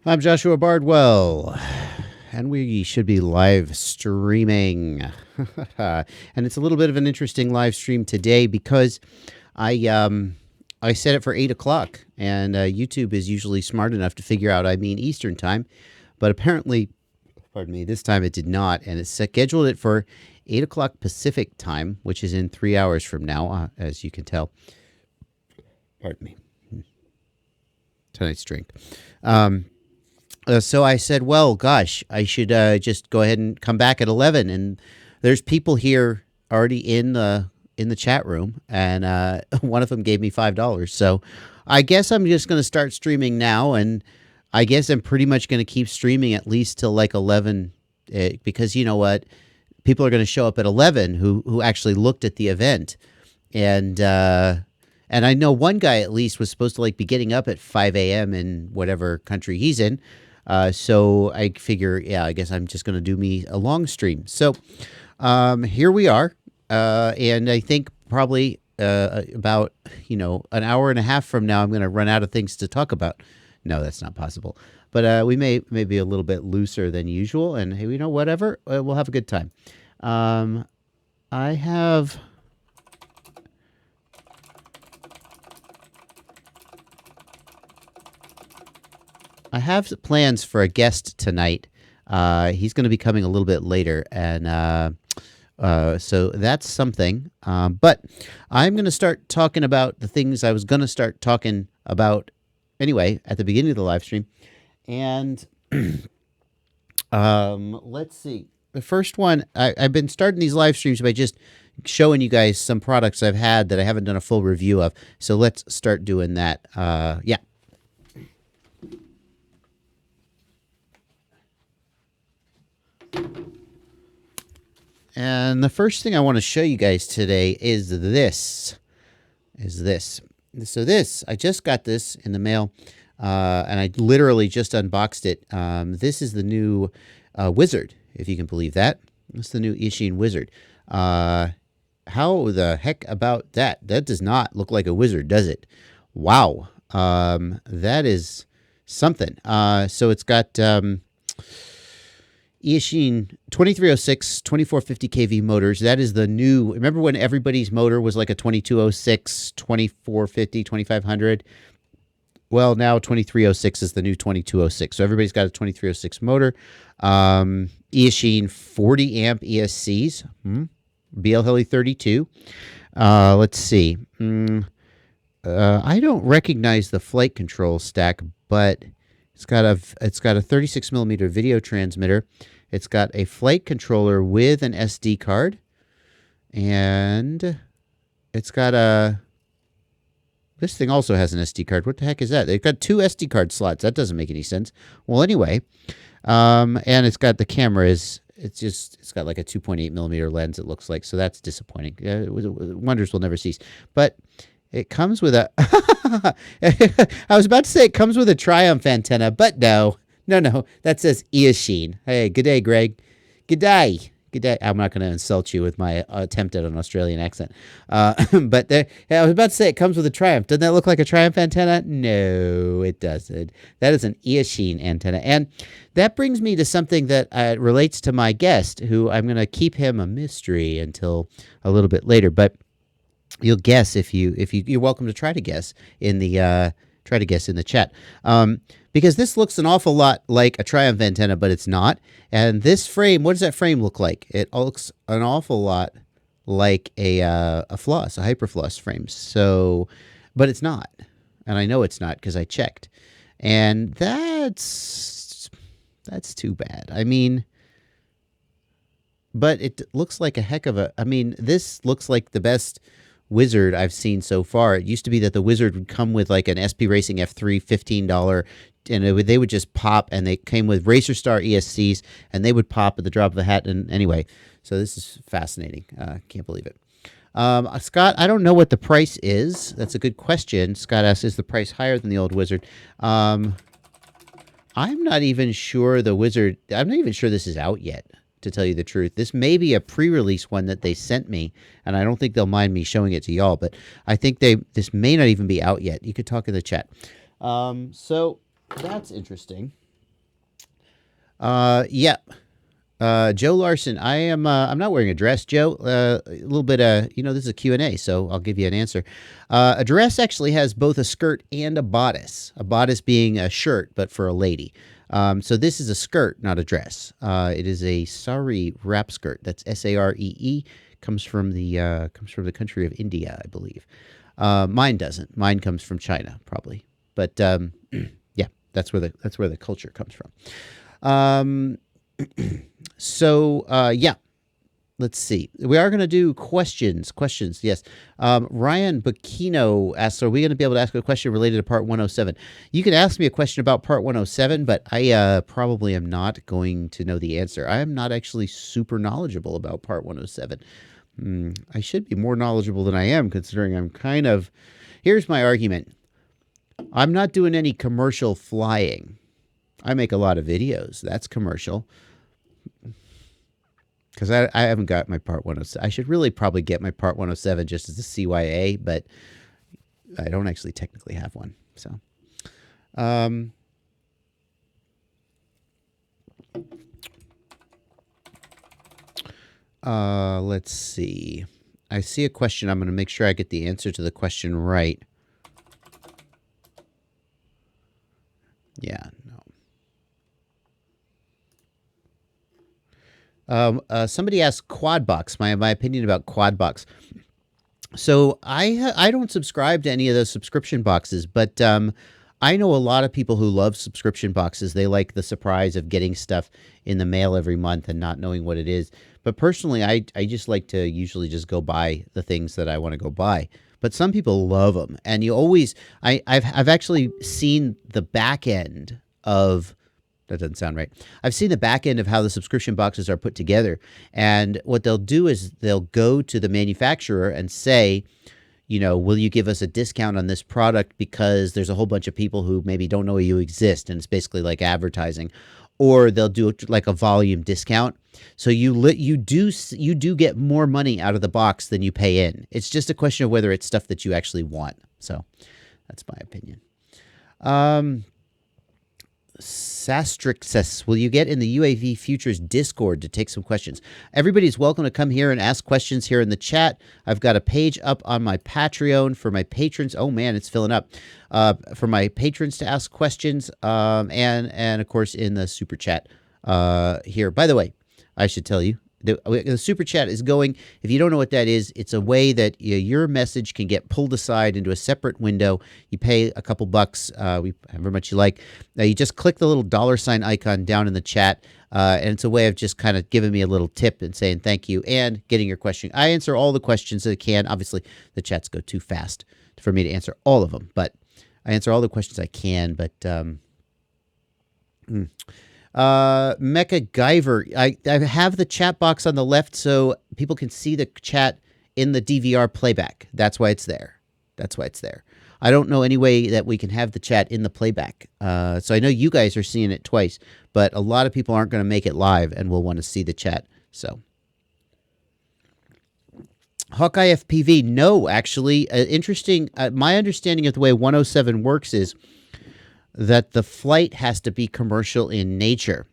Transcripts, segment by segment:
I'm Joshua Bardwell, and we should be live streaming. And it's a little bit of an interesting live stream today because I set it for 8 o'clock, and YouTube is usually smart enough to figure out I mean Eastern time, but apparently, pardon me, this time it did not, and it scheduled it for 8 o'clock Pacific time, which is in 3 hours from now, as you can tell. Pardon me. Tonight's drink. So I said, well, gosh, I should just go ahead and come back at 11. And there's people here already in the chat room, and one of them gave me $5. So I guess I'm just going to start streaming now, and I guess I'm pretty much going to keep streaming at least till like 11, because you know what, people are going to show up at 11 who actually looked at the event, and I know one guy at least was supposed to like be getting up at 5 a.m. in whatever country he's in. So I figure, yeah, I guess I'm just going to do me a long stream. So here we are. And I think probably about, an hour and a half from now, I'm going to run out of things to talk about. No, that's not possible. But we may be a little bit looser than usual. And, hey, whatever, we'll have a good time. I have plans for a guest tonight. He's going to be coming a little bit later, and so that's something. But I'm going to start talking about the things I was going to start talking about anyway at the beginning of the live stream. And let's see. The first one, I've been starting these live streams by just showing you guys some products I've had that I haven't done a full review of. So let's start doing that. Yeah. And the first thing I want to show you guys today is this. So this, I just got this in the mail, and I literally just unboxed it. This is the new Wizard, if you can believe that. It's the new Ishin Wizard. How the heck about that? That does not look like a wizard, does it? Wow. That is something. So it's got Ishin 2306 2450 kV motors. That is the new. Remember when everybody's motor was like a 2206, 2450, 2500? Well, now 2306 is the new 2206. So everybody's got a 2306 motor. Ishin 40 amp ESCs. BL Heli 32. Let's see. I don't recognize the flight control stack, but it's got a 36 millimeter video transmitter. It's got a flight controller with an SD card, and it's got this thing also has an SD card. What the heck is that? They've got two SD card slots. That doesn't make any sense. Well, anyway, and it's got the camera it's got like a 2.8 millimeter lens, it looks like. So that's disappointing. Wonders will never cease. But it comes with a I was about to say it comes with a Triumph antenna, but no. That says Ishin. Hey, good day, Greg. Good day. I'm not going to insult you with my attempt at an Australian accent. But I was about to say it comes with a Triumph. Doesn't that look like a Triumph antenna? No, it doesn't. That is an Ishin antenna. And that brings me to something that relates to my guest, who I'm going to keep him a mystery until a little bit later. But you'll guess if you're welcome to try to guess in the chat. Because this looks an awful lot like a Triumph antenna, but it's not. And this frame, what does that frame look like? It looks an awful lot like a floss, a hyperfloss frame. So, but it's not, and I know it's not because I checked, and that's too bad. I mean, but it looks like a heck of a. I mean, this looks like the best Wizard I've seen so far. It used to be that the Wizard would come with like an SP Racing F3 $15, and they would just pop, and they came with Racer Star ESCs, and they would pop at the drop of a hat. And anyway, so this is fascinating. Can't believe it. Scott, I don't know what the price is. That's a good question. Scott asks, is the price higher than the old Wizard? I'm not even sure the Wizard. I'm not even sure this is out yet, to tell you the truth. This may be a pre-release one that they sent me, and I don't think they'll mind me showing it to y'all, but I think this may not even be out yet. You could talk in the chat. So that's interesting. Yeah. Joe Larson, I'm not wearing a dress, Joe. A little bit, this is a Q&A, so I'll give you an answer. A dress actually has both a skirt and a bodice being a shirt, but for a lady. So this is a skirt, not a dress. It is a sari wrap skirt. That's Saree. Comes from the country of India, I believe. Mine doesn't. Mine comes from China, probably. But yeah, that's where the culture comes from. So, yeah, let's see. We are going to do questions. Yes. Ryan Bacchino asks, are we going to be able to ask a question related to part 107? You can ask me a question about part 107, but I probably am not going to know the answer. I am not actually super knowledgeable about part 107. I should be more knowledgeable than I am, considering I'm kind of... Here's my argument. I'm not doing any commercial flying. I make a lot of videos. That's commercial. Because I haven't got my part 107. I should really probably get my part 107 just as a CYA, but I don't actually technically have one. So, let's see. I see a question. I'm going to make sure I get the answer to the question right. Yeah, no. Somebody asked Quadbox, my opinion about Quadbox. So I don't subscribe to any of those subscription boxes, but I know a lot of people who love subscription boxes. They like the surprise of getting stuff in the mail every month and not knowing what it is. But personally, I just like to usually just go buy the things that I want to go buy. But some people love them, and you always I've actually seen the back end of... That doesn't sound right. I've seen the back end of how the subscription boxes are put together. And what they'll do is they'll go to the manufacturer and say, will you give us a discount on this product because there's a whole bunch of people who maybe don't know you exist, and it's basically like advertising. Or they'll do like a volume discount. So you do get more money out of the box than you pay in. It's just a question of whether it's stuff that you actually want. So that's my opinion. Sastrix, will you get in the UAV Futures Discord to take some questions? Everybody's welcome to come here and ask questions here in the chat. I've got a page up on my Patreon for my patrons. Oh man, it's filling up. For my patrons to ask questions, and of course in the super chat here. By the way, I should tell you, the super chat is going. If you don't know what that is, it's a way that your message can get pulled aside into a separate window. You pay a couple bucks, however much you like. You just click the little $ icon down in the chat, and it's a way of just kind of giving me a little tip and saying thank you and getting your question. I answer all the questions that I can. Obviously, the chats go too fast for me to answer all of them, but I answer all the questions I can. But Mecha Guyver, I have the chat box on the left so people can see the chat in the DVR playback. That's why it's there. I don't know any way that we can have the chat in the playback. So I know you guys are seeing it twice, but a lot of people aren't going to make it live and will want to see the chat. So Hawkeye FPV, no, actually, interesting. My understanding of the way 107 works is that the flight has to be commercial in nature.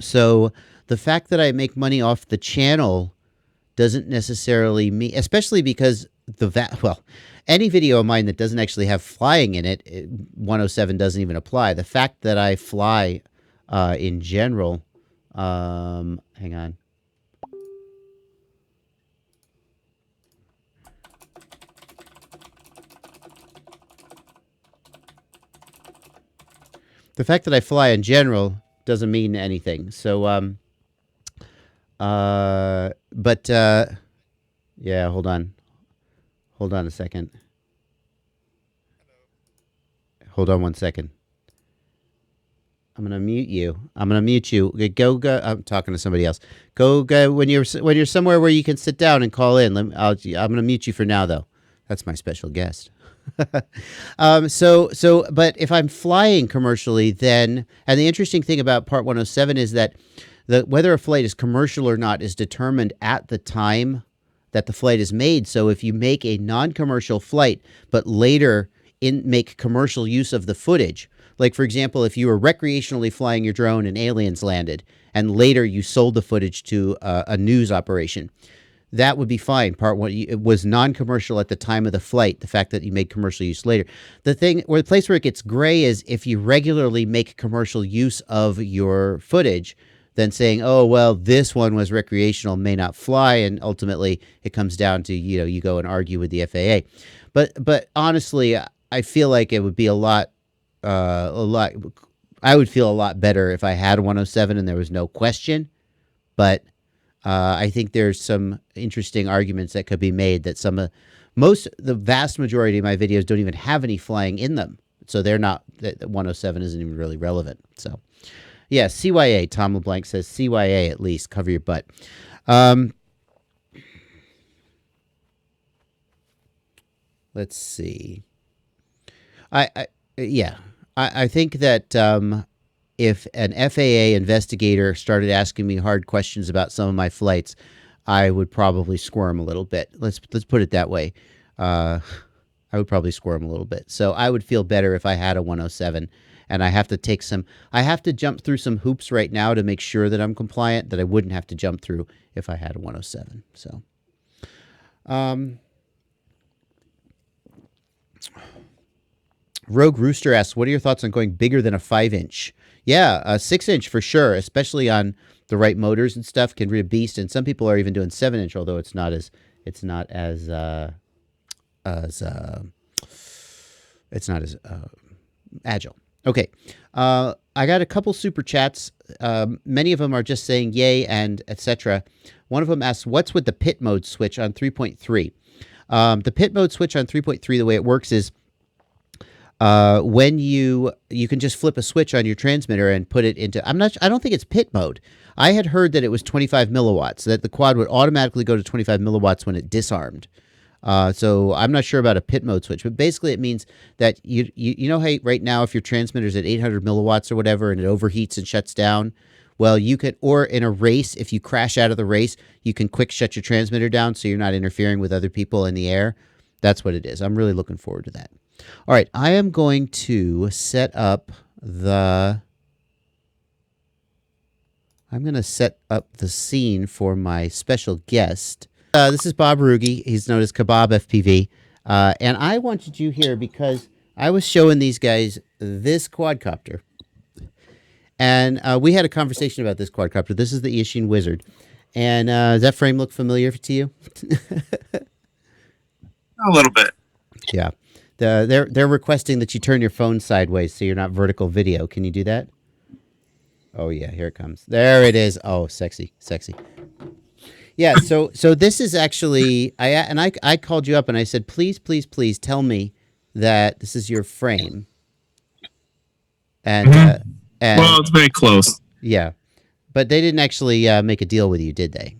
So the fact that I make money off the channel doesn't necessarily mean, especially because any video of mine that doesn't actually have flying in it, 107 doesn't even apply. The fact that I fly in general, hang on. The fact that I fly in general doesn't mean anything. So, yeah, hold on. Hold on a second. Hold on 1 second. I'm gonna mute you. Go. I'm talking to somebody else. Go. When you're somewhere where you can sit down and call in. I'm gonna mute you for now, though. That's my special guest. But if I'm flying commercially, then, and the interesting thing about Part 107 is that whether a flight is commercial or not is determined at the time that the flight is made. So if you make a non-commercial flight, but later make commercial use of the footage, Like, for example, if you were recreationally flying your drone and aliens landed, and later you sold the footage to a news operation, that would be fine. Part one, it was non-commercial at the time of the flight. The fact that you made commercial use later, the place where it gets gray is if you regularly make commercial use of your footage, then saying, oh well, this one was recreational, may not fly, and ultimately it comes down to you go and argue with the FAA. But honestly, I feel like it would be a lot. I would feel a lot better if I had a 107 and there was no question. But I think there's some interesting arguments that could be made that the vast majority of my videos don't even have any flying in them. So they're not, that 107 isn't even really relevant. So yeah, CYA, Tom LeBlanc says CYA at least, cover your butt. Let's see. I think that if an FAA investigator started asking me hard questions about some of my flights, I would probably squirm a little bit. Let's put it that way. I would probably squirm a little bit. So I would feel better if I had a 107, and I have to jump through some hoops right now to make sure that I'm compliant that I wouldn't have to jump through if I had a 107. So, Rogue Rooster asks, what are your thoughts on going bigger than a 5-inch? Yeah, a 6-inch for sure, especially on the right motors and stuff, can be a beast. And some people are even doing 7-inch, although it's not as agile. Okay, I got a couple super chats. Many of them are just saying yay and etc. One of them asks, what's with the pit mode switch on 3.3? The pit mode switch on 3.3, the way it works is when you can just flip a switch on your transmitter and put it into, I don't think it's pit mode. I had heard that it was 25 milliwatts, that the quad would automatically go to 25 milliwatts when it disarmed. So I'm not sure about a pit mode switch, but basically it means that you know how right now if your transmitter's at 800 milliwatts or whatever and it overheats and shuts down, well, you can, or in a race, if you crash out of the race, you can quick shut your transmitter down so you're not interfering with other people in the air. That's what it is. I'm really looking forward to that. All right, I am going to set up the scene for my special guest. This is Bob Ruge. He's known as Kebab FPV. And I wanted you here because I was showing these guys this quadcopter. And we had a conversation about this quadcopter. This is the Eachine Wizard. And does that frame look familiar to you? A little bit. Yeah. They're requesting that you turn your phone sideways so you're not vertical video. Can you do that? Oh yeah, here it comes. There it is. Oh, sexy, sexy. Yeah, so this is actually I called you up and I said, please tell me that this is your frame. And well, it's very close. Yeah, but they didn't actually make a deal with you, did they?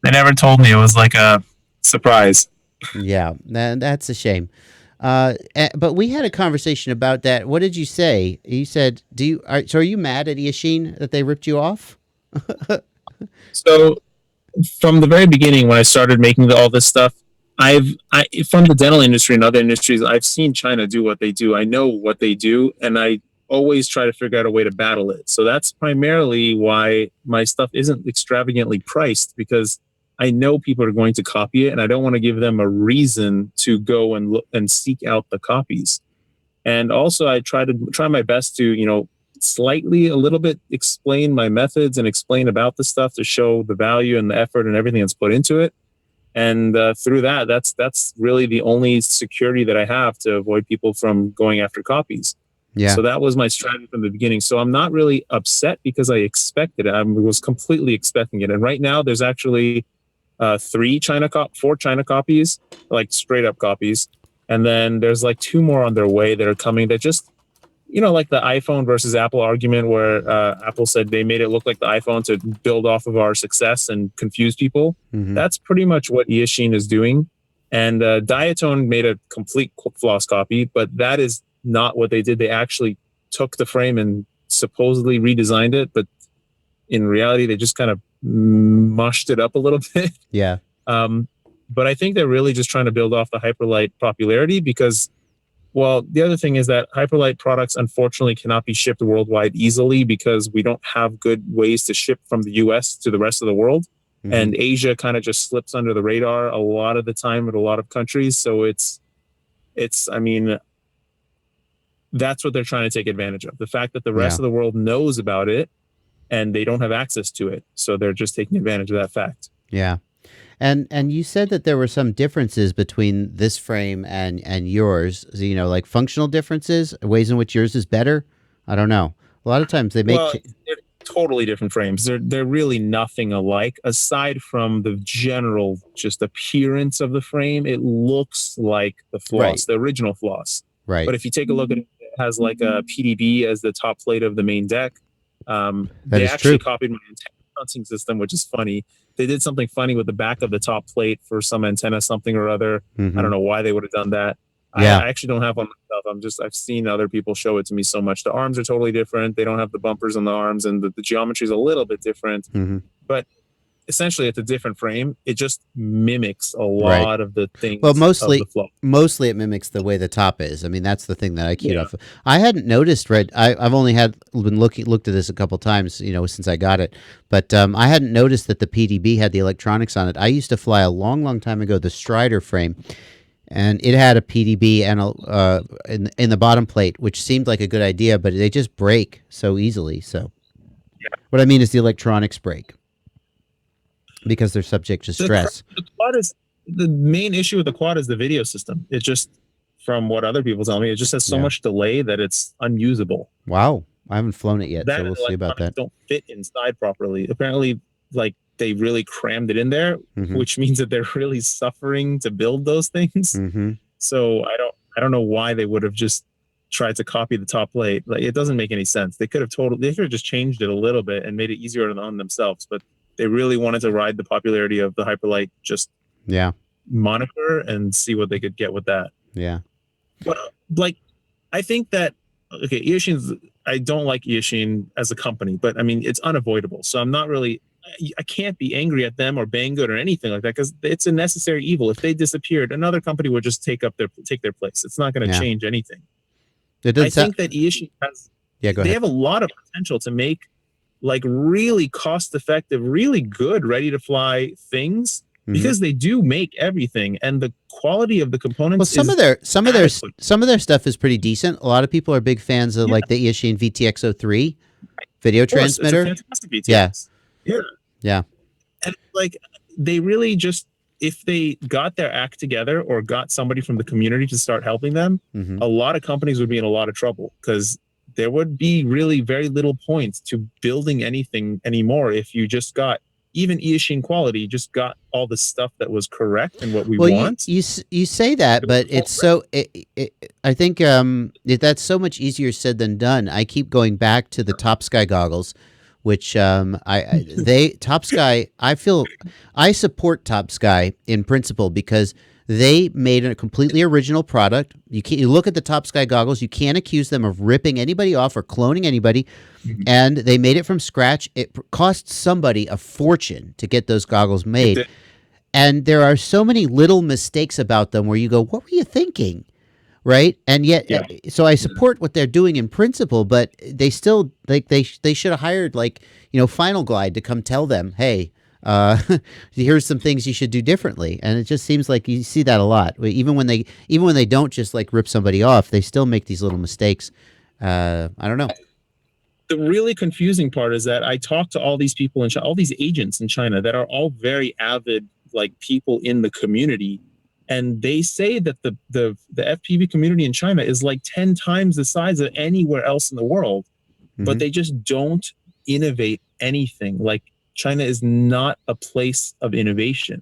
They never told me. It was like a surprise. Yeah, that's a shame. But we had a conversation about that. What did you say? You said, are you mad at Eachine that they ripped you off? So from the very beginning, when I started making all this stuff, from the dental industry and other industries, I've seen China do what they do. I know what they do, and I always try to figure out a way to battle it. So that's primarily why my stuff isn't extravagantly priced, because I know people are going to copy it, and I don't want to give them a reason to go and look and seek out the copies. And also, I try my best to, slightly a little bit explain my methods and explain about the stuff to show the value and the effort and everything that's put into it. And through that, that's really the only security that I have to avoid people from going after copies. Yeah. So that was my strategy from the beginning. So I'm not really upset because I expected it. I was completely expecting it. And right now, there's actually 4 China copies, like straight up copies. And then there's like 2 more on their way that are coming that just, like the iPhone versus Apple argument where Apple said they made it look like the iPhone to build off of our success and confuse people. Mm-hmm. That's pretty much what Eachine is doing. And Diatone made a complete floss copy, but that is not what they did. They actually took the frame and supposedly redesigned it, but in reality, they just kind of mushed it up a little bit. Yeah. But I think they're really just trying to build off the Hyperlight popularity, because Well, the other thing is that Hyperlight products unfortunately cannot be shipped worldwide easily because we don't have good ways to ship from the US to the rest of the world. Hmm. And Asia kind of just slips under the radar a lot of the time with a lot of countries. So I mean, that's what they're trying to take advantage of. The fact that the rest Yeah. of the world knows about it and they don't have access to it. So they're just taking advantage of that fact. Yeah. And you said that there were some differences between this frame and yours. So, like functional differences, ways in which yours is better. I don't know. A lot of times they make. Well, they're totally different frames. They're really nothing alike aside from the general just appearance of the frame. It looks like the floss, Right. the original floss. Right. But if you take a look at it, it has like a PDB as the top plate of the main deck. That They is actually true. copied my antenna mounting system, which is funny. They did something funny with the back of the top plate for some antenna, something or other. Hmm. I don't know why they would have done that. Yeah. I actually don't have one myself. I've seen other people show it to me so much. The arms are totally different. They don't have the bumpers on the arms, and the geometry is a little bit different. Hmm. But essentially, it's a different frame. It just mimics a Right. lot of the things Well, of the flow. mostly it mimics the way the top is. I mean, that's the thing that I keyed Yeah. off. I hadn't noticed. I've only looked at this a couple times, since I got it. But I hadn't noticed that the PDB had the electronics on it. I used to fly a long, long time ago the Strider frame, and it had a PDB and in the bottom plate, which seemed like a good idea, but they just break so easily. So, what I mean is the electronics break because they're subject to stress. The quad is the main issue with the quad is the video system. It just, from what other people tell me, it just has so Yeah. much delay that it's unusable. Wow, I haven't flown it yet, That so we'll and see about that. don't fit inside properly. Apparently, like they really crammed it in there, Hmm. which means that they're really suffering to build those things. Hmm. So I don't know why they would have just tried to copy the top plate. Like it doesn't make any sense. They could have just changed it a little bit and made it easier on themselves, but they really wanted to ride the popularity of the Hyperlight just Yeah, moniker and see what they could get with that. yeah. But like I think that okay, Eoshin's I don't like Eoshin as a company, but I mean it's unavoidable. So I'm not really I can't be angry at them or Banggood or anything like that because it's a necessary evil. If they disappeared, another company would just take their place. It's not going to Yeah. change anything. It I doesn't sound. think that Eoshin has Yeah, go they ahead. have a lot of potential to make like really cost effective, really good, ready to fly things Mhm. because they do make everything and the quality of the components Well, some is of adequate. their stuff is pretty decent. A lot of people are big fans of Yeah. like the Eoshin VTX03 video Of course, it's a transmitter. fantastic VTX. Yeah. Yeah. Yeah. And like they really just if they got their act together or got somebody from the community to start helping them, Hmm. a lot of companies would be in a lot of trouble because there would be really very little point to building anything anymore if you just got even Eoshin quality, just got all the stuff that was correct and what we Well, want. you say that, but it's so. I think that's so much easier said than done. I keep going back to the Top Sky goggles, which Top Sky. I support Top Sky in principle because they made a completely original product. You look at the Top Sky goggles, you can't accuse them of ripping anybody off or cloning anybody. And they made it from scratch. It cost somebody a fortune to get those goggles made. And there are so many little mistakes about them where you go, what were you thinking? Right. And yet, Yeah. so I support what they're doing in principle, but they still they should have hired Final Glide to come tell them, hey, here's some things you should do differently. And it just seems like you see that a lot. Even when they don't just like rip somebody off, they still make these little mistakes. I don't know. The really confusing part is that I talk to all these people in China, all these agents in China that are all very avid, like people in the community. And they say that the FPV community in China is like 10 times the size of anywhere else in the world, but they just don't innovate anything. Like China is not a place of innovation.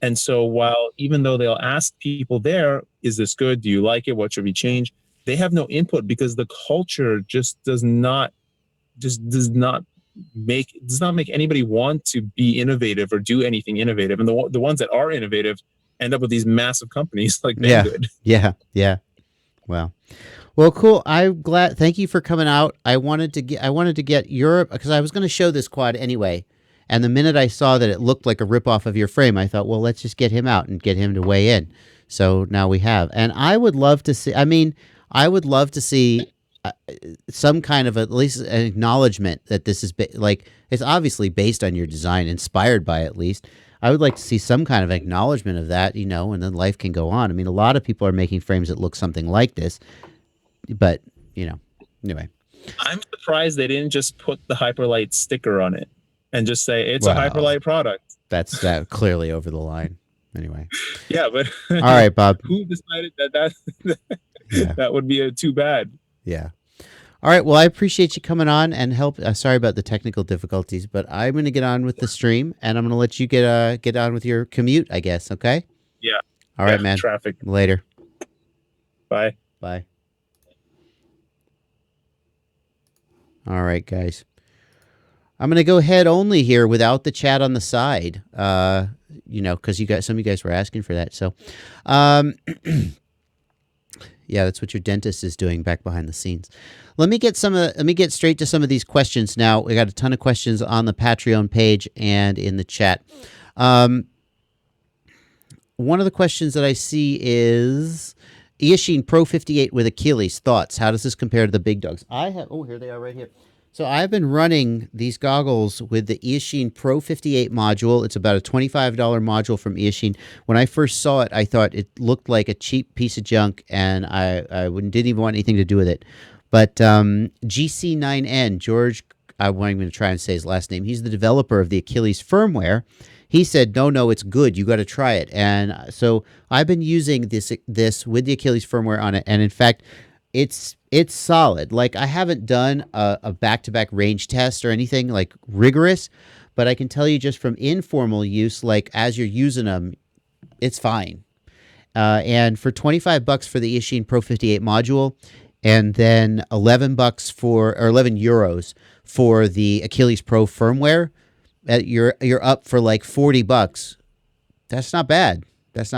And so while even though they'll ask people there, is this good? Do you like it? What should we change? They have no input because the culture just does not make anybody want to be innovative or do anything innovative. And the ones that are innovative end up with these massive companies like Banggood. Yeah. Well, cool. I'm glad. Thank you for coming out. I wanted to get Europe because I was going to show this quad anyway. And the minute I saw that it looked like a ripoff of your frame, I thought, well, let's just get him out and get him to weigh in. So now we have, and I would love to see. I mean, I would love to see some kind of at least an acknowledgement that this is like it's obviously based on your design, inspired by it, at least. I would like to see some kind of acknowledgement of that, and then life can go on. I mean, a lot of people are making frames that look something like this, but anyway. I'm surprised they didn't just put the Hyperlight sticker on it and just say it's a Well, Hyperlight product. that's that clearly over the line. Anyway. Yeah, but All right, Bob. who decided that Yeah. that would be too bad? Yeah. All right. Well, I appreciate you coming on and help. Sorry about the technical difficulties, but I'm going to get on with the stream, and I'm going to let you get on with your commute, I guess. Okay. Yeah. All right, man. Traffic. Later. Bye. Bye. All right, guys. I'm going to go head only here without the chat on the side. Because some of you guys were asking for that. So, yeah, that's what your dentist is doing back behind the scenes. Let me get straight to some of these questions now. We got a ton of questions on the Patreon page and in the chat. One of the questions that I see is Eachine Pro 58 with Achilles. Thoughts? How does this compare to the big dogs? Here they are right here. So I've been running these goggles with the Eachine Pro 58 module. It's about a $25 module from Eachine. When I first saw it, I thought it looked like a cheap piece of junk, and I didn't even want anything to do with it. But GC9N, George, I'm going to try and say his last name. He's the developer of the Achilles firmware. He said, no, it's good. You got to try it. And so I've been using this with the Achilles firmware on it. And in fact, it's solid. Like, I haven't done a back-to-back range test or anything like rigorous, but I can tell you just from informal use, like as you're using them, it's fine. And for $25 for the Eachine Pro 58 module, and then $11 or 11 euros for the Achilles Pro firmware, you're up for like $40. That's not bad. That's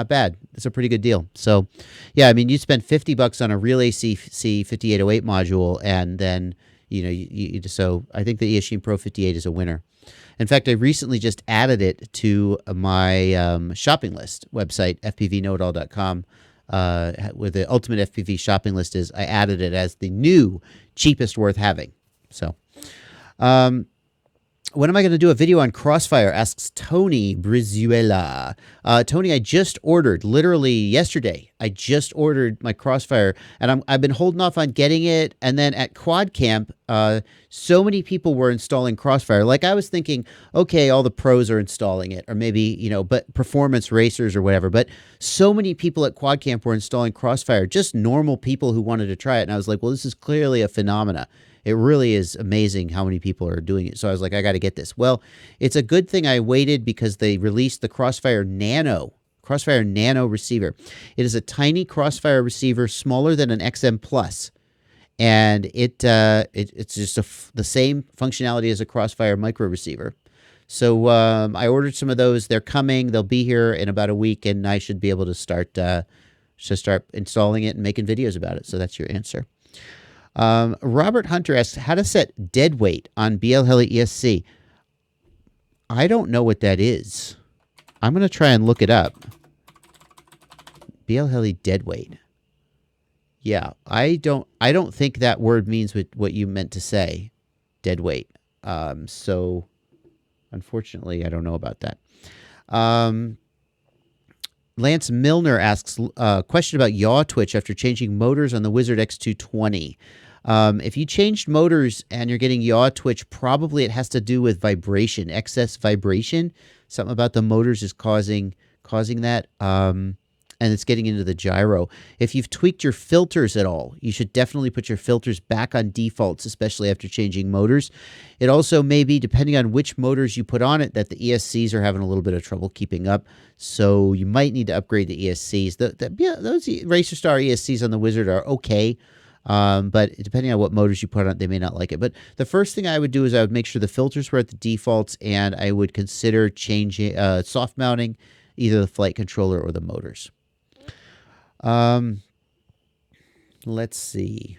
a pretty good deal. So, yeah, I mean, you spend $50 on a real AC C5808 module, and then so I think the Eachine Pro 58 is a winner. In fact, I recently just added it to my shopping list website, fpvknowitall.com. Where the ultimate FPV shopping list is, I added it as the new cheapest worth having. So, when am I going to do a video on Crossfire? Asks Tony Brizuela. Tony, I just ordered, literally yesterday, I just ordered my Crossfire, and I've been holding off on getting it. And then at Quad Camp, so many people were installing Crossfire. Like, I was thinking, okay, all the pros are installing it, or maybe, but performance racers or whatever. But so many people at Quad Camp were installing Crossfire, just normal people who wanted to try it. And I was like, well, this is clearly a phenomena. It really is amazing how many people are doing it. So I was like, I got to get this. Well, it's a good thing I waited, because they released the Crossfire Nano receiver. It is a tiny Crossfire receiver, smaller than an XM Plus, and it's just the same functionality as a Crossfire micro receiver. So I ordered some of those. They're coming. They'll be here in about a week, and I should be able to start installing it and making videos about it. So that's your answer. Robert Hunter asks, how to set dead weight on BL Heli ESC. I don't know what that is. I'm going to try and look it up. BL Heli dead weight. Yeah, I don't think that word means what you meant to say, dead weight. So unfortunately, I don't know about that. Lance Milner asks a question about yaw twitch after changing motors on the Wizard X220. If you changed motors and you're getting yaw twitch, probably it has to do with vibration, excess vibration. Something about the motors is causing that, and it's getting into the gyro. If you've tweaked your filters at all, you should definitely put your filters back on defaults, especially after changing motors. It also may be, depending on which motors you put on it, that the ESCs are having a little bit of trouble keeping up. So you might need to upgrade the ESCs. Those Racer Star ESCs on the Wizard are okay. But depending on what motors you put on it, they may not like it. But the first thing I would do is I would make sure the filters were at the defaults, and I would consider changing, soft mounting either the flight controller or the motors. Let's see.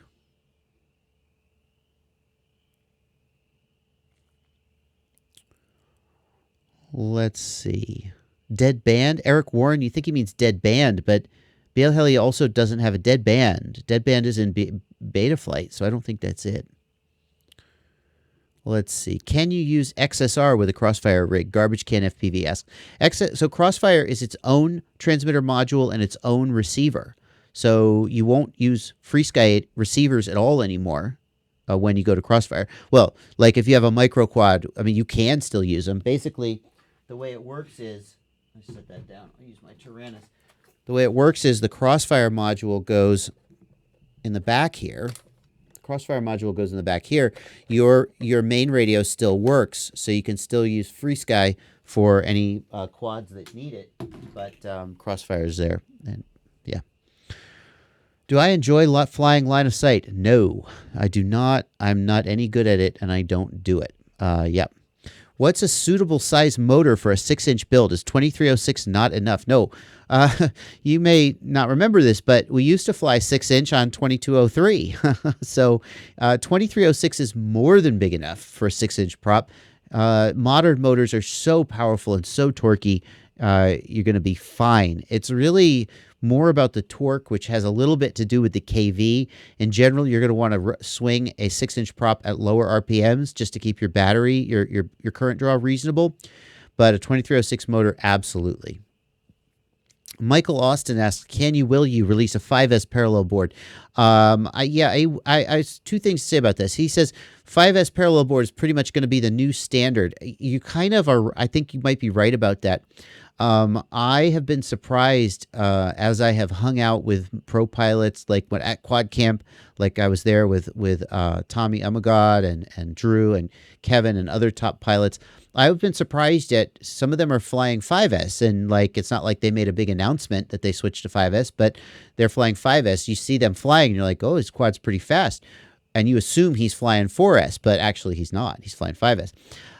Dead band? Eric Warren, you think he means dead band, but Bale Heli also doesn't have a dead band. Dead band is in beta flight, so I don't think that's it. Let's see. Can you use XSR with a Crossfire rig? Garbage Can FPV asks. So Crossfire is its own transmitter module and its own receiver. So you won't use FreeSky receivers at all anymore when you go to Crossfire. Well, like if you have a micro quad, I mean, you can still use them. Basically, the way it works is, let me set that down. I'll use my Tyrannus. The way it works is the Crossfire module goes in the back here. Crossfire module goes in the back here. Your main radio still works, so you can still use FreeSky for any quads that need it, but Crossfire is there. And yeah. Do I enjoy flying line of sight? No, I do not. I'm not any good at it, and I don't do it. Yeah. What's a suitable size motor for a 6-inch build? Is 2306 not enough? No. You may not remember this, but we used to fly 6-inch on 2203. So 2306 is more than big enough for a 6-inch prop. Modern motors are so powerful and so torquey, you're going to be fine. It's really more about the torque, which has a little bit to do with the KV. In general, you're going to want to swing a 6-inch prop at lower RPMs just to keep your battery, your current draw reasonable. But a 2306 motor, absolutely. Michael Austin asks, will you release a 5S parallel board? I two things to say about this. He says 5S parallel board is pretty much going to be the new standard. You kind of are, I think you might be right about that. I have been surprised as I have hung out with pro pilots, like when at Quad Camp, like I was there with Tommy Umagod and Drew and Kevin and other top pilots. I've been surprised at some of them are flying 5S, and like it's not like they made a big announcement that they switched to 5S, but they're flying 5S. You see them flying, and you're like, oh, his quad's pretty fast, and you assume he's flying 4S, but actually he's not. He's flying 5S.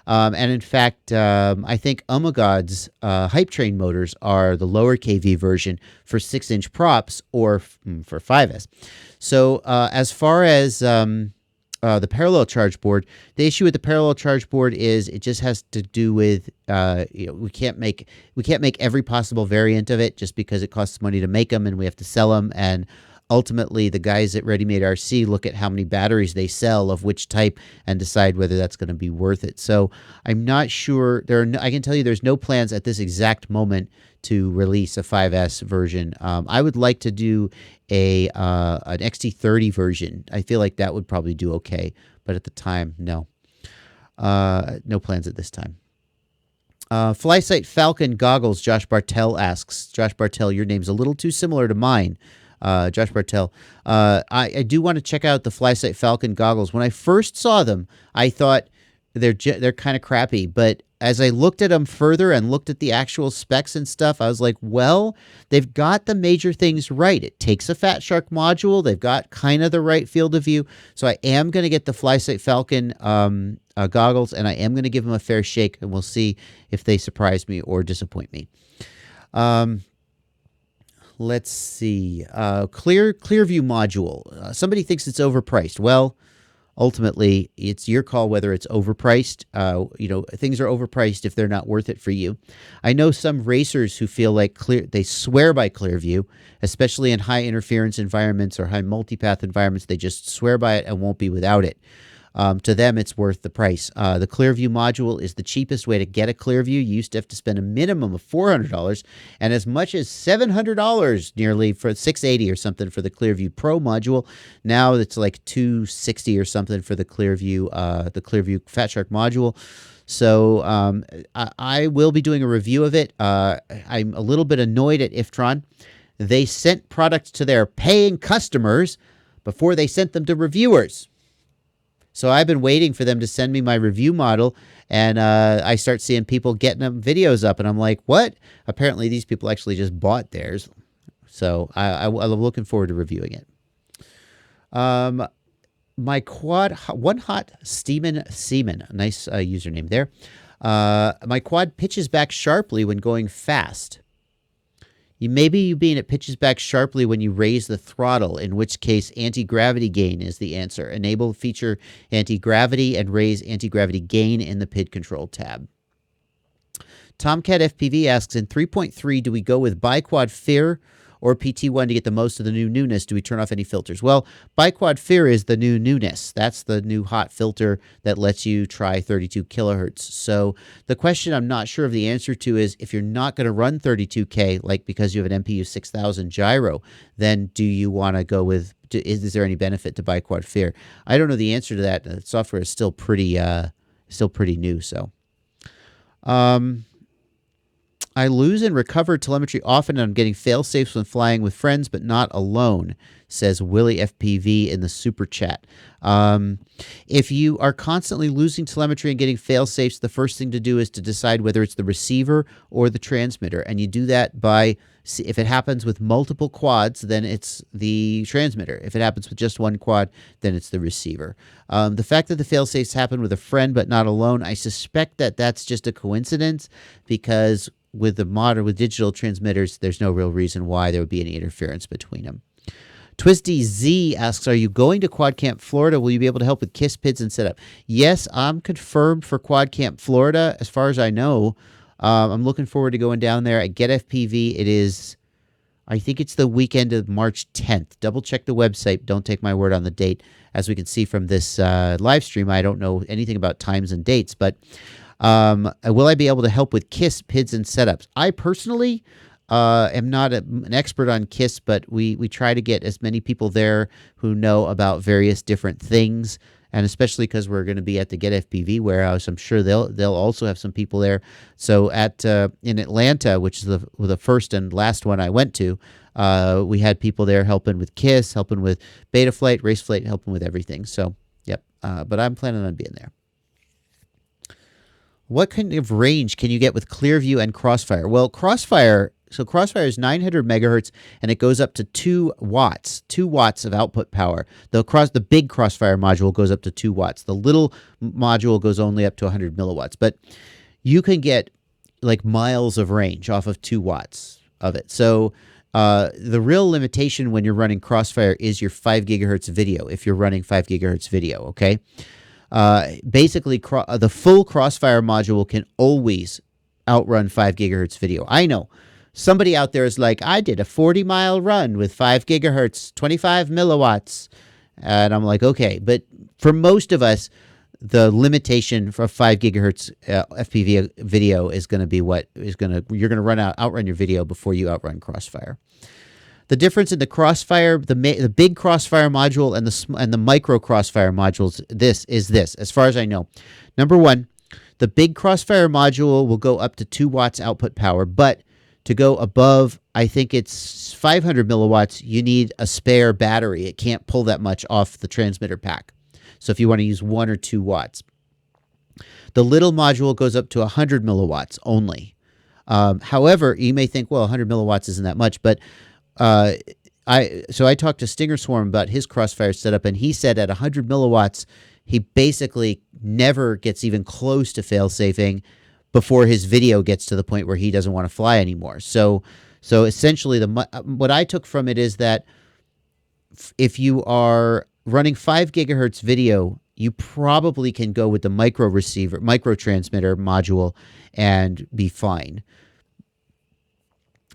And in fact, I think Umagod's hype train motors are the lower KV version for 6-inch props or for 5S. So as far as the parallel charge board, the issue with the parallel charge board is it just has to do with we can't make every possible variant of it just because it costs money to make them and we have to sell them. And ultimately, the guys at Ready Made RC look at how many batteries they sell of which type and decide whether that's going to be worth it. So I'm not sure. I can tell you there's no plans at this exact moment to release a 5S version. I would like to do an XT30 version. I feel like that would probably do okay, but at the time, no. No plans at this time. FlySight Falcon goggles, Josh Bartell asks. Josh Bartell, your name's a little too similar to mine. Josh Bartell. I do want to check out the FlySight Falcon goggles. When I first saw them, I thought they're kind of crappy, but as I looked at them further and looked at the actual specs and stuff, I was like, well, they've got the major things right. It takes a Fat Shark module. They've got kind of the right field of view. So I am going to get the FlySight Falcon goggles, and I am going to give them a fair shake, and we'll see if they surprise me or disappoint me. Let's see. Clearview module. Somebody thinks it's overpriced. Well, ultimately, it's your call whether it's overpriced. Things are overpriced if they're not worth it for you. I know some racers who feel like they swear by Clearview, especially in high interference environments or high multipath environments. They just swear by it and won't be without it. To them, it's worth the price. The Clearview module is the cheapest way to get a Clearview. You used to have to spend a minimum of $400 and as much as $700 nearly for $680 or something for the Clearview Pro module. Now it's like $260 or something for the Clearview Fat Shark module. So I will be doing a review of it. I'm a little bit annoyed at Iftron. They sent products to their paying customers before they sent them to reviewers. So I've been waiting for them to send me my review model, and I start seeing people getting them videos up, and I'm like, what? Apparently these people actually just bought theirs. So I'm looking forward to reviewing it. My quad, One Hot Seaman, nice username there. My quad pitches back sharply when going fast. It pitches back sharply when you raise the throttle, in which case anti-gravity gain is the answer. Enable feature anti-gravity and raise anti-gravity gain in the PID control tab. Tomcat FPV asks, in 3.3, do we go with biquad FIR or PT1 to get the most of the new newness? Do we turn off any filters? Well, Biquad Fear is the new newness. That's the new hot filter that lets you try 32 kilohertz. So the question I'm not sure of the answer to is, if you're not going to run 32K, like because you have an MPU 6000 gyro, then do you want to go with, is there any benefit to Biquad Fear? I don't know the answer to that. The software is still pretty new. So I lose and recover telemetry often, and I'm getting fail-safes when flying with friends, but not alone, says Willie FPV in the super chat. If you are constantly losing telemetry and getting fail-safes, the first thing to do is to decide whether it's the receiver or the transmitter. And you do that by, if it happens with multiple quads, then it's the transmitter. If it happens with just one quad, then it's the receiver. The fact that the fail-safes happen with a friend but not alone, I suspect that that's just a coincidence, because with digital transmitters, there's no real reason why there would be any interference between them. Twisty Z asks, are you going to Quad Camp Florida? Will you be able to help with KISS, PIDs, and setup? Yes, I'm confirmed for Quad Camp Florida, as far as I know. I'm looking forward to going down there. At Get FPV, it is, I think it's the weekend of March 10th. Double check the website. Don't take my word on the date. As we can see from this live stream, I don't know anything about times and dates, but will I be able to help with KISS, PIDs, and setups? I personally am not an expert on KISS, but we try to get as many people there who know about various different things, and especially because we're going to be at the Get FPV warehouse, I'm sure they'll also have some people there. So in Atlanta, which is the first and last one I went to, we had people there helping with KISS, helping with Betaflight, Raceflight, helping with everything. So yep, but I'm planning on being there. What kind of range can you get with Clearview and Crossfire? Well, Crossfire is 900 megahertz, and it goes up to 2 watts, 2 watts of output power. The big Crossfire module goes up to 2 watts. The little module goes only up to 100 milliwatts, but you can get like miles of range off of 2 watts of it. So the real limitation when you're running Crossfire is your 5 gigahertz video, if you're running 5 gigahertz video, okay? Basically, the full Crossfire module can always outrun 5 gigahertz video. I know somebody out there is like, I did a 40-mile run with 5 gigahertz, 25 milliwatts. And I'm like, okay. But for most of us, the limitation for 5 gigahertz FPV video is going to be you're going to outrun your video before you outrun Crossfire. The difference in the Crossfire, the big Crossfire module and the micro Crossfire modules, as far as I know. Number one, the big Crossfire module will go up to 2 watts output power, but to go above, I think it's 500 milliwatts, you need a spare battery. It can't pull that much off the transmitter pack. So if you want to use 1 or 2 watts. The little module goes up to 100 milliwatts only. However, you may think, well, 100 milliwatts isn't that much, but I talked to Stinger Swarm about his Crossfire setup, and he said at 100 milliwatts, he basically never gets even close to fail-safing before his video gets to the point where he doesn't want to fly anymore. So essentially, what I took from it is that if you are running 5 gigahertz video, you probably can go with the micro transmitter module and be fine.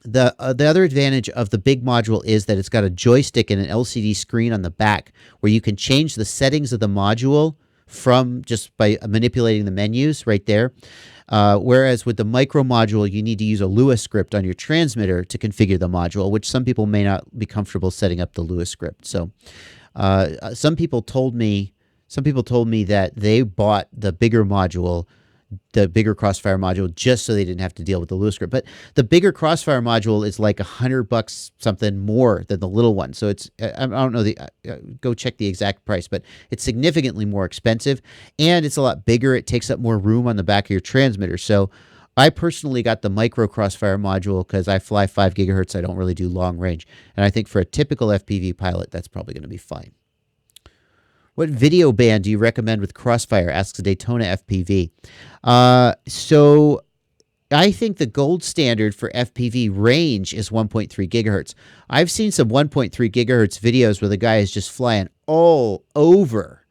The other advantage of the big module is that it's got a joystick and an LCD screen on the back where you can change the settings of the module from just by manipulating the menus right there. Whereas with the micro module, you need to use a Lua script on your transmitter to configure the module, which some people may not be comfortable setting up the Lua script. So some people told me that they bought the bigger module, the bigger Crossfire module, just so they didn't have to deal with the Lua script. But the bigger Crossfire module is like $100 something more than the little one. So it's, I don't know, go check the exact price, but it's significantly more expensive, and it's a lot bigger. It takes up more room on the back of your transmitter. So I personally got the micro Crossfire module because I fly 5 gigahertz. I don't really do long range. And I think for a typical FPV pilot, that's probably going to be fine. What video band do you recommend with Crossfire? Asks Daytona FPV. So I think the gold standard for FPV range is 1.3 gigahertz. I've seen some 1.3 gigahertz videos where the guy is just flying all over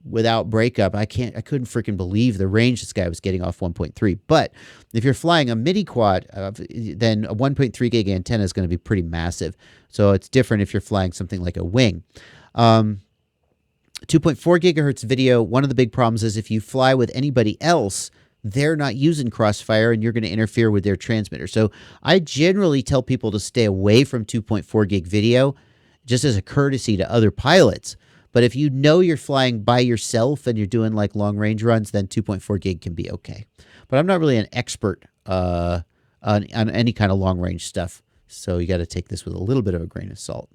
without breakup. I couldn't freaking believe the range this guy was getting off 1.3. But if you're flying a midi quad, then a 1.3 gig antenna is going to be pretty massive. So it's different if you're flying something like a wing. 2.4 gigahertz video, one of the big problems is if you fly with anybody else, they're not using Crossfire and you're going to interfere with their transmitter. So I generally tell people to stay away from 2.4 gig video just as a courtesy to other pilots. But if you know you're flying by yourself and you're doing like long range runs, then 2.4 gig can be okay. But I'm not really an expert on any kind of long range stuff. So you got to take this with a little bit of a grain of salt.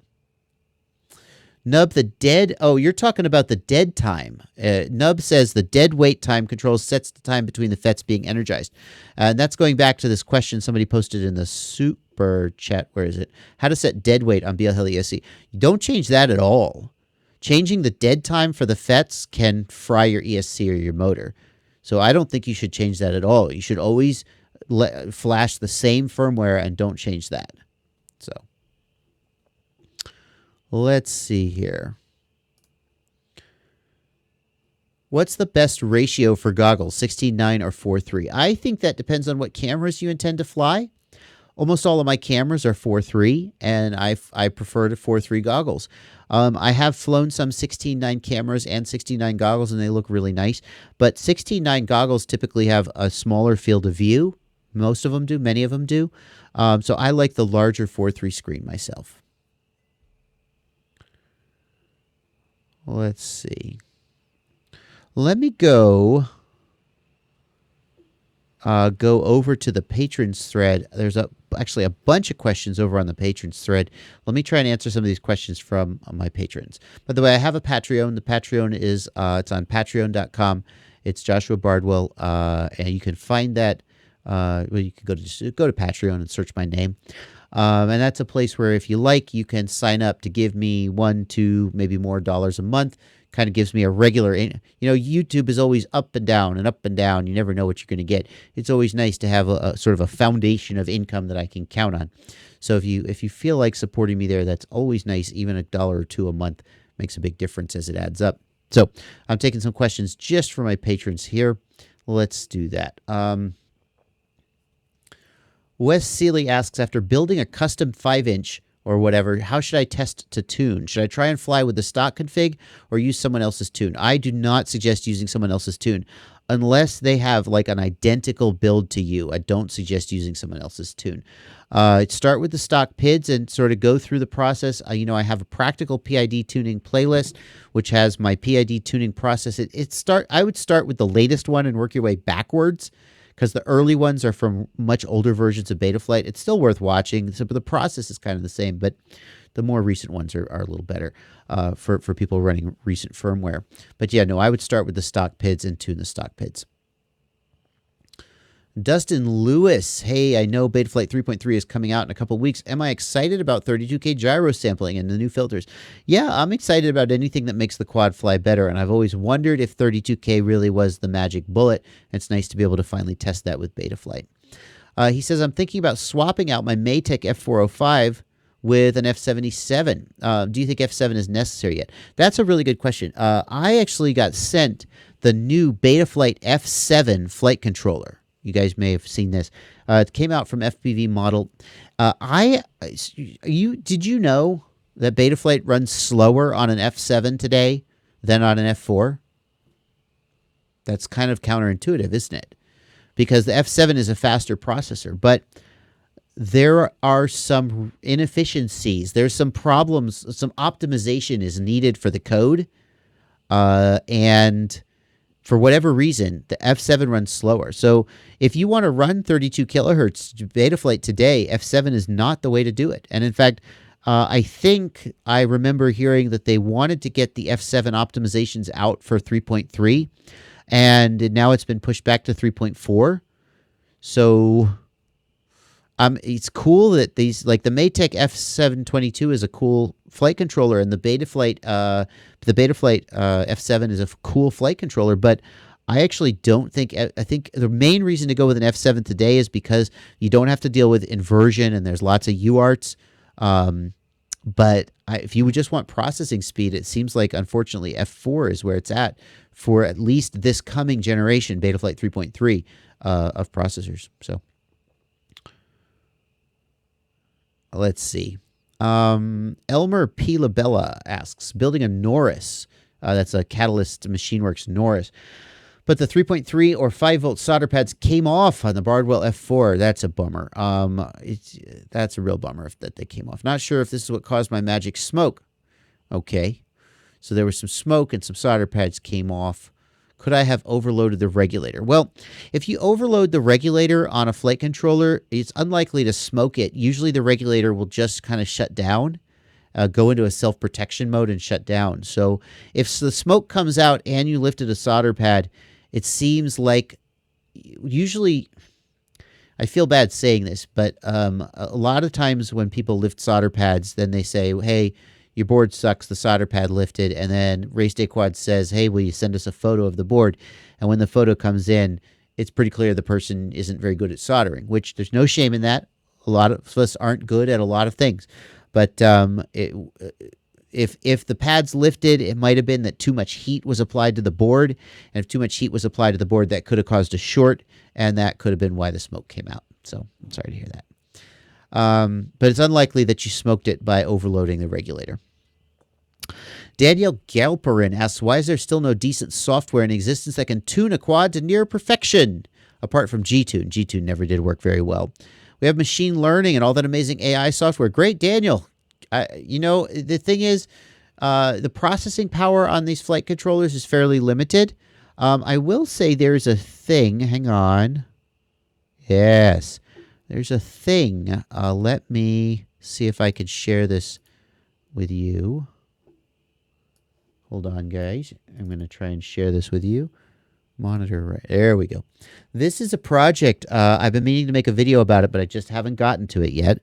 Nub, the dead. Oh, you're talking about the dead time. Nub says the dead wait time controls sets the time between the FETs being energized. And that's going back to this question somebody posted in the super chat. Where is it? How to set dead weight on BL Heli ESC. Don't change that at all. Changing the dead time for the FETs can fry your ESC or your motor. So I don't think you should change that at all. You should always flash the same firmware and don't change that. So let's see here. What's the best ratio for goggles, 16:9 or 4:3? I think that depends on what cameras you intend to fly. Almost all of my cameras are 4:3, and I prefer to 4:3 goggles. I have flown some 16:9 cameras and 16:9 goggles, and they look really nice. But 16:9 goggles typically have a smaller field of view. Most of them do. Many of them do. So I like the larger 4:3 screen myself. Let's see. Let me go over to the patrons thread. There's actually a bunch of questions over on the patrons thread. Let me try and answer some of these questions from my patrons. By the way, I have a Patreon. The Patreon is it's on patreon.com. It's Joshua Bardwell, and you can find that. Well, you can go to Patreon and search my name. And that's a place where if you like, you can sign up to give me $1, $2, maybe more dollars a month. Kind of gives me a regular, YouTube is always up and down and up and down. You never know what you're going to get. It's always nice to have a sort of a foundation of income that I can count on. So if you feel like supporting me there, that's always nice. Even $1 or $2 a month makes a big difference as it adds up. So I'm taking some questions just for my patrons here. Let's do that. Wes Seeley asks, after building a custom 5-inch or whatever, how should I test to tune? Should I try and fly with the stock config or use someone else's tune? I do not suggest using someone else's tune unless they have like an identical build to you. I don't suggest using someone else's tune. Start with the stock PIDs and sort of go through the process. I have a practical PID tuning playlist, which has my PID tuning process. I would start with the latest one and work your way backwards, because the early ones are from much older versions of Betaflight. It's still worth watching. So, but the process is kind of the same, but the more recent ones are a little better for people running recent firmware. But yeah, no, I would start with the stock PIDs and tune the stock PIDs. Dustin Lewis, hey, I know Betaflight 3.3 is coming out in a couple of weeks. Am I excited about 32K gyro sampling and the new filters? Yeah, I'm excited about anything that makes the quad fly better, and I've always wondered if 32K really was the magic bullet. It's nice to be able to finally test that with Betaflight. He says, I'm thinking about swapping out my Maytech F405 with an F77. Do you think F7 is necessary yet? That's a really good question. I actually got sent the new Betaflight F7 flight controller. You guys may have seen this. It came out from FPV Model. Did you know that Betaflight runs slower on an F7 today than on an F4? That's kind of counterintuitive, isn't it? Because the F7 is a faster processor, but there are some inefficiencies. There's some problems. Some optimization is needed for the code, and for whatever reason, the F7 runs slower. So if you want to run 32 kilohertz Betaflight today, F7 is not the way to do it. And in fact, I think I remember hearing that they wanted to get the F7 optimizations out for 3.3, and now it's been pushed back to 3.4. So it's cool that these, like the Maytech F722 is a cool flight controller, and the Betaflight F7 is a cool flight controller, but I actually don't think, I think the main reason to go with an F7 today is because you don't have to deal with inversion, and there's lots of UARTs. But if you would just want processing speed, it seems like, unfortunately, F4 is where it's for at least this coming generation, Betaflight 3.3 of processors. So let's see. Elmer P. Labella asks, building a Norris. That's a Catalyst MachineWorks Norris. But the 3.3 or 5 volt solder pads came off on the Bardwell F4. That's a bummer. That's a real bummer that they came off. Not sure if this is what caused my magic smoke. Okay. So there was some smoke and some solder pads came off. Could I have overloaded the regulator? Well, if you overload the regulator on a flight controller, it's unlikely to smoke it. Usually the regulator will just kind of shut down, go into a self-protection mode and shut down. So if the smoke comes out and you lifted a solder pad, it seems like usually, I feel bad saying this, but a lot of times when people lift solder pads, then they say, hey, your board sucks, the solder pad lifted, and then Race Day Quad says, hey, will you send us a photo of the board? And when the photo comes in, it's pretty clear the person isn't very good at soldering, which there's no shame in that. A lot of us aren't good at a lot of things. But if the pad's lifted, it might have been that too much heat was applied to the board. And if too much heat was applied to the board, that could have caused a short, and that could have been why the smoke came out. So I'm sorry to hear that. But it's unlikely that you smoked it by overloading the regulator. Danielle Galperin asks, why is there still no decent software in existence that can tune a quad to near perfection? Apart from G-Tune. G-Tune never did work very well. We have machine learning and all that amazing AI software. Great, Daniel. The thing is, the processing power on these flight controllers is fairly limited. I will say there's a thing. Hang on. Yes. There's a thing. Let me see if I could share this with you. Hold on, guys. I'm going to try and share this with you. Monitor right. There we go. This is a project. I've been meaning to make a video about it, but I just haven't gotten to it yet.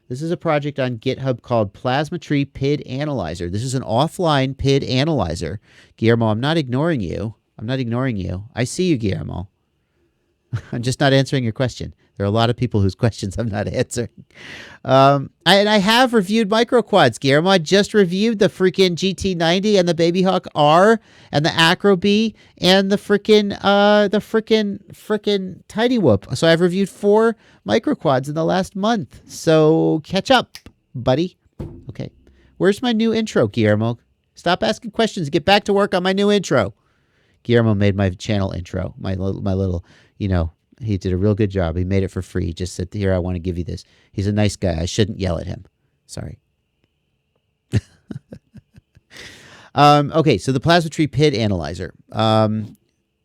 This is a project on GitHub called Plasma Tree PID Analyzer. This is an offline PID analyzer. Guillermo, I'm not ignoring you. I'm not ignoring you. I see you, Guillermo. I'm just not answering your question. There are a lot of people whose questions I'm not answering. I have reviewed microquads, Guillermo. I just reviewed the freaking GT90 and the Babyhawk R and the Acro B and the freaking Tidy Whoop. So I've reviewed 4 microquads in the last month. So catch up, buddy. Okay. Where's my new intro, Guillermo? Stop asking questions and get back to work on my new intro. Guillermo made my channel intro, my little, he did a real good job. He made it for free. He just said, here, I want to give you this. He's a nice guy. I shouldn't yell at him. Sorry. Okay, so the Plasma Tree PID Analyzer.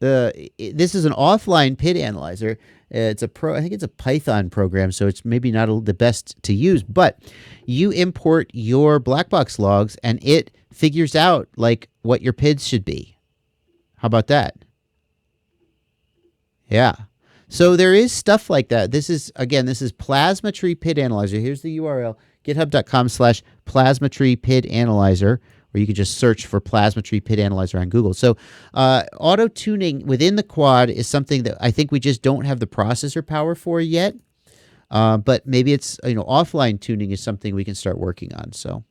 This is an offline PID analyzer. I think it's a Python program, so it's maybe not the best to use, but you import your black box logs, and it figures out, like, what your PIDs should be. How about that? Yeah. So there is stuff like that. This is Plasma Tree PID Analyzer. Here's the URL, github.com/Plasma Tree PID Analyzer, or you can just search for Plasma Tree PID Analyzer on Google. So auto tuning within the quad is something that I think we just don't have the processor power for yet. But maybe it's, offline tuning is something we can start working on. So,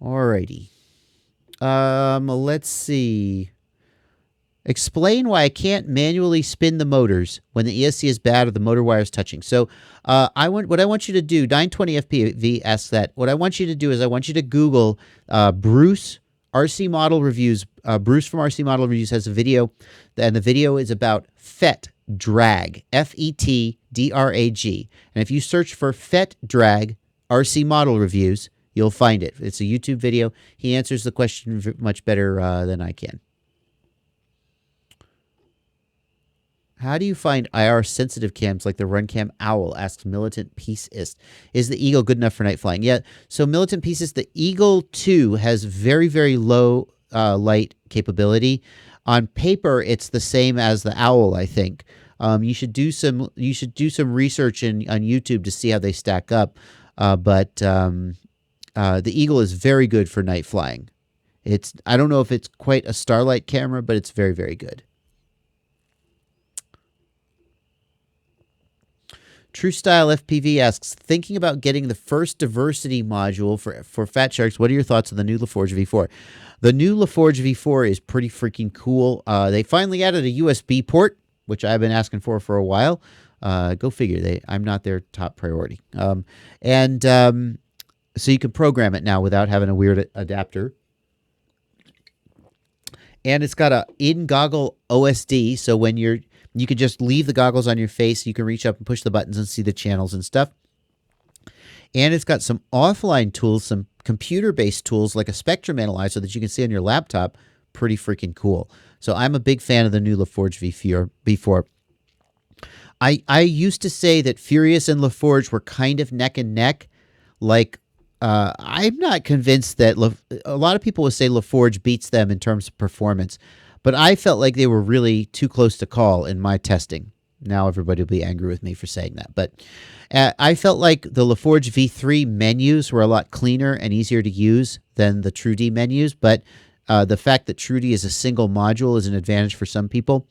alrighty. Let's see. Explain why I can't manually spin the motors when the ESC is bad or the motor wire is touching. So what I want you to do, 920 FPV asks that. What I want you to do is I want you to Google Bruce RC Model Reviews. Bruce from RC Model Reviews has a video, and the video is about FET drag, FETDRAG. And if you search for FET drag RC Model Reviews, you'll find it. It's a YouTube video. He answers the question much better than I can. How do you find IR-sensitive cams like the Runcam Owl, asks Militant Peaceist. Is the Eagle good enough for night flying? Yeah, so Militant Peaceist, the Eagle 2 has very, very low light capability. On paper, it's the same as the Owl, I think. You should do some research on YouTube to see how they stack up. But the Eagle is very good for night flying. I don't know if it's quite a Starlight camera, but it's very, very good. True Style FPV asks, thinking about getting the first diversity module for Fat Sharks. What are your thoughts on the new LaForge V4? The new LaForge V4 is pretty freaking cool. They finally added a USB port, which I've been asking for a while. Go figure. I'm not their top priority. So you can program it now without having a weird adapter. And it's got a in-goggle OSD, so when you can just leave the goggles on your face, you can reach up and push the buttons and see the channels and stuff. And it's got some offline tools, some computer-based tools like a spectrum analyzer that you can see on your laptop. Pretty freaking cool. So I'm a big fan of the new LaForge V4. I used to say that Furious and LaForge were kind of neck and neck. I'm not convinced that a lot of people would say LaForge beats them in terms of performance, but I felt like they were really too close to call in my testing. Now everybody will be angry with me for saying that, but I felt like the LaForge V3 menus were a lot cleaner and easier to use than the TrueD menus, but the fact that TrueD is a single module is an advantage for some people.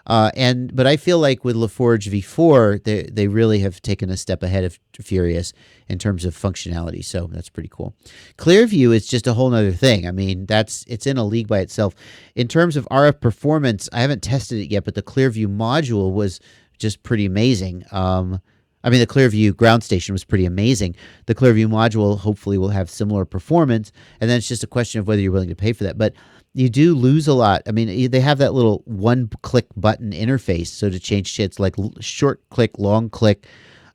But I feel like with LaForge V4, they really have taken a step ahead of Furious in terms of functionality. So that's pretty cool. Clearview is just a whole nother thing. I mean, it's in a league by itself. In terms of RF performance, I haven't tested it yet, but the Clearview module was just pretty amazing. The Clearview ground station was pretty amazing. The Clearview module hopefully will have similar performance, and then it's just a question of whether you're willing to pay for that. But you do lose a lot. I mean, they have that little one-click button interface, so to change shits like short click, long click.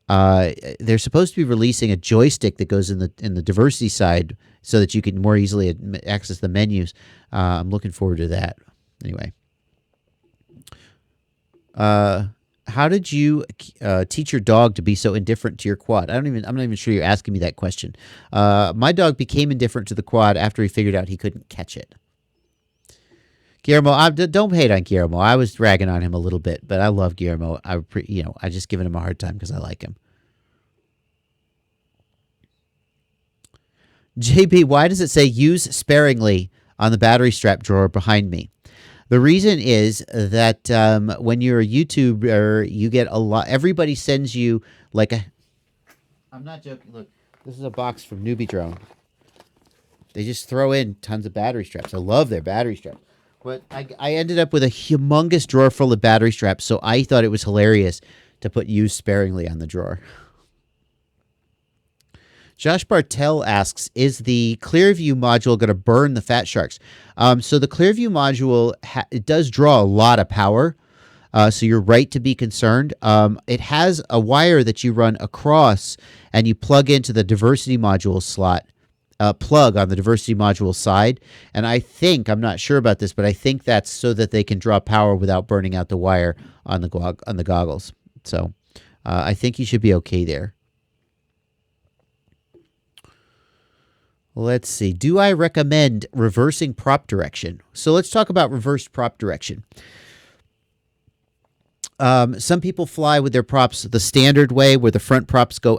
They're supposed to be releasing a joystick that goes in the diversity side so that you can more easily access the menus. I'm looking forward to that. Anyway, how did you teach your dog to be so indifferent to your quad? I'm not even sure you're asking me that question. My dog became indifferent to the quad after he figured out he couldn't catch it. Guillermo, don't hate on Guillermo. I was ragging on him a little bit, but I love Guillermo. I just giving him a hard time because I like him. JB, why does it say use sparingly on the battery strap drawer behind me? The reason is that when you're a YouTuber, you get a lot. Everybody sends you like a. I'm not joking. Look, this is a box from Newbie Drone. They just throw in tons of battery straps. I love their battery straps. But I ended up with a humongous drawer full of battery straps, so I thought it was hilarious to put use sparingly on the drawer. Josh Bartell asks, is the Clearview module going to burn the Fat Sharks? So the Clearview module, it does draw a lot of power, so you're right to be concerned. It has a wire that you run across, and you plug into the diversity module slot. Plug on the diversity module side, and I'm not sure about this, but I think that's so that they can draw power without burning out the wire on the goggles. So I think you should be okay there. Let's see. Do I recommend reversing prop direction? So let's talk about reversed prop direction. Some people fly with their props the standard way, where the front props go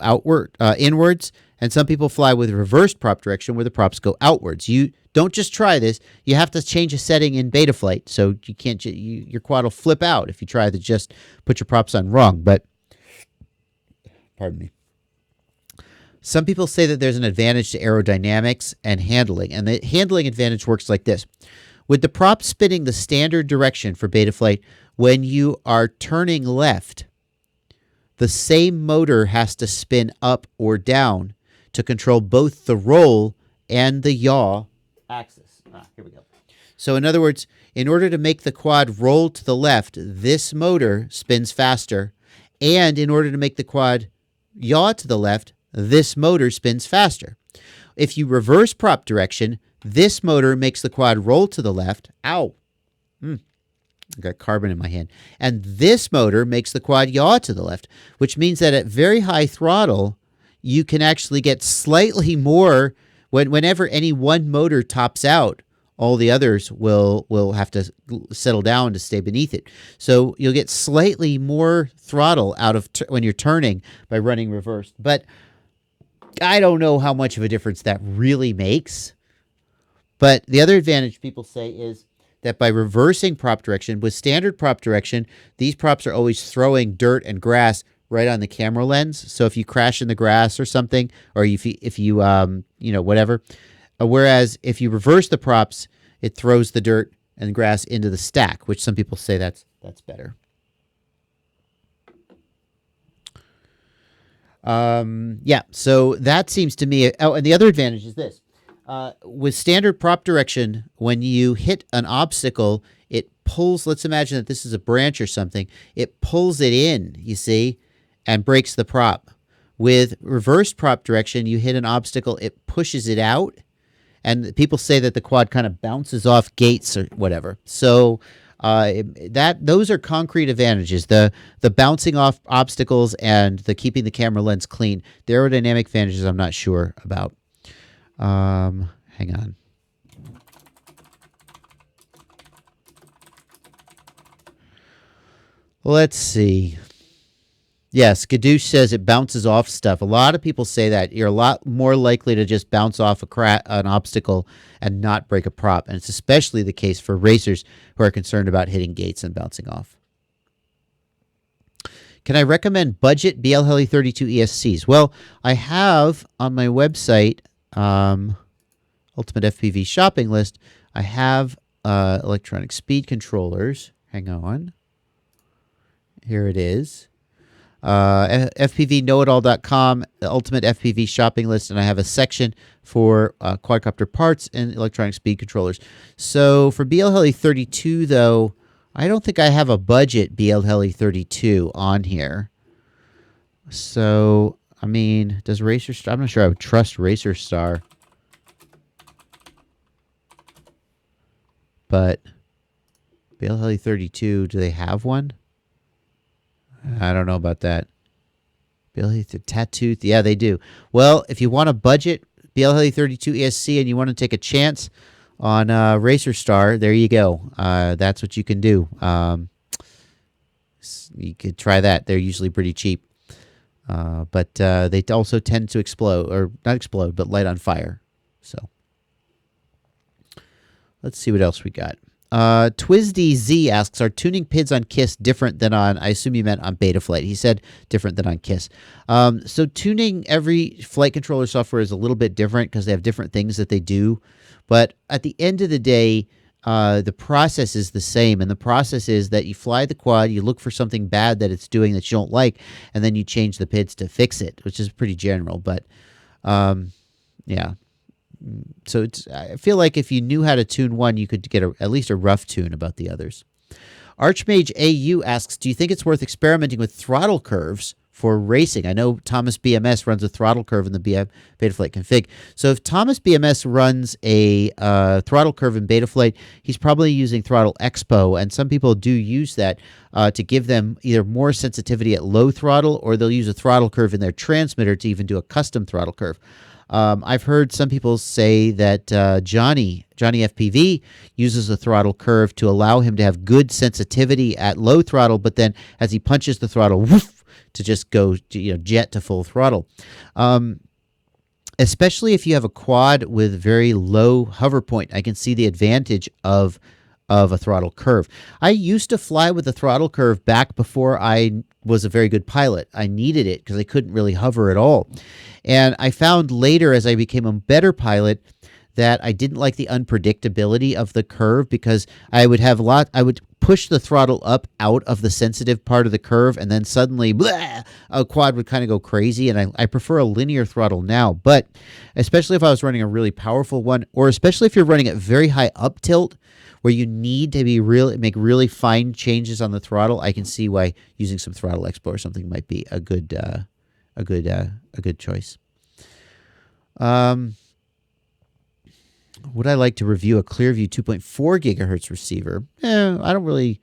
inwards, and some people fly with reversed prop direction, where the props go outwards. You don't just try this; you have to change a setting in Betaflight, so you can't. Your quad will flip out if you try to just put your props on wrong. But pardon me. Some people say that there's an advantage to aerodynamics and handling, and the handling advantage works like this: with the prop spinning the standard direction for Betaflight, when you are turning left, the same motor has to spin up or down to control both the roll and the yaw axis. Here we go. So in other words, in order to make the quad roll to the left, this motor spins faster, and in order to make the quad yaw to the left, this motor spins faster. If you reverse prop direction, this motor makes the quad roll to the left. Ow. I got carbon in my hand. And this motor makes the quad yaw to the left, which means that at very high throttle, you can actually get slightly more. Whenever any one motor tops out, all the others will have to settle down to stay beneath it. So you'll get slightly more throttle out of when you're turning by running reversed. But I don't know how much of a difference that really makes. But the other advantage people say is that by reversing prop direction, with standard prop direction, these props are always throwing dirt and grass right on the camera lens. So if you crash in the grass or something, or if you whatever. Whereas if you reverse the props, it throws the dirt and grass into the stack, which some people say that's better. Yeah, so that seems to me. Oh, and the other advantage is this: with standard prop direction, when you hit an obstacle, it pulls. Let's imagine that this is a branch or something. It pulls it in, you see, and breaks the prop. With reverse prop direction, you hit an obstacle, it pushes it out, and people say that the quad kind of bounces off gates or whatever. So those are concrete advantages. The bouncing off obstacles and the keeping the camera lens clean. The aerodynamic advantages I'm not sure about. Hang on. Let's see. Yes, Gadoosh says it bounces off stuff. A lot of people say that. You're a lot more likely to just bounce off an obstacle and not break a prop. And it's especially the case for racers who are concerned about hitting gates and bouncing off. Can I recommend budget BL Heli 32 ESCs? Well, I have on my website, Ultimate FPV shopping list, I have electronic speed controllers. Hang on. Here it is. FPVknowitall.com, the Ultimate FPV shopping list, and I have a section for quadcopter parts and electronic speed controllers. So for BL Heli 32, though, I don't think I have a budget BL Heli 32 on here. So, I mean, does Racer Star? I'm not sure I would trust Racer Star. But BL Heli 32, do they have one? I don't know about that. BL Heli Tattoo, yeah, they do. Well, if you want a budget BL Heli 32 ESC and you want to take a chance on Racer Star, there you go. That's what you can do. You could try that. They're usually pretty cheap. But they also tend to explode, or not explode, but light on fire. So let's see what else we got. TwizDZ asks, are tuning PIDs on KISS different than on, I assume you meant on Betaflight. He said different than on KISS. So tuning every flight controller software is a little bit different because they have different things that they do. But at the end of the day, the process is the same. And the process is that you fly the quad, you look for something bad that it's doing that you don't like, and then you change the PIDs to fix it, which is pretty general. But yeah. So I feel like if you knew how to tune one, you could get at least a rough tune about the others. Archmage AU asks, do you think it's worth experimenting with throttle curves for racing? I know Thomas BMS runs a throttle curve in the Betaflight config. So if Thomas BMS runs a throttle curve in Betaflight, he's probably using Throttle Expo, and some people do use that to give them either more sensitivity at low throttle, or they'll use a throttle curve in their transmitter to even do a custom throttle curve. I've heard some people say that Johnny FPV uses a throttle curve to allow him to have good sensitivity at low throttle, but then as he punches the throttle, woof, to just go jet to full throttle. Especially if you have a quad with very low hover point, I can see the advantage of a throttle curve. I used to fly with a throttle curve back before I was a very good pilot. I needed it because I couldn't really hover at all. And I found later, as I became a better pilot, that I didn't like the unpredictability of the curve, because I would push the throttle up out of the sensitive part of the curve, and then suddenly blah, a quad would kind of go crazy. And I prefer a linear throttle now, but especially if I was running a really powerful one, or especially if you're running at very high up tilt, where you need to make really fine changes on the throttle, I can see why using some Throttle Expo or something might be a good choice. Would I like to review a Clearview 2.4 gigahertz receiver? I don't really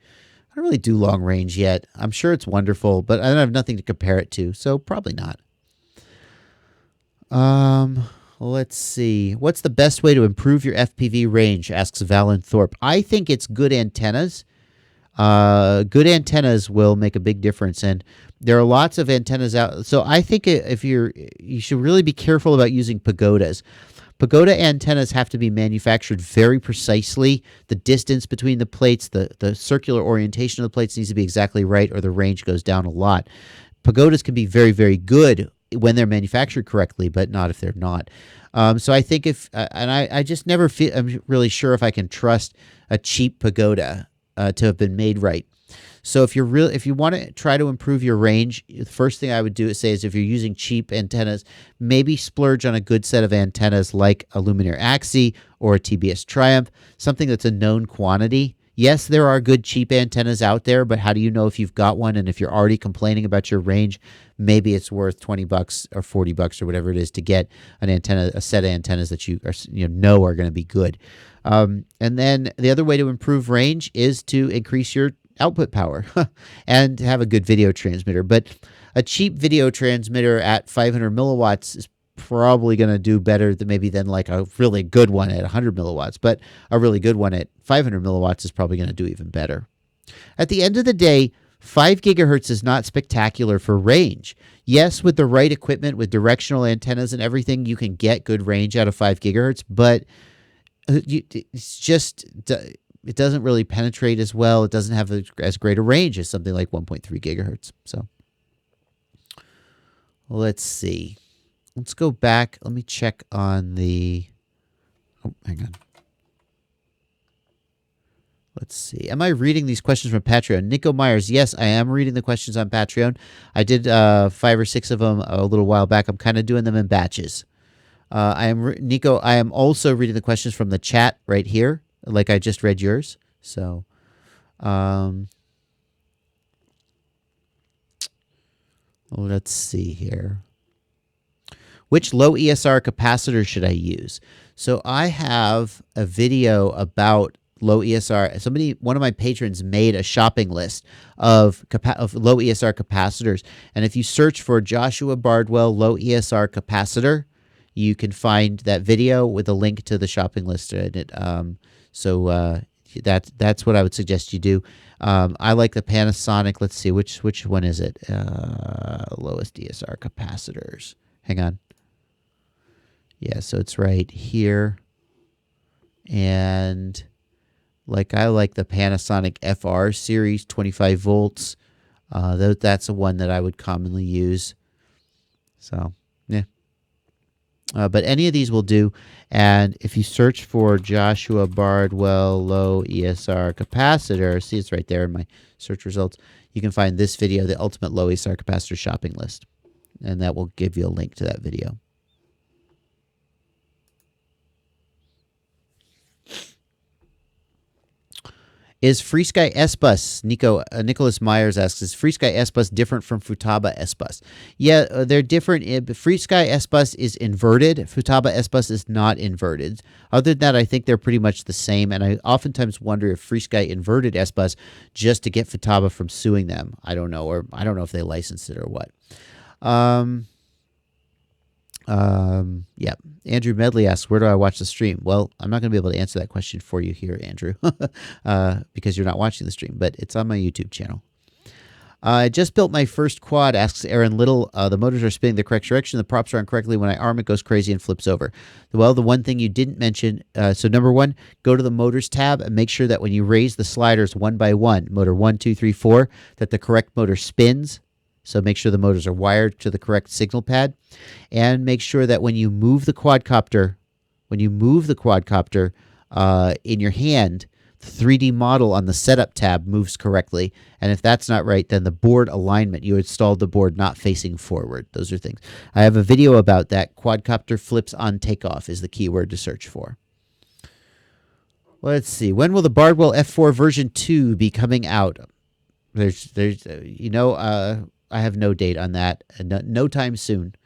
do long range yet. I'm sure it's wonderful, but I don't have nothing to compare it to, so probably not. Let's see. What's the best way to improve your FPV range? Asks Valen Thorpe. I think it's good antennas. Good antennas will make a big difference, and there are lots of antennas out. So I think you should really be careful about using pagodas. Pagoda antennas have to be manufactured very precisely. The distance between the plates, the circular orientation of the plates needs to be exactly right, or the range goes down a lot. pagodas can be very, very good when they're manufactured correctly, but not if they're not. So I think and I just never feel, I'm really sure if I can trust a cheap pagoda to have been made right. So if you want to try to improve your range, the first thing I would do is if you're using cheap antennas, maybe splurge on a good set of antennas like a Luminaire Axie or a TBS Triumph, something that's a known quantity. Yes, there are good cheap antennas out there, but how do you know if you've got one? And if you're already complaining about your range, maybe it's worth $20 or $40 or whatever it is to get an antenna, a set of antennas that you know are going to be good. And then the other way to improve range is to increase your output power and have a good video transmitter. But a cheap video transmitter at 500 milliwatts is probably going to do better than like a really good one at 100 milliwatts, but a really good one at 500 milliwatts is probably going to do even better. At the end of the day, 5 gigahertz is not spectacular for range. Yes, with the right equipment, with directional antennas and everything, you can get good range out of 5 gigahertz, but it's just, it doesn't really penetrate as well. It doesn't have as great a range as something like 1.3 gigahertz. So let's see. Let's go back. Let me check on the... Oh, hang on. Let's see. Am I reading these questions from Patreon? Nico Myers. Yes, I am reading the questions on Patreon. I did 5 or 6 of them a little while back. I'm kind of doing them in batches. Nico, I am also reading the questions from the chat right here, like I just read yours. So, let's see here. Which low ESR capacitor should I use? So I have a video about low ESR. One of my patrons made a shopping list of low ESR capacitors. And if you search for Joshua Bardwell low ESR capacitor, you can find that video with a link to the shopping list in it. That's what I would suggest you do. I like the Panasonic. Let's see, which one is it? Lowest ESR capacitors. Hang on. Yeah, so it's right here. And I like the Panasonic FR series, 25 volts. That's the one that I would commonly use. So, yeah. But any of these will do. And if you search for Joshua Bardwell low ESR capacitor, see it's right there in my search results, you can find this video, the Ultimate Low ESR Capacitor Shopping List. And that will give you a link to that video. Is FreeSky S-Bus, Nicholas Myers asks, is FreeSky S-Bus different from Futaba S-Bus? Yeah, they're different. FreeSky S-Bus is inverted. Futaba S-Bus is not inverted. Other than that, I think they're pretty much the same, and I oftentimes wonder if FreeSky inverted S-Bus just to get Futaba from suing them. I don't know, or I don't know if they licensed it or what. Yeah. Andrew Medley asks, where do I watch the stream? Well, I'm not going to be able to answer that question for you here, Andrew, because you're not watching the stream, but it's on my YouTube channel. I just built my first quad, asks Aaron Little. The motors are spinning the correct direction. The props are on correctly. When I arm it, goes crazy and flips over. Well, the one thing you didn't mention, so number one, go to the motors tab and make sure that when you raise the sliders one by one, motor 1, 2, 3, 4, that the correct motor spins. So make sure the motors are wired to the correct signal pad, and make sure that when you move the quadcopter, in your hand, the 3D model on the setup tab moves correctly. And if that's not right, then the board alignment, you installed the board not facing forward. Those are things. I have a video about that. Quadcopter flips on takeoff is the keyword to search for. Let's see. When will the Bardwell F4 version 2 be coming out? I have no date on that. No time soon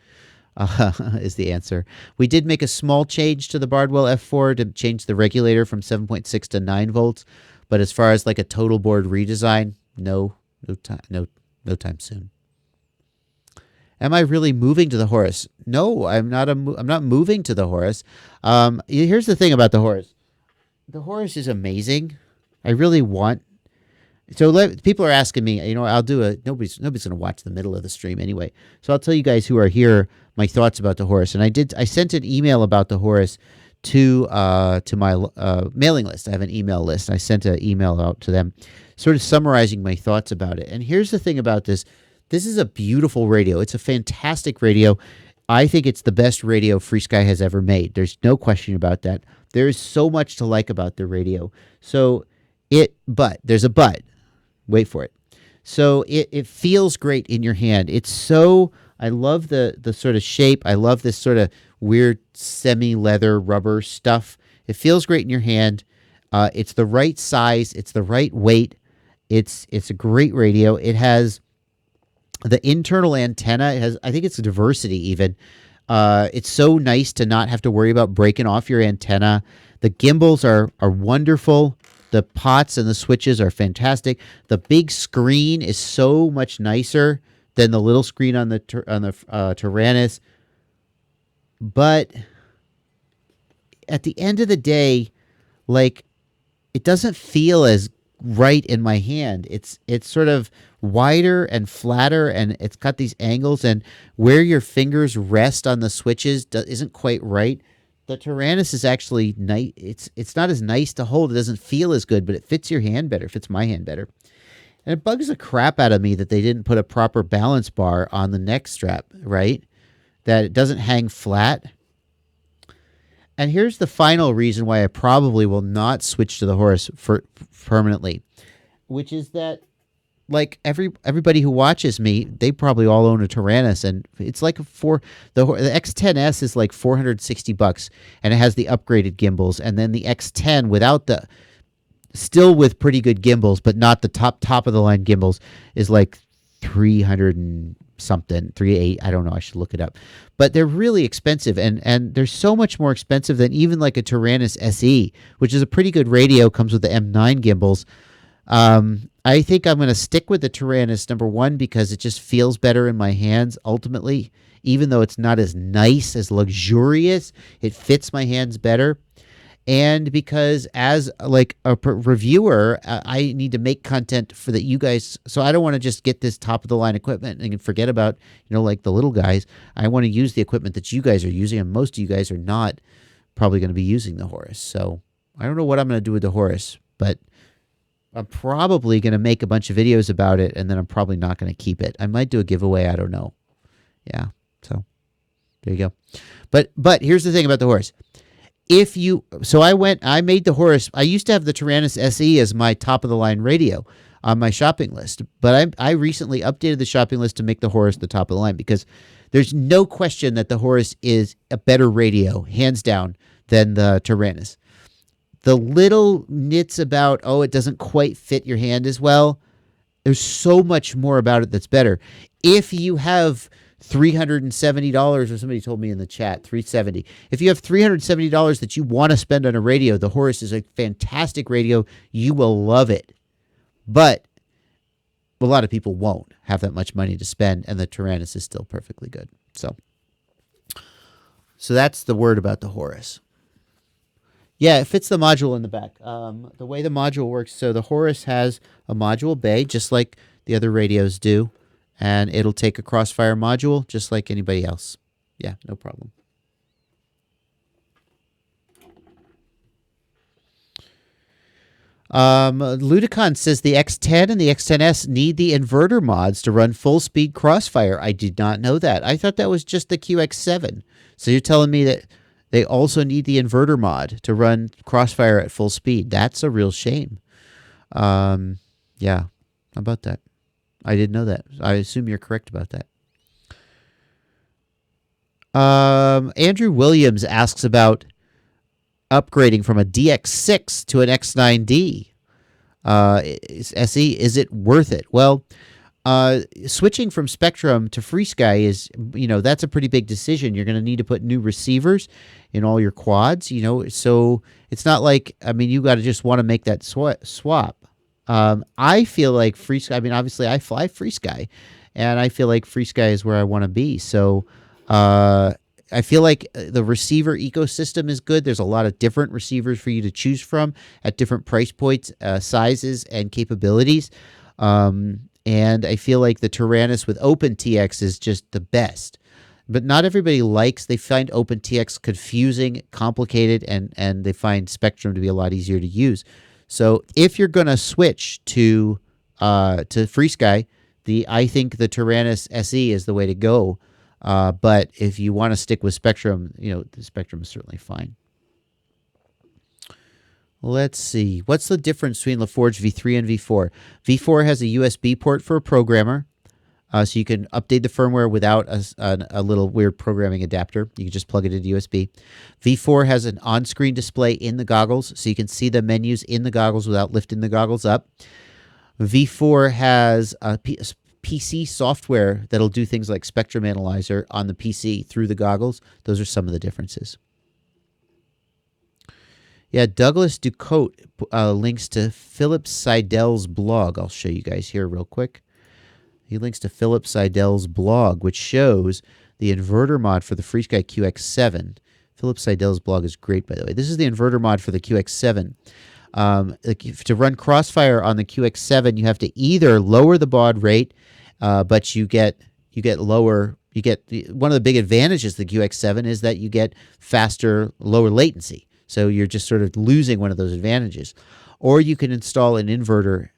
is the answer. We did make a small change to the Bardwell F4 to change the regulator from 7.6 to 9 volts. But as far as like a total board redesign, no time soon. Am I really moving to the Horus? No, I'm not. I'm not moving to the Horus. Here's the thing about the Horus. The Horus is amazing. I really want. So people are asking me, I'll do nobody's going to watch the middle of the stream anyway. So I'll tell you guys who are here my thoughts about the Horus. And I sent an email about the Horus to my mailing list. I have an email list. I sent an email out to them sort of summarizing my thoughts about it. And here's the thing about this. This is a beautiful radio. It's a fantastic radio. I think it's the best radio FreeSky has ever made. There's no question about that. There is so much to like about the radio. So but there's a but. Wait for it. So it feels great in your hand. It's so, I love the sort of shape. I love this sort of weird semi-leather rubber stuff. It feels great in your hand. It's the right size. It's the right weight. It's a great radio. It has the internal antenna. It has, I think it's a diversity even. It's so nice to not have to worry about breaking off your antenna. The gimbals are wonderful. The pots and the switches are fantastic. The big screen is so much nicer than the little screen on the Tyrannus. But at the end of the day, like, it doesn't feel as right in my hand. It's sort of wider and flatter, and it's got these angles, and where your fingers rest on the switches isn't quite right. The Tyrannus is actually nice. It's not as nice to hold. It doesn't feel as good, but it fits your hand better. It fits my hand better. And it bugs the crap out of me that they didn't put a proper balance bar on the neck strap, right? That it doesn't hang flat. And here's the final reason why I probably will not switch to the Horus permanently, which is that, like, everybody who watches me, they probably all own a Tyrannus, and it's like the X10S is like $460, and it has the upgraded gimbals, and then the X10 without the, still with pretty good gimbals, but not the top of the line gimbals, is like 300 and something, 38. I don't know. I should look it up, but they're really expensive, and they're so much more expensive than even like a Tyrannus SE, which is a pretty good radio, comes with the M9 gimbals. I think I'm going to stick with the Tyrannus, number one, because it just feels better in my hands ultimately, even though it's not as nice, as luxurious, it fits my hands better. And because as like a reviewer, I need to make content for that you guys. So I don't want to just get this top of the line equipment and forget about, like the little guys. I want to use the equipment that you guys are using, and most of you guys are not probably going to be using the Horus. So I don't know what I'm going to do with the Horus, but I'm probably going to make a bunch of videos about it, and then I'm probably not going to keep it. I might do a giveaway. I don't know. Yeah. So there you go. But here's the thing about the Horus. I made the Horus. I used to have the Tyrannus SE as my top of the line radio on my shopping list, but I recently updated the shopping list to make the Horus the top of the line, because there's no question that the Horus is a better radio, hands down, than the Tyrannus. The little nits about, it doesn't quite fit your hand as well, there's so much more about it that's better. If you have $370, or somebody told me in the chat, $370. If you have $370 that you want to spend on a radio, the Horus is a fantastic radio. You will love it. But a lot of people won't have that much money to spend, and the Tyrannus is still perfectly good. So that's the word about the Horus. Yeah, it fits the module in the back. The way the module works, so the Horus has a module bay, just like the other radios do, and it'll take a Crossfire module just like anybody else. Yeah, no problem. Ludicon says the X10 and the X10S need the inverter mods to run full-speed Crossfire. I did not know that. I thought that was just the QX7. So you're telling me that they also need the inverter mod to run Crossfire at full speed. That's a real shame. Yeah, how about that? I didn't know that. I assume you're correct about that. Andrew Williams asks about upgrading from a DX6 to an X9D. SE, is it worth it? Well, switching from Spectrum to FreeSky is, that's a pretty big decision. You're going to need to put new receivers in all your quads, so it's not like, you got to just want to make that swap. I feel like FreeSky, obviously I fly FreeSky, and I feel like FreeSky is where I want to be. So, I feel like the receiver ecosystem is good. There's a lot of different receivers for you to choose from at different price points, sizes, and capabilities. And I feel like the Tyrannus with OpenTX is just the best. But not everybody they find OpenTX confusing, complicated, and they find Spectrum to be a lot easier to use. So if you're going to switch to FreeSky, I think the Tyrannus SE is the way to go. But if you want to stick with Spectrum, the Spectrum is certainly fine. Let's see. What's the difference between LaForge V3 and V4? V4 has a USB port for a programmer, so you can update the firmware without a little weird programming adapter. You can just plug it into USB. V4 has an on-screen display in the goggles, so you can see the menus in the goggles without lifting the goggles up. V4 has a PC software that'll do things like Spectrum Analyzer on the PC through the goggles. Those are some of the differences. Yeah, Douglas Ducote links to Philip Seidel's blog. I'll show you guys here real quick. He links to Philip Seidel's blog, which shows the inverter mod for the FreeSky QX7. Philip Seidel's blog is great, by the way. This is the inverter mod for the QX7. To run Crossfire on the QX7, you have to either lower the baud rate, but you get lower. You get one of the big advantages of the QX7 is that you get faster, lower latency. So you're just sort of losing one of those advantages. Or you can install an inverter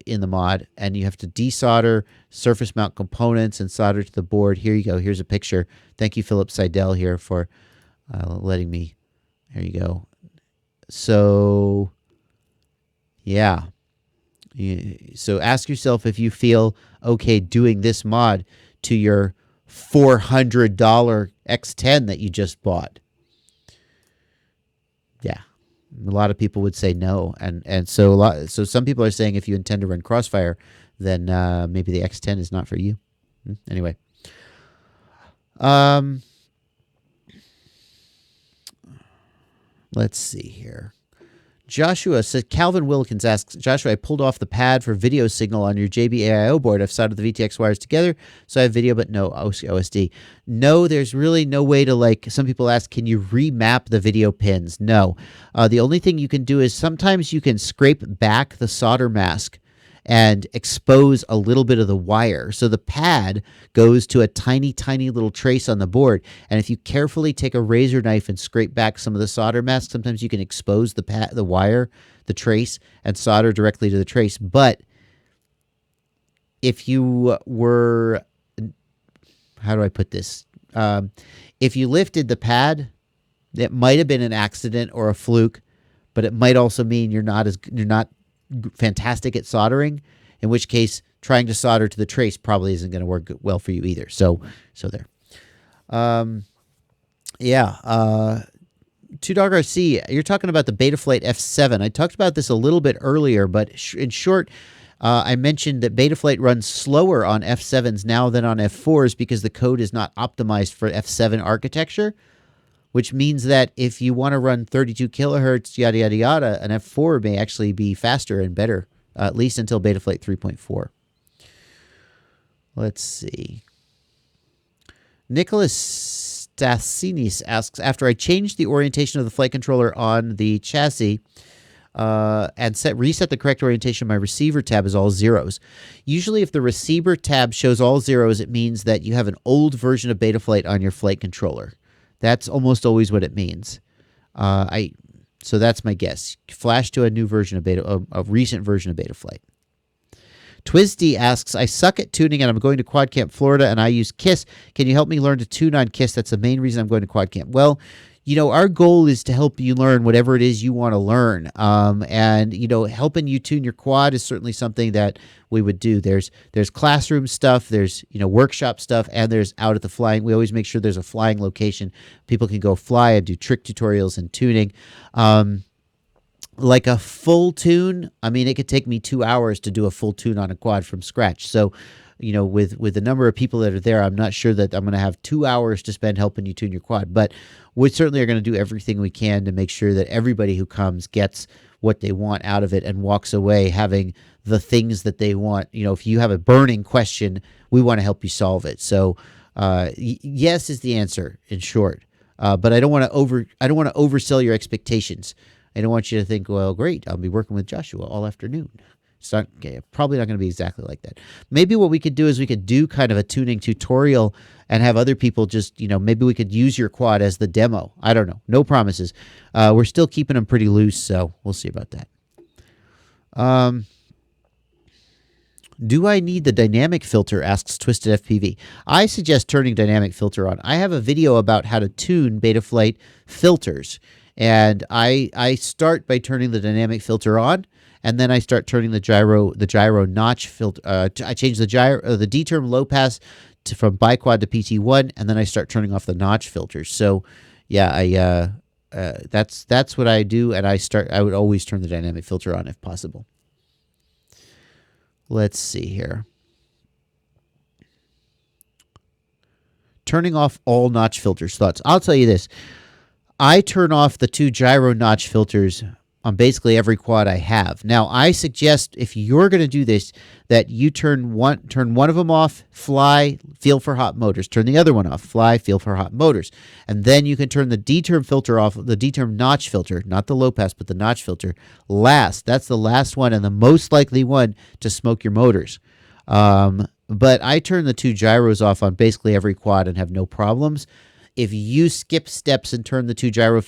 in the mod, and you have to desolder surface mount components and solder to the board. Here you go. Here's a picture. Thank you, Philip Seidel, here for letting me. Here you go. So, yeah. So ask yourself if you feel okay doing this mod to your $400 X10 that you just bought. Yeah, a lot of people would say no, and so some people are saying if you intend to run Crossfire, then maybe the X10 is not for you. Anyway, let's see here. Joshua said, Calvin Wilkins asks, Joshua, I pulled off the pad for video signal on your JBAIO board. I've soldered the VTX wires together, so I have video, but no OSD. No, there's really no way to, some people ask, can you remap the video pins? No. The only thing you can do is sometimes you can scrape back the solder mask and expose a little bit of the wire. So the pad goes to a tiny, tiny little trace on the board. And if you carefully take a razor knife and scrape back some of the solder mask, sometimes you can expose the wire, the trace, and solder directly to the trace. But if you were, how do I put this? If you lifted the pad, it might have been an accident or a fluke, but it might also mean you're not fantastic at soldering, in which case trying to solder to the trace probably isn't going to work well for you either. So there. Two Dog RC, you're talking about the Betaflight F7. I talked about this a little bit earlier, but in short, I mentioned that Betaflight runs slower on F7s now than on F4s because the code is not optimized for F7 architecture, which means that if you want to run 32 kilohertz, yada, yada, yada, an F4 may actually be faster and better, at least until Betaflight 3.4. Let's see. Nicholas Stasinis asks, after I changed the orientation of the flight controller on the chassis and reset the correct orientation, my receiver tab is all zeros. Usually if the receiver tab shows all zeros, it means that you have an old version of Betaflight on your flight controller. That's almost always what it means. So that's my guess. Flash to a new version of a recent version of Betaflight. Twisty asks, I suck at tuning and I'm going to Quad Camp Florida and I use KISS. Can you help me learn to tune on KISS? That's the main reason I'm going to Quad Camp. Well, our goal is to help you learn whatever it is you want to learn. And helping you tune your quad is certainly something that we would do. There's classroom stuff, there's, workshop stuff, and there's out at the flying. We always make sure there's a flying location. People can go fly and do trick tutorials and tuning. Like a full tune, it could take me 2 hours to do a full tune on a quad from scratch. So, with the number of people that are there, I'm not sure that I'm going to have 2 hours to spend helping you tune your quad. But we certainly are going to do everything we can to make sure that everybody who comes gets what they want out of it and walks away having the things that they want. If you have a burning question, we want to help you solve it. So, yes is the answer in short. But I don't want to oversell your expectations. I don't want you to think, well, great, I'll be working with Joshua all afternoon. It's not probably not going to be exactly like that. Maybe what we could do is we could do kind of a tuning tutorial and have other people just, maybe we could use your quad as the demo. I don't know. No promises. We're still keeping them pretty loose, so we'll see about that. Do I need the dynamic filter? Asks Twisted FPV. I suggest turning dynamic filter on. I have a video about how to tune Betaflight filters, and I start by turning the dynamic filter on, and then I start turning the gyro notch filter. I change the D term low pass from biquad to PT1, and then I start turning off the notch filters. So, yeah, that's what I do, and I would always turn the dynamic filter on if possible. Let's see here. Turning off all notch filters. Thoughts? I'll tell you this. I turn off the 2 gyro notch filters on basically every quad I have. Now, I suggest if you're going to do this, that you turn one of them off, fly, feel for hot motors. Turn the other one off, fly, feel for hot motors. And then you can turn the D-term filter off, the D-term notch filter, not the low pass, but the notch filter, last. That's the last one and the most likely one to smoke your motors. But I turn the 2 gyros off on basically every quad and have no problems. If you skip steps and turn the 2 gyro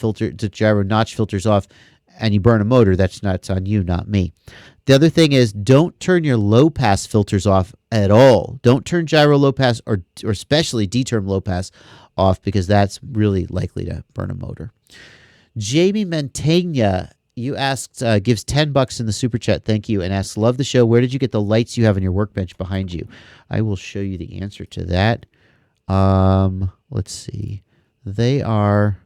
notch filters off, and you burn a motor, that's on you, not me. The other thing is, don't turn your low pass filters off at all. Don't turn gyro low pass or especially D-term low pass off, because that's really likely to burn a motor. Jamie Mantegna, you asked, gives $10 in the super chat, thank you, and asks, love the show. Where did you get the lights you have on your workbench behind you? I will show you the answer to that. Let's see. They are...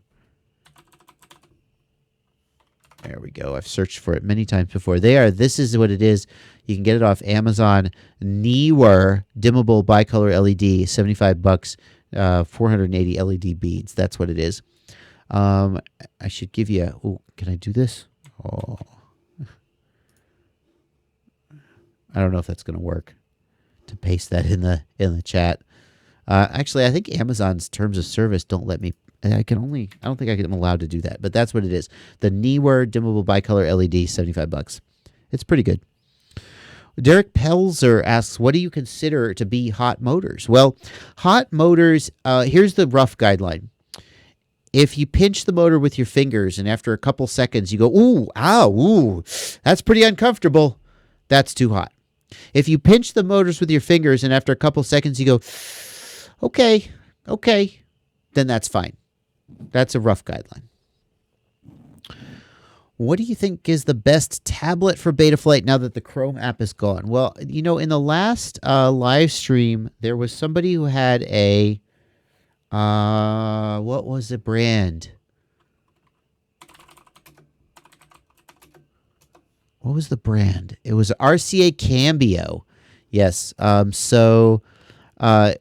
There we go. I've searched for it many times before. This is what it is. You can get it off Amazon. Neewer dimmable bicolor LED, $75, 480 LED beads. That's what it is. I should give you oh, can I do this? Oh. I don't know if that's going to work to paste that in the chat. Actually, I think Amazon's terms of service don't let me. I don't think I'm allowed to do that, but that's what it is. The Neewer dimmable bicolor LED, $75. It's pretty good. Derek Pelzer asks, what do you consider to be hot motors? Well, hot motors, here's the rough guideline. If you pinch the motor with your fingers and after a couple seconds you go, ooh, ow, ooh, that's pretty uncomfortable, that's too hot. If you pinch the motors with your fingers and after a couple seconds you go, okay, then that's fine. That's a rough guideline. What do you think is the best tablet for Betaflight now that the Chrome app is gone? Well, you know, in the last live stream, there was somebody who had a, what was the brand? What was the brand? It was RCA Cambio. Yes. So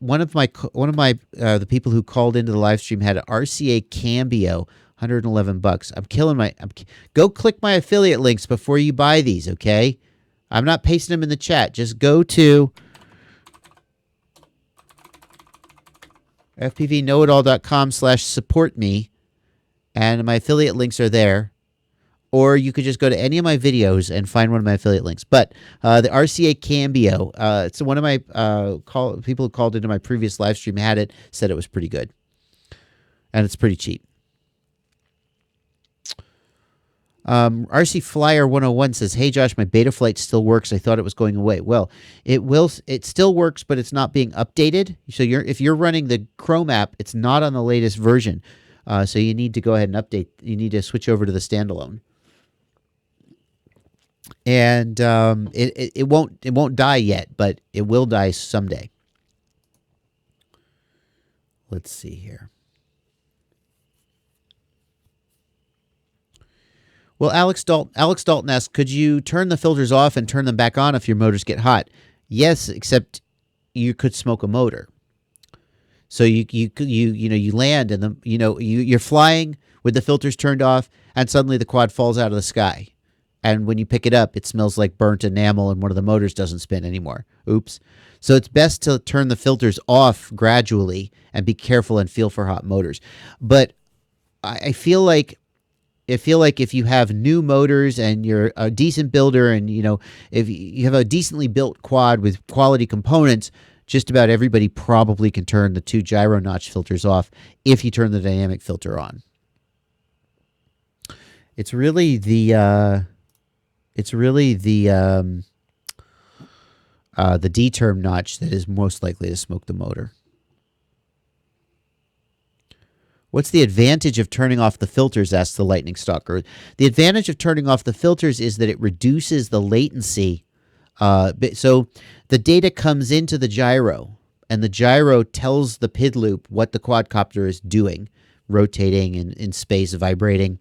one of the people who called into the live stream had an RCA Cambio, $111. Go click my affiliate links before you buy these, okay? I'm not pasting them in the chat. Just go to fpvknowitall.com/support me, and my affiliate links are there. Or you could just go to any of my videos and find one of my affiliate links. But the RCA Cambio, it's one of my people who called into my previous live stream had it, said it was pretty good. And it's pretty cheap. RC Flyer 101 says, hey, Josh, my Betaflight still works. I thought it was going away. Well, it still works, but it's not being updated. So if you're running the Chrome app, it's not on the latest version. So you need to go ahead and update. You need to switch over to the standalone. And it won't die yet, but it will die someday. Let's see here. Well, Alex Dalton asks, could you turn the filters off and turn them back on if your motors get hot? Yes, except you could smoke a motor. So you land and you're flying with the filters turned off, and suddenly the quad falls out of the sky. And when you pick it up, it smells like burnt enamel and one of the motors doesn't spin anymore. Oops. So it's best to turn the filters off gradually and be careful and feel for hot motors. But I feel like if you have new motors and you're a decent builder and, if you have a decently built quad with quality components, just about everybody probably can turn the 2 gyro notch filters off if you turn the dynamic filter on. It's really the the D-term notch that is most likely to smoke the motor. What's the advantage of turning off the filters, asks the Lightning Stalker. The advantage of turning off the filters is that it reduces the latency. So the data comes into the gyro, and the gyro tells the PID loop what the quadcopter is doing, rotating in space, vibrating.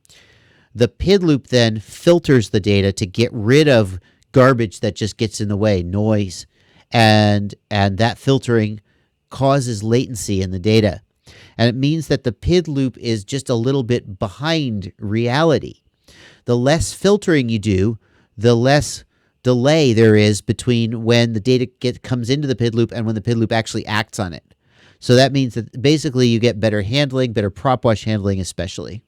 The PID loop then filters the data to get rid of garbage that just gets in the way, noise, and that filtering causes latency in the data. And it means that the PID loop is just a little bit behind reality. The less filtering you do, the less delay there is between when the data comes into the PID loop and when the PID loop actually acts on it. So that means that basically you get better handling, better prop wash handling especially.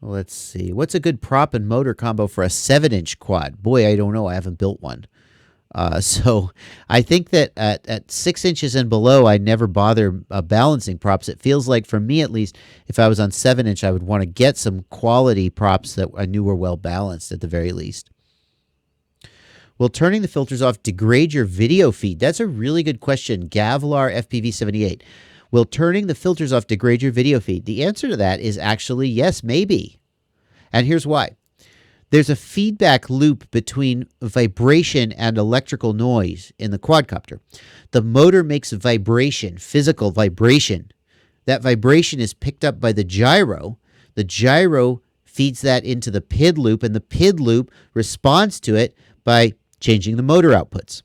Let's see. What's a good prop and motor combo for a 7-inch quad? Boy, I don't know. I haven't built one. So I think that at 6 inches and below, I never bother balancing props. It feels like, for me at least, if I was on 7-inch, I would want to get some quality props that I knew were well balanced at the very least. Will turning the filters off degrade your video feed? That's a really good question. Gavlar FPV 78. Will turning the filters off degrade your video feed? The answer to that is actually yes, maybe. And here's why. There's a feedback loop between vibration and electrical noise in the quadcopter. The motor makes vibration, physical vibration. That vibration is picked up by the gyro. The gyro feeds that into the PID loop, and the PID loop responds to it by changing the motor outputs.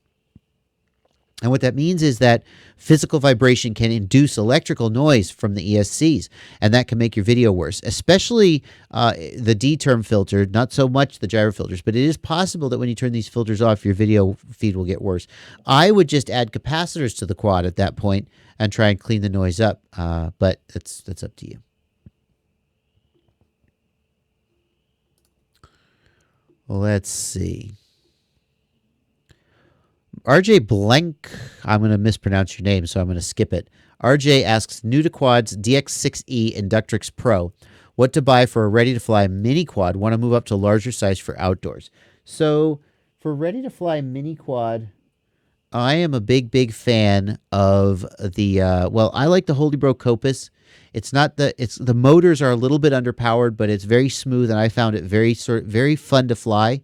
And what that means is that physical vibration can induce electrical noise from the ESCs, and that can make your video worse, especially the D-term filter, not so much the gyro filters, but it is possible that when you turn these filters off, your video feed will get worse. I would just add capacitors to the quad at that point and try and clean the noise up, but that's up to you. Let's see. RJ Blank, I'm going to mispronounce your name, so I'm going to skip it. RJ asks, new to quads, DX6E Inductrix Pro. What to buy for a ready-to-fly mini quad? Want to move up to larger size for outdoors. So for ready-to-fly mini quad, I am a big fan of the, well, I like the Holybro Copus. It's not the motors are a little bit underpowered, but it's very smooth, and I found it very fun to fly.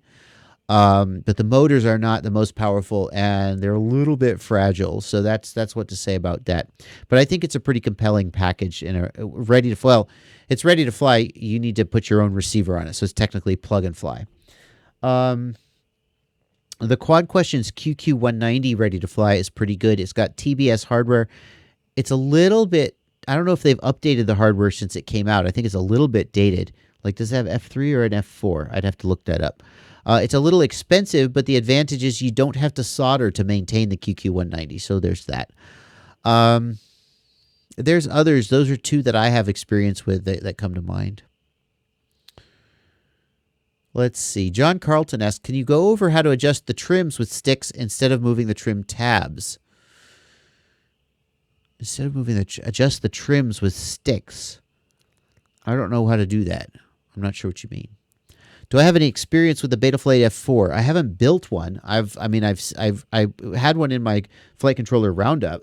But the motors are not the most powerful, and they're a little bit fragile. So that's what to say about that. But I think it's a pretty compelling package and ready to fly. Well, it's ready to fly. You need to put your own receiver on it, so it's technically plug and fly. The Quad Questions QQ190 ready to fly is pretty good. It's got TBS hardware. It's a little bit, I don't know if they've updated the hardware since it came out. I think it's a little bit dated. Like, does it have F3 or an F4? I'd have to look that up. It's a little expensive, but the advantage is you don't have to solder to maintain the QQ190, so there's that. There's others. Those are two that I have experience with that come to mind. Let's see. John Carlton asks, can you go over how to adjust the trims with sticks instead of moving the trim tabs? Instead of adjust the trims with sticks. I don't know how to do that. I'm not sure what you mean. Do I have any experience with the Betaflight F4? I haven't built one. I've had one in my flight controller roundup.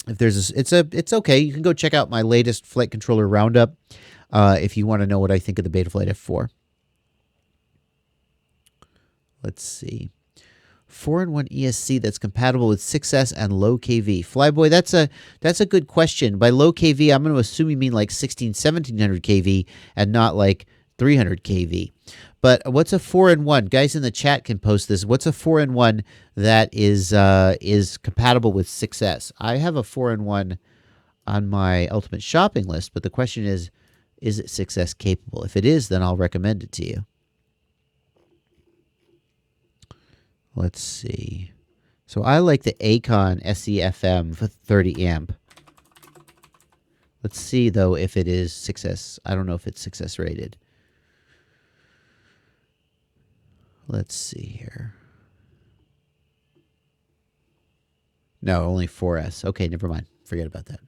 If there's it's okay. You can go check out my latest flight controller roundup if you want to know what I think of the Betaflight F4. Let's see. 4-in-1 ESC that's compatible with 6S and low KV. Flyboy, that's a good question. By low KV, I'm going to assume you mean like 1700 KV and not like 300 KV. But what's a 4-in-1? Guys in the chat can post this. What's a 4-in-1 that is compatible with 6S? I have a 4-in-1 on my ultimate shopping list, but the question is it 6S capable? If it is, then I'll recommend it to you. Let's see. So I like the Acon SEFM for 30 amp. Let's see, though, if it is 6S. I don't know if it's 6S rated. Let's see here. No, only 4S. Okay, never mind. Forget about that.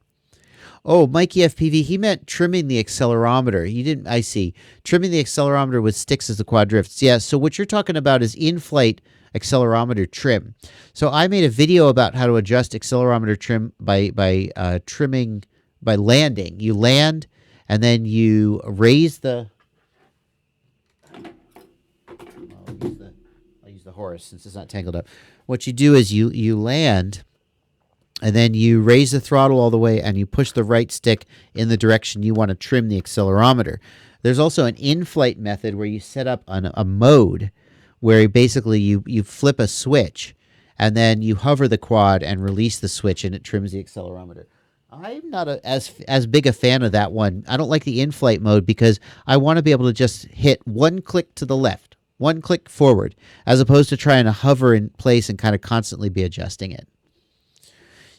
Oh, Mikey FPV, he meant trimming the accelerometer. He didn't, I see. Trimming the accelerometer with sticks as the quad drifts. Yeah, so what you're talking about is in-flight accelerometer trim. So I made a video about how to adjust accelerometer trim by trimming, by landing. You land, and then you raise the... I'll use the Horus since it's not tangled up. What you do is you land... and then you raise the throttle all the way and you push the right stick in the direction you want to trim the accelerometer. There's also an in-flight method where you set up a mode where basically you flip a switch and then you hover the quad and release the switch and it trims the accelerometer. I'm not as big a fan of that one. I don't like the in-flight mode because I want to be able to just hit one click to the left, one click forward, as opposed to trying to hover in place and kind of constantly be adjusting it.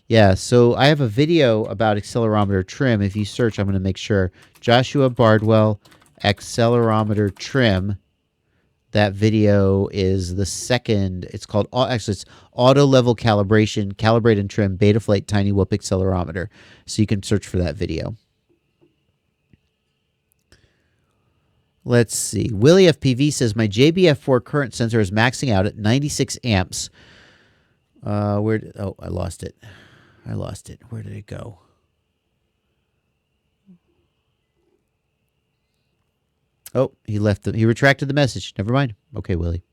Yeah, so I have a video about accelerometer trim. If you search, I'm going to make sure Joshua Bardwell accelerometer trim. That video is the second. It's called, actually, it's auto level calibration, calibrate and trim Betaflight tiny whoop accelerometer. So you can search for that video. Let's see. Willie FPV says my JBF4 current sensor is maxing out at 96 amps. Oh, I lost it. Where did it go? Oh, he retracted the message. Never mind. Okay, Willie.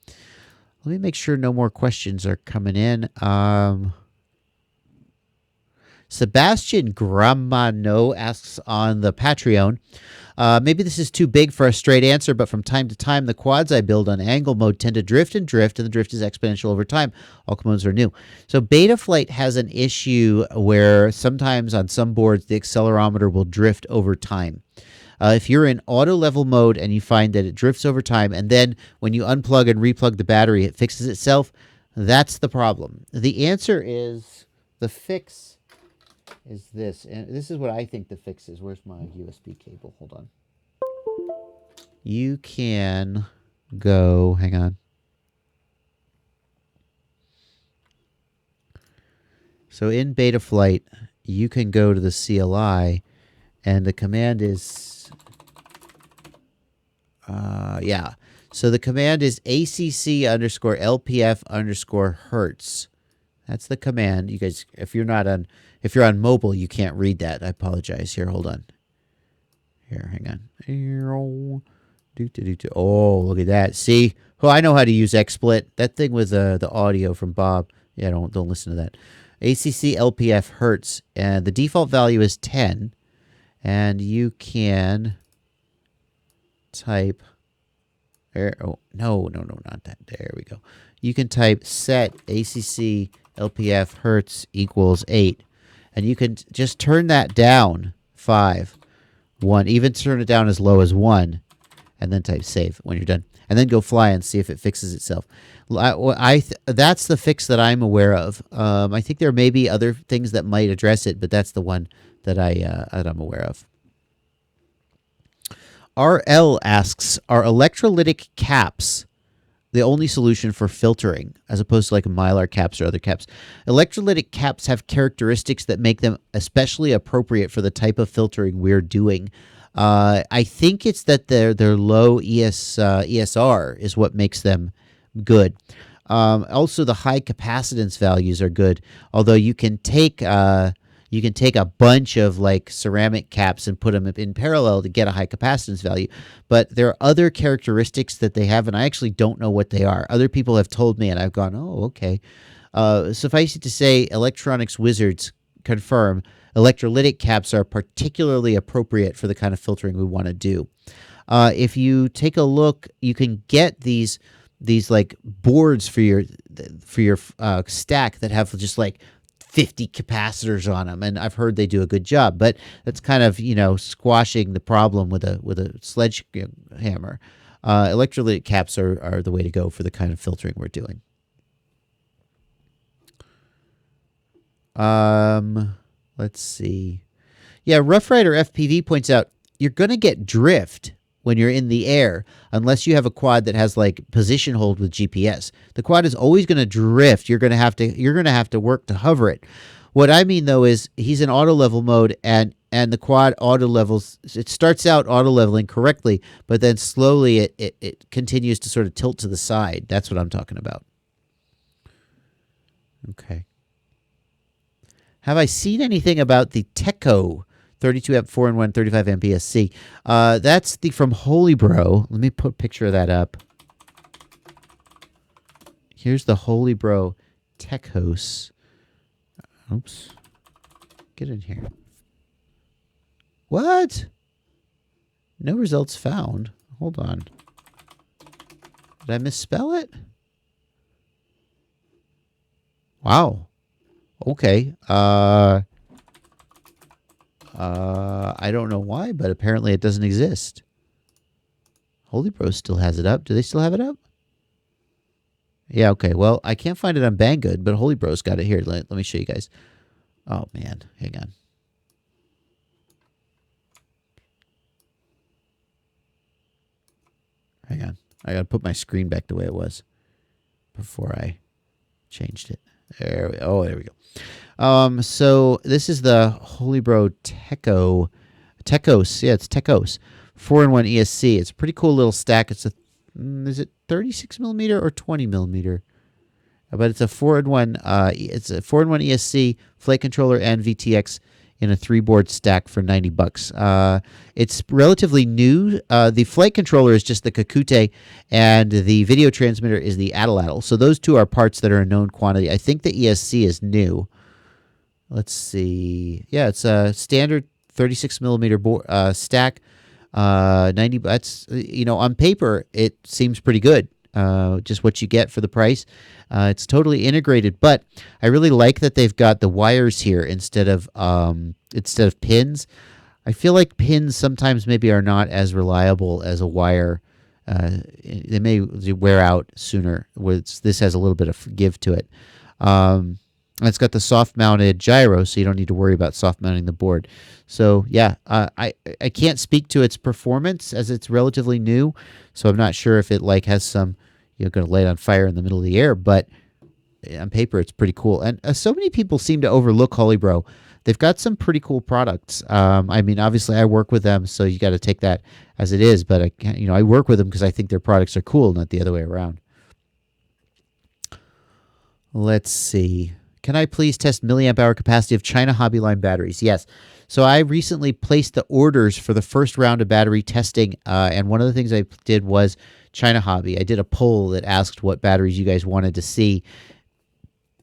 Let me make sure no more questions are coming in. Sebastian Gramano asks on the Patreon, maybe this is too big for a straight answer, but from time to time, the quads I build on angle mode tend to drift, and the drift is exponential over time. All components are new. So Betaflight has an issue where sometimes on some boards, the accelerometer will drift over time. If you're in auto level mode and you find that it drifts over time, and then when you unplug and replug the battery, it fixes itself, that's the problem. The answer is, the fix is this. And this is what I think the fix is. Where's my USB cable? Hold on. You can go, hang on. So in Betaflight, you can go to the CLI, and the command is, yeah. So the command is ACC_LPF_Hertz. That's the command. You guys, if you're on mobile, you can't read that. I apologize. Here, hold on. Here, hang on. Oh, look at that. See? Oh, I know how to use XSplit. That thing with the audio from Bob. Yeah, don't listen to that. ACC LPF Hertz. And the default value is 10. And you can type... Oh, no, not that. There we go. You can type set ACC LPF Hertz equals 8. And you can just turn that down 5, 1, even turn it down as low as 1, and then type save when you're done. And then go fly and see if it fixes itself. That's the fix that I'm aware of. I think there may be other things that might address it, but that's the one that I'm aware of. RL asks, are electrolytic caps the only solution for filtering, as opposed to like Mylar caps or other caps? Electrolytic caps have characteristics that make them especially appropriate for the type of filtering we're doing. I think it's that their low ESR is what makes them good. Also, the high capacitance values are good, although you can take a bunch of like ceramic caps and put them in parallel to get a high capacitance value. But there are other characteristics that they have, and I actually don't know what they are. Other people have told me, and I've gone, oh, okay. Suffice it to say, electronics wizards confirm electrolytic caps are particularly appropriate for the kind of filtering we want to do. If you take a look, you can get these like boards for your stack that have just like 50 capacitors on them, and I've heard they do a good job, but that's kind of, squashing the problem with a sledgehammer. Electrolytic caps are the way to go for the kind of filtering we're doing. Let's see. Yeah, Rough Rider FPV points out you're going to get drift when you're in the air unless you have a quad that has like position hold with GPS. The quad is always going to drift. You're going to have to work to hover it. What I mean though is he's in auto level mode, and and the quad auto levels. It starts out auto leveling correctly, but then slowly it continues to sort of tilt to the side. That's what I'm talking about. Okay. Have I seen anything about the Teco 32 amp 4-in-1 35 amp ESC? That's the from Holy Bro. Let me put a picture of that up. Here's the Holy Bro Tecos. Oops. Get in here. What? No results found. Hold on. Did I misspell it? Wow. Okay. I don't know why, but apparently it doesn't exist. Holy Bro still has it up. Do they still have it up? Yeah, okay. Well, I can't find it on Banggood, but Holy Bro's got it here. Let me show you guys. Oh, man. Hang on. Hang on. I got to put my screen back the way it was before I changed it. There we go. So this is the Holy Bro Tecos. Yeah, it's Tecos. 4-in-1 ESC. It's a pretty cool little stack. It's is it 36 millimeter or 20 millimeter? But it's a 4-in-1. It's a 4-in-1 ESC, flight controller, and VTX in a 3-board stack for $90. It's relatively new. The flight controller is just the Kakute, and the video transmitter is the Atlatl. So those two are parts that are a known quantity. I think the ESC is new. Let's see. Yeah, it's a standard 36 millimeter stack. 90. That's on paper it seems pretty good. Just what you get for the price. It's totally integrated, but I really like that they've got the wires here instead of pins. I feel like pins sometimes maybe are not as reliable as a wire. They may wear out sooner. This has a little bit of give to it. It's got the soft-mounted gyro, so you don't need to worry about soft-mounting the board. So, yeah, I can't speak to its performance as it's relatively new, so I'm not sure if it has some, going to light on fire in the middle of the air, but on paper it's pretty cool. And so many people seem to overlook Holy Bro. They've got some pretty cool products. I mean, obviously I work with them, so you got to take that as it is, but I work with them because I think their products are cool, not the other way around. Let's see. Can I please test milliamp hour capacity of China Hobby Line batteries? Yes. So I recently placed the orders for the first round of battery testing, and one of the things I did was China Hobby. I did a poll that asked what batteries you guys wanted to see,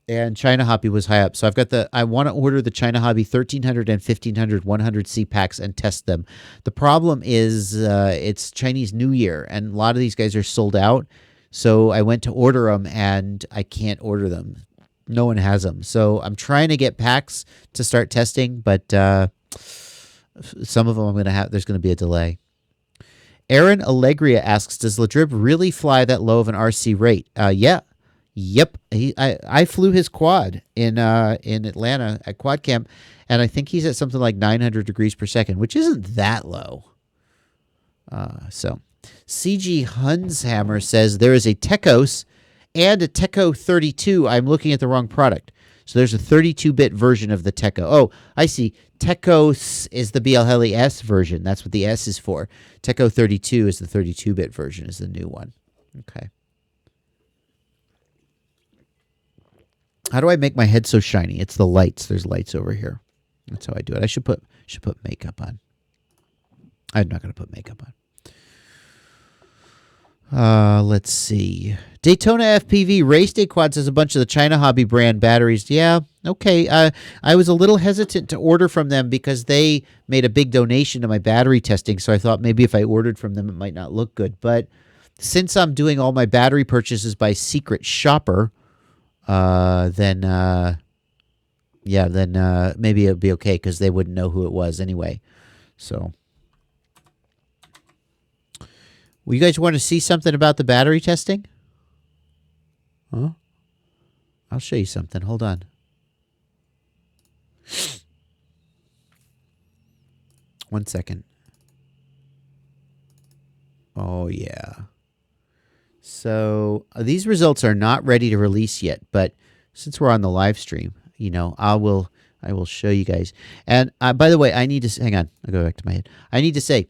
and China Hobby was high up. So I want to order the China Hobby 1300 and 1500 100C packs and test them. The problem is it's Chinese New Year, and a lot of these guys are sold out. So I went to order them, and I can't order them. No one has them. So I'm trying to get packs to start testing, but some of them there's going to be a delay. Aaron Allegria asks, does Ladrib really fly that low of an RC rate? Yeah. Yep. I flew his quad in Atlanta at Quad Camp, and I think he's at something like 900 degrees per second, which isn't that low. So CG Hunshammer says there is a Tecos and a Teco 32. I'm looking at the wrong product. So there's a 32-bit version of the Teco. Oh, I see. Tecos is the BL S version. That's what the S is for. Teco 32 is the 32-bit version, is the new one. Okay. How do I make my head so shiny? It's the lights. There's lights over here. That's how I do it. I should put makeup on. I'm not going to put makeup on. Let's see. Daytona FPV Race Day Quads has a bunch of the China Hobby brand batteries. Yeah, okay. I was a little hesitant to order from them because they made a big donation to my battery testing, so I thought maybe if I ordered from them it might not look good. But since I'm doing all my battery purchases by Secret Shopper, then maybe it'll be okay because they wouldn't know who it was anyway. So. Well, you guys want to see something about the battery testing? Huh? I'll show you something. Hold on. One second. Oh, yeah. So these results are not ready to release yet, but since we're on the live stream, I will I will show you guys. And by the way, I need to hang on. I'll go back to my head. I need to say,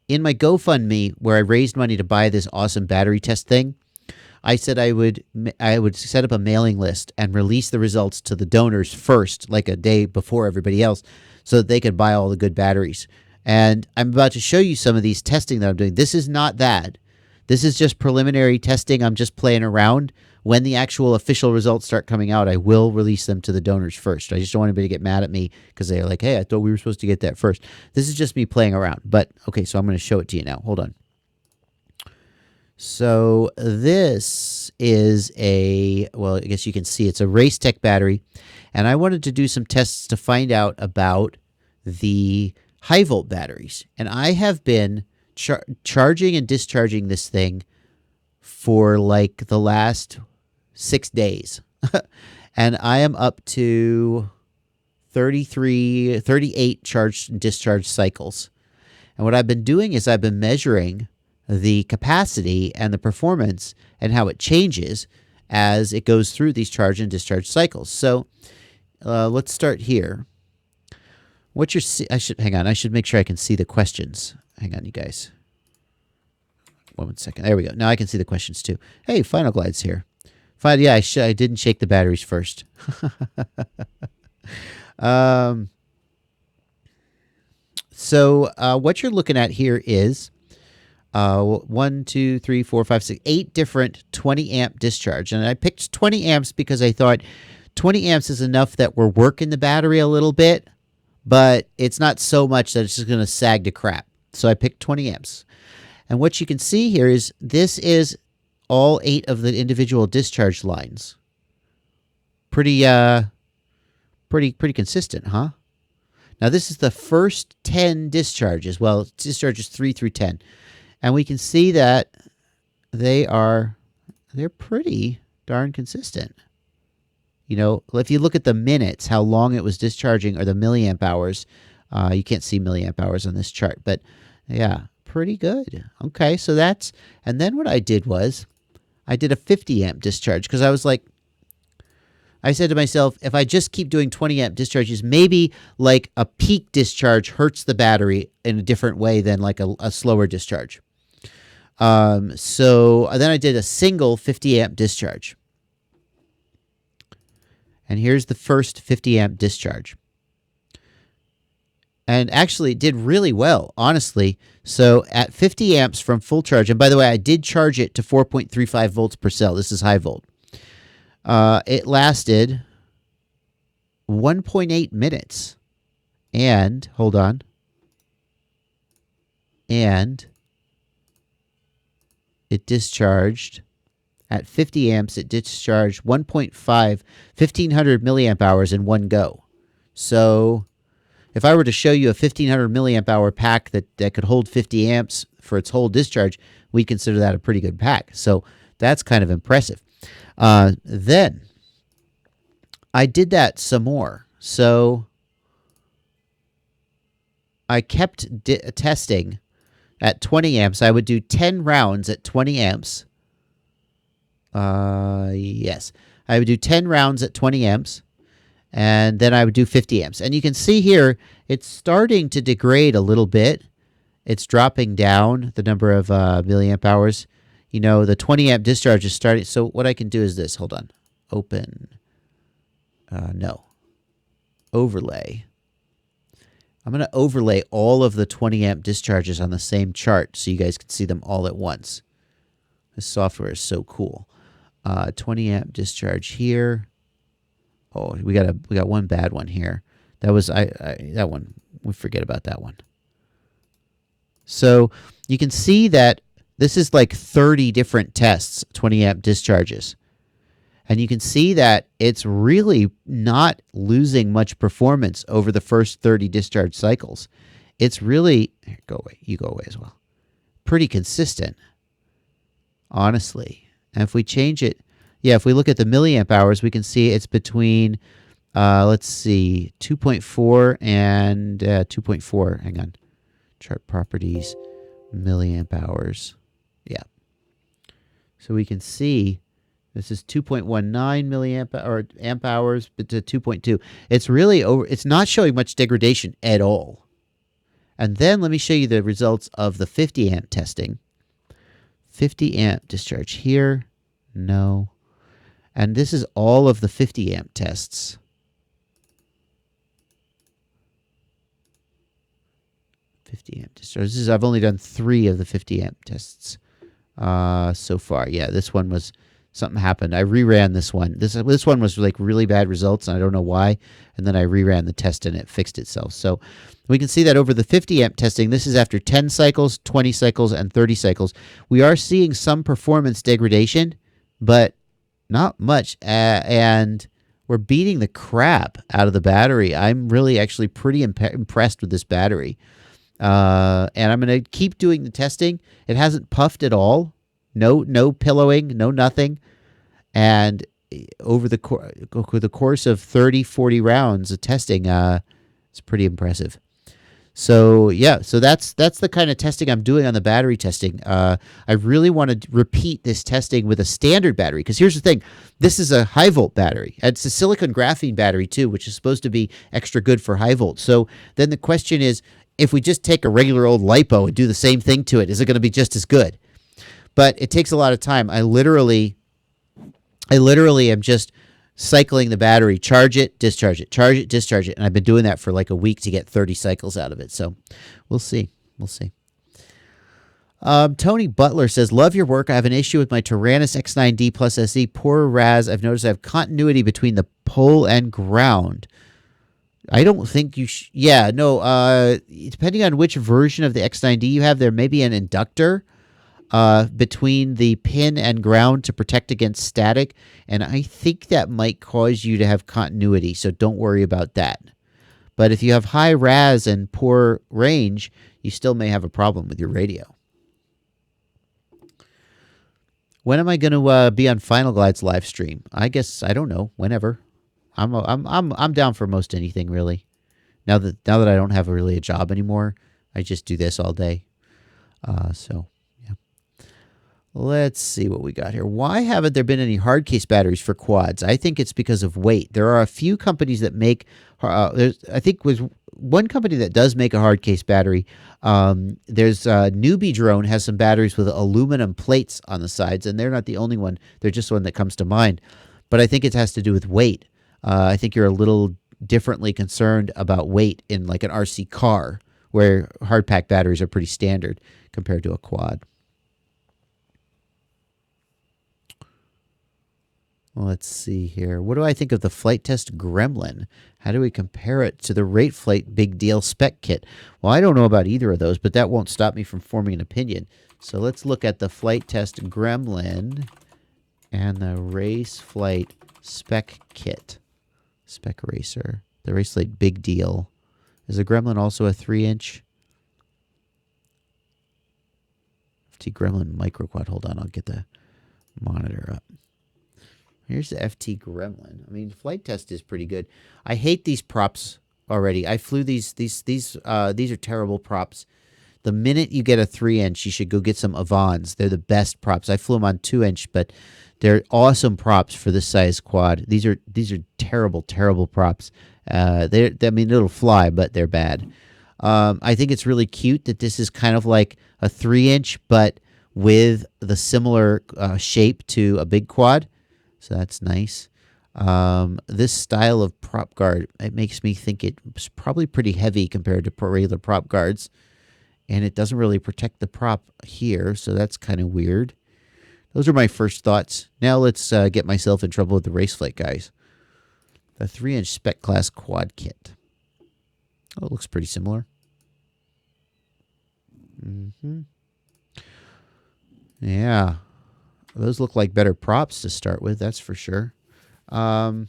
in my GoFundMe, where I raised money to buy this awesome battery test thing, I said I would set up a mailing list and release the results to the donors first, like a day before everybody else, so that they could buy all the good batteries. And I'm about to show you some of these testing that I'm doing. This is not that. This is just preliminary testing. I'm just playing around. When the actual official results start coming out, I will release them to the donors first. I just don't want anybody to get mad at me because they're like, hey, I thought we were supposed to get that first. This is just me playing around. But, okay, so I'm going to show it to you now. Hold on. So this is well, I guess you can see it's a Race Tech battery. And I wanted to do some tests to find out about the high volt batteries. And I have been charging and discharging this thing for like the last 6 days. And I am up to 38 charge and discharge cycles. And what I've been doing is I've been measuring the capacity and the performance and how it changes as it goes through these charge and discharge cycles. So let's start here. Hang on. I should make sure I can see the questions. Hang on, you guys. 1 second. There we go. Now I can see the questions too. Hey, Final Glide's here. Fine. Yeah, I didn't shake the batteries first. So what you're looking at here is 1, 2, 3, 4, 5, 6, 8 different 20 amp discharge. And I picked 20 amps because I thought 20 amps is enough that we're working the battery a little bit, but it's not so much that it's just going to sag to crap. So I picked 20 amps. And what you can see here is this is all 8 of the individual discharge lines. Pretty consistent, huh? Now this is the first 10 discharges. Well, it's discharges 3 through 10. And we can see that they're pretty darn consistent. You know, if you look at the minutes, how long it was discharging, or the milliamp hours, you can't see milliamp hours on this chart, but yeah, pretty good. Okay, so and then what I did was I did a 50 amp discharge because I said to myself, if I just keep doing 20 amp discharges, maybe like a peak discharge hurts the battery in a different way than like a slower discharge. So then I did a single 50 amp discharge. And here's the first 50 amp discharge. And actually it did really well, honestly. So at 50 amps from full charge, and by the way, I did charge it to 4.35 volts per cell. This is high volt. It lasted 1.8 minutes. And, hold on. And it discharged, at 50 amps, it discharged 1.1500 milliamp hours in one go. So if I were to show you a 1500 milliamp hour pack that could hold 50 amps for its whole discharge, we'd consider that a pretty good pack. So that's kind of impressive. Then I did that some more. So I kept testing at 20 amps. I would do 10 rounds at 20 amps. Yes. I would do 10 rounds at 20 amps. And then I would do 50 amps. And you can see here, it's starting to degrade a little bit. It's dropping down the number of milliamp hours. You know, the 20 amp discharge is starting. So what I can do is this. Hold on. Open. No. Overlay. I'm going to overlay all of the 20 amp discharges on the same chart so you guys can see them all at once. This software is so cool. 20 amp discharge here. Oh, we got one bad one here. That was that one. We forget about that one. So you can see that this is like 30 different tests, 20 amp discharges. And you can see that it's really not losing much performance over the first 30 discharge cycles. It's really, here, go away. You go away as well. Pretty consistent, honestly. And if we change it, yeah, if we look at the milliamp hours, we can see it's between, let's see, 2.4 and 2.4. Hang on. Chart properties, milliamp hours. Yeah. So we can see This is 2.19 milliamp or amp hours, but to 2.2. It's really over. It's not showing much degradation at all. And then let me show you the results of the 50 amp testing. 50 amp discharge here. No. And this is all of the 50 amp tests. I've only done 3 of the 50 amp tests so far. Yeah, this one was something happened. I reran this one. This one was like really bad results, and I don't know why. And then I reran the test, and it fixed itself. So we can see that over the 50 amp testing, this is after 10 cycles, 20 cycles, and 30 cycles. We are seeing some performance degradation, but not much. And we're beating the crap out of the battery. I'm really actually pretty impressed with this battery. And I'm going to keep doing the testing. It hasn't puffed at all. No pillowing, no nothing. And over the course of 30, 40 rounds of testing, it's pretty impressive. So yeah, so that's the kind of testing I'm doing on the battery testing. I really want to repeat this testing with a standard battery, because here's the thing: this is a high volt battery. It's a silicon graphene battery too, which is supposed to be extra good for high volt. So then the question is, if we just take a regular old LiPo and do the same thing to it, is it going to be just as good? But it takes a lot of time. I literally am just cycling the battery, charge it, discharge it, charge it, discharge it. And I've been doing that for like a week to get 30 cycles out of it. So we'll see. We'll see. Tony Butler says, love your work. I have an issue with my Tyrannus X9D Plus SE. Poor RAS. I've noticed I have continuity between the pole and ground. I don't think you yeah, no, depending on which version of the X9D you have, there may be an inductor between the pin and ground to protect against static, and I think that might cause you to have continuity, so don't worry about that. But if you have high RAS and poor range, you still may have a problem with your radio. When am I going to be on Final Glide's live stream? I guess, I don't know, whenever. I'm down for most anything, really. Now that I don't have really a job anymore, I just do this all day. So yeah. Let's see what we got here. Why haven't there been any hard case batteries for quads? I think it's because of weight. There are a few companies that make. I think was one company that does make a hard case battery. There's Newbie Drone has some batteries with aluminum plates on the sides, and they're not the only one. They're just one that comes to mind. But I think it has to do with weight. I think you're a little differently concerned about weight in like an RC car, where hard pack batteries are pretty standard compared to a quad. Well, let's see here. What do I think of the flight test Gremlin? How do we compare it to the Rate Flight Big Deal spec kit? Well, I don't know about either of those, but that won't stop me from forming an opinion. So let's look at the flight test Gremlin and the Race Flight spec kit. Spec Racer. The Race Flight Big Deal. Is the Gremlin also a 3-inch? FT Gremlin Microquad. Hold on, I'll get the monitor up. Here's the FT Gremlin. I mean, flight test is pretty good. I hate these props already. I flew these are terrible props. The minute you get a 3-inch, you should go get some Avons. They're the best props. I flew them on 2-inch, but they're awesome props for this size quad. These are terrible props. I mean, it'll fly, but they're bad. I think it's really cute that this is kind of like a 3-inch, but with the similar shape to a big quad. So that's nice. This style of prop guard, it makes me think it's probably pretty heavy compared to regular prop guards. And it doesn't really protect the prop here, so that's kind of weird. Those are my first thoughts. Now let's get myself in trouble with the race flight guys. The 3-inch spec class quad kit. Oh, it looks pretty similar. Yeah. Those look like better props to start with, that's for sure. Hello.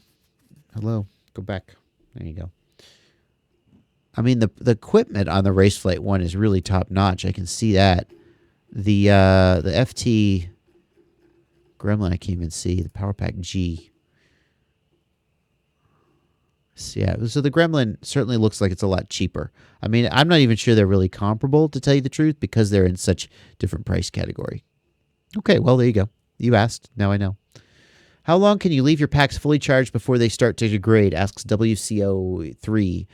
Go back. There you go. I mean, the equipment on the race flight one is really top notch. I can see that. The FT Gremlin I can't even see. The Power Pack G. So, yeah, so the Gremlin certainly looks like it's a lot cheaper. I mean, I'm not even sure they're really comparable, to tell you the truth, because they're in such different price category. Okay, well, there you go. You asked. Now I know. How long can you leave your packs fully charged before they start to degrade? Asks WCO3.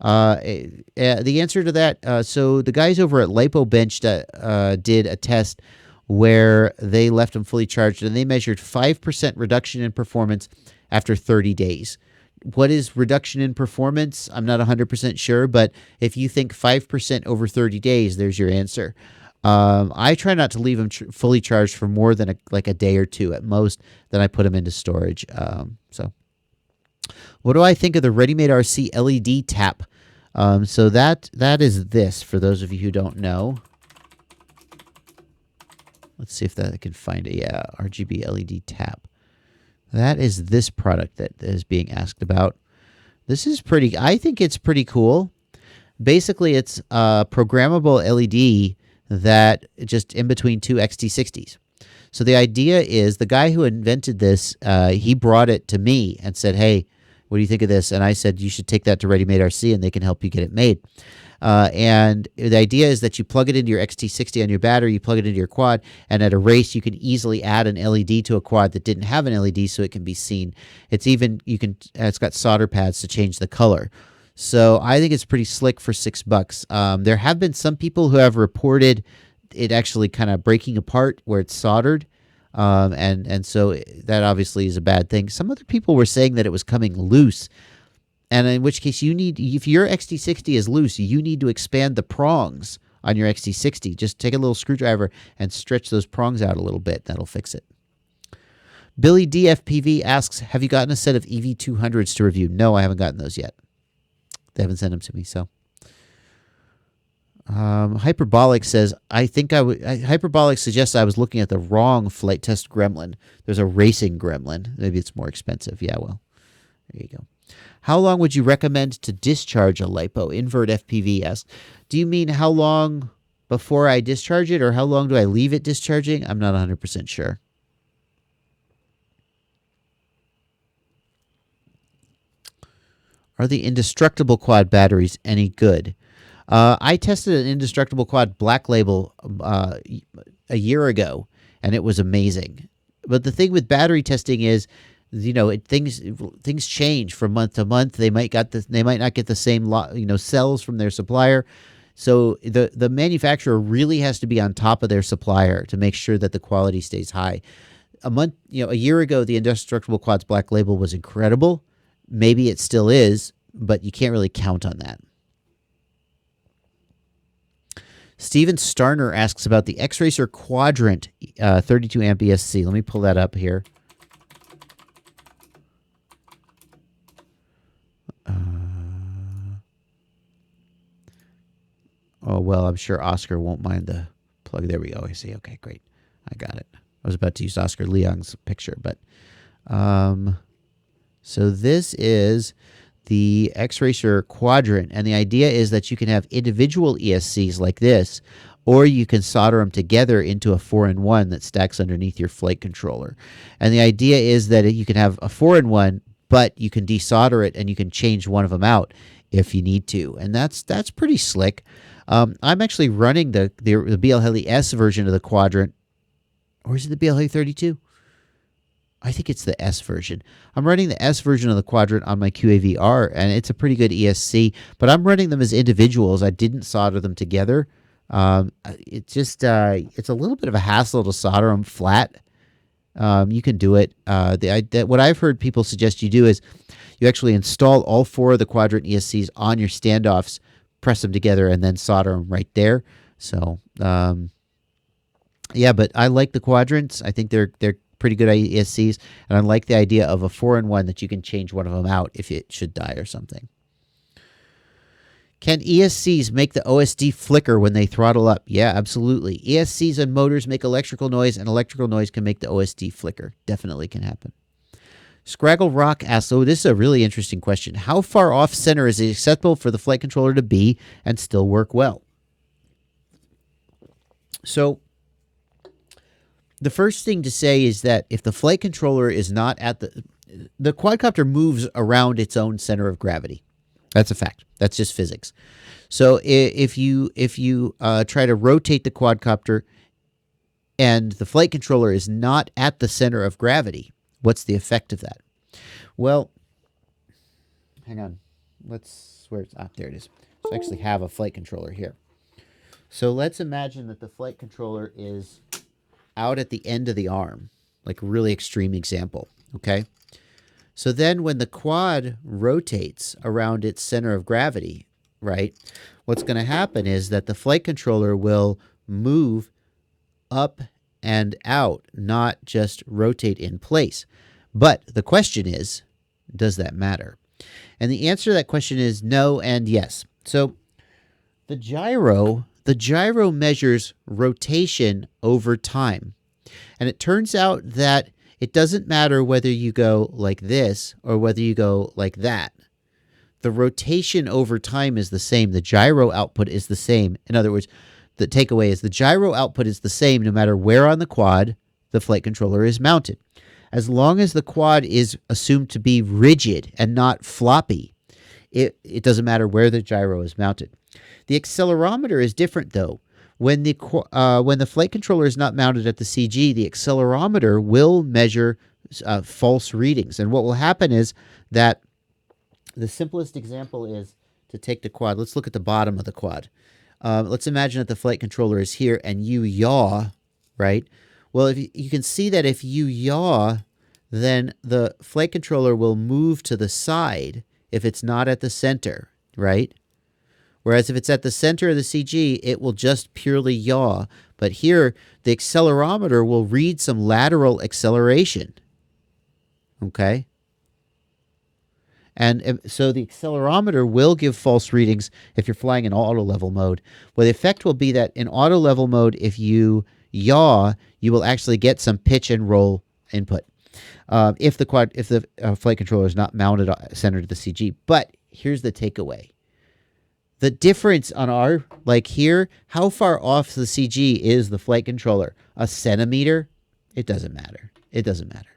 The answer to that, so the guys over at LipoBench did a test where they left them fully charged, and they measured 5% reduction in performance after 30 days. What is reduction in performance? I'm not 100% sure, but if you think 5% over 30 days, there's your answer. I try not to leave them fully charged for more than a day or two at most. Then I put them into storage. So, what do I think of the Ready-Made RC LED tap? So that is this. For those of you who don't know, let's see if I can find it. Yeah, RGB LED tap. That is this product that is being asked about. This is pretty. I think it's pretty cool. Basically, it's a programmable LED that just in between two XT60s. So the idea is the guy who invented this, he brought it to me and said, hey, what do you think of this? And I said, you should take that to Ready-Made RC and they can help you get it made. And the idea is that you plug it into your XT60 on your battery, you plug it into your quad, and at a race you can easily add an LED to a quad that didn't have an LED so it can be seen. It's even, it's got solder pads to change the color. So I think it's pretty slick for $6. There have been some people who have reported it actually kind of breaking apart where it's soldered. And so that obviously is a bad thing. Some other people were saying that it was coming loose. And in which case if your XT60 is loose, you need to expand the prongs on your XT60. Just take a little screwdriver and stretch those prongs out a little bit. That'll fix it. Billy DFPV asks, have you gotten a set of EV200s to review? No, I haven't gotten those yet. They haven't sent them to me, so. Hyperbolic says, Hyperbolic suggests I was looking at the wrong flight test gremlin. There's a racing gremlin. Maybe it's more expensive. Yeah, well, there you go. How long would you recommend to discharge a LiPo? Invert FPV asks. Do you mean how long before I discharge it, or how long do I leave it discharging? I'm not 100% sure. Are the indestructible quad batteries any good? I tested an indestructible quad Black Label a year ago, and it was amazing. But the thing with battery testing is, things change from month to month. They might not get the same cells from their supplier. So the manufacturer really has to be on top of their supplier to make sure that the quality stays high. A year ago, the indestructible quads Black Label was incredible. Maybe it still is, but you can't really count on that. Steven Starner asks about the X-Racer Quadrant 32 amp ESC. Let me pull that up here. Oh, well, I'm sure Oscar won't mind the plug. There we go. I see. Okay, great. I got it. I was about to use Oscar Leong's picture, but so this is the X-Racer Quadrant, and the idea is that you can have individual ESCs like this, or you can solder them together into a 4-in-1 that stacks underneath your flight controller. And the idea is that you can have a 4-in-1, but you can desolder it and you can change one of them out if you need to, and that's pretty slick. I'm actually running the BL S version of the Quadrant, or is it the BL 32? I think it's the S version. I'm running the S version of the Quadrant on my QAVR, and it's a pretty good ESC, but I'm running them as individuals. I didn't solder them together. It's a little bit of a hassle to solder them flat. You can do it. What I've heard people suggest you do is you actually install all 4 of the Quadrant ESCs on your standoffs, press them together, and then solder them right there. So, yeah, but I like the Quadrants. I think they're pretty good ESCs, and I like the idea of a 4-in-1 that you can change one of them out if it should die or something. Can ESCs make the OSD flicker when they throttle up? Yeah, absolutely. ESCs and motors make electrical noise, and electrical noise can make the OSD flicker. Definitely can happen. Scraggle Rock asks, this is a really interesting question. How far off center is it acceptable for the flight controller to be and still work well? So, the first thing to say is that if the flight controller is not at the quadcopter moves around its own center of gravity. That's a fact. That's just physics. So if you try to rotate the quadcopter and the flight controller is not at the center of gravity, What's the effect of that? Well, hang on. Where it's there it is. So I actually have a flight controller here. So let's imagine that the flight controller is out at the end of the arm, like a really extreme example. Okay. So then when the quad rotates around its center of gravity, right, what's going to happen is that the flight controller will move up and out, not just rotate in place. But the question is, does that matter? And the answer to that question is no and yes. So the gyro measures rotation over time. And it turns out that it doesn't matter whether you go like this or whether you go like that. The rotation over time is the same. The gyro output is the same. In other words, the takeaway is the gyro output is the same no matter where on the quad the flight controller is mounted. As long as the quad is assumed to be rigid and not floppy, it doesn't matter where the gyro is mounted. The accelerometer is different, though. When the flight controller is not mounted at the CG, the accelerometer will measure false readings. And what will happen is that the simplest example is to take the quad. Let's look at the bottom of the quad. Let's imagine that the flight controller is here and you yaw, right? Well, if you can see that if you yaw, then the flight controller will move to the side if it's not at the center, right? Whereas if it's at the center of the CG, it will just purely yaw. But here, the accelerometer will read some lateral acceleration. Okay? And so the accelerometer will give false readings if you're flying in auto level mode. Well, the effect will be that in auto level mode, if you yaw, you will actually get some pitch and roll input. If the flight controller is not mounted centered to the CG. But here's the takeaway. The difference on our, like here, how far off the CG is the flight controller? A centimeter? It doesn't matter. It doesn't matter.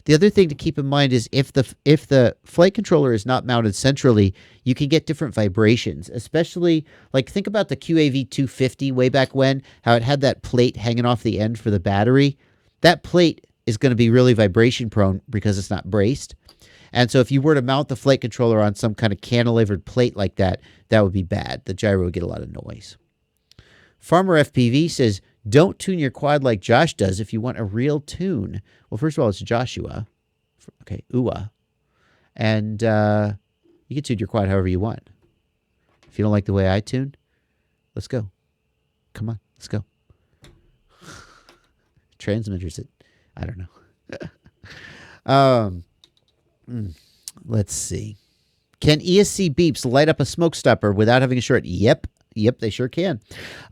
The other thing to keep in mind is if the flight controller is not mounted centrally, you can get different vibrations, especially like think about the QAV 250 way back when, how it had that plate hanging off the end for the battery. That plate is going to be really vibration prone because it's not braced. And so if you were to mount the flight controller on some kind of cantilevered plate like that, that would be bad. The gyro would get a lot of noise. Farmer FPV says, don't tune your quad like Josh does if you want a real tune. Well, first of all, it's Joshua. Okay, Ua. And you can tune your quad however you want. If you don't like the way I tune, let's go. Come on, let's go. Transmitters it. I don't know. Let's see. Can ESC beeps light up a smoke stopper without having a short? Yep, they sure can.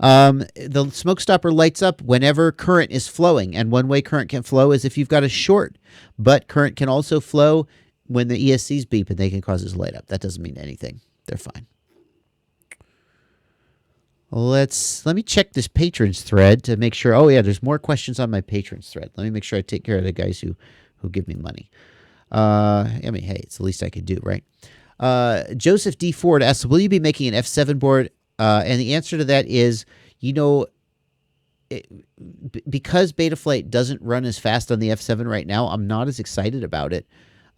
The smoke stopper lights up whenever current is flowing, and one way current can flow is if you've got a short, but current can also flow when the ESCs beep and they can cause it to light up. That doesn't mean anything. They're fine. Let me check this patrons thread to make sure. Oh yeah, there's more questions on my patrons thread. Let me make sure I take care of the guys who give me money. I mean, hey, it's the least I could do, right? Joseph D. Ford asks, will you be making an F7 board? And the answer to that is, because Betaflight doesn't run as fast on the F7 right now, I'm not as excited about it.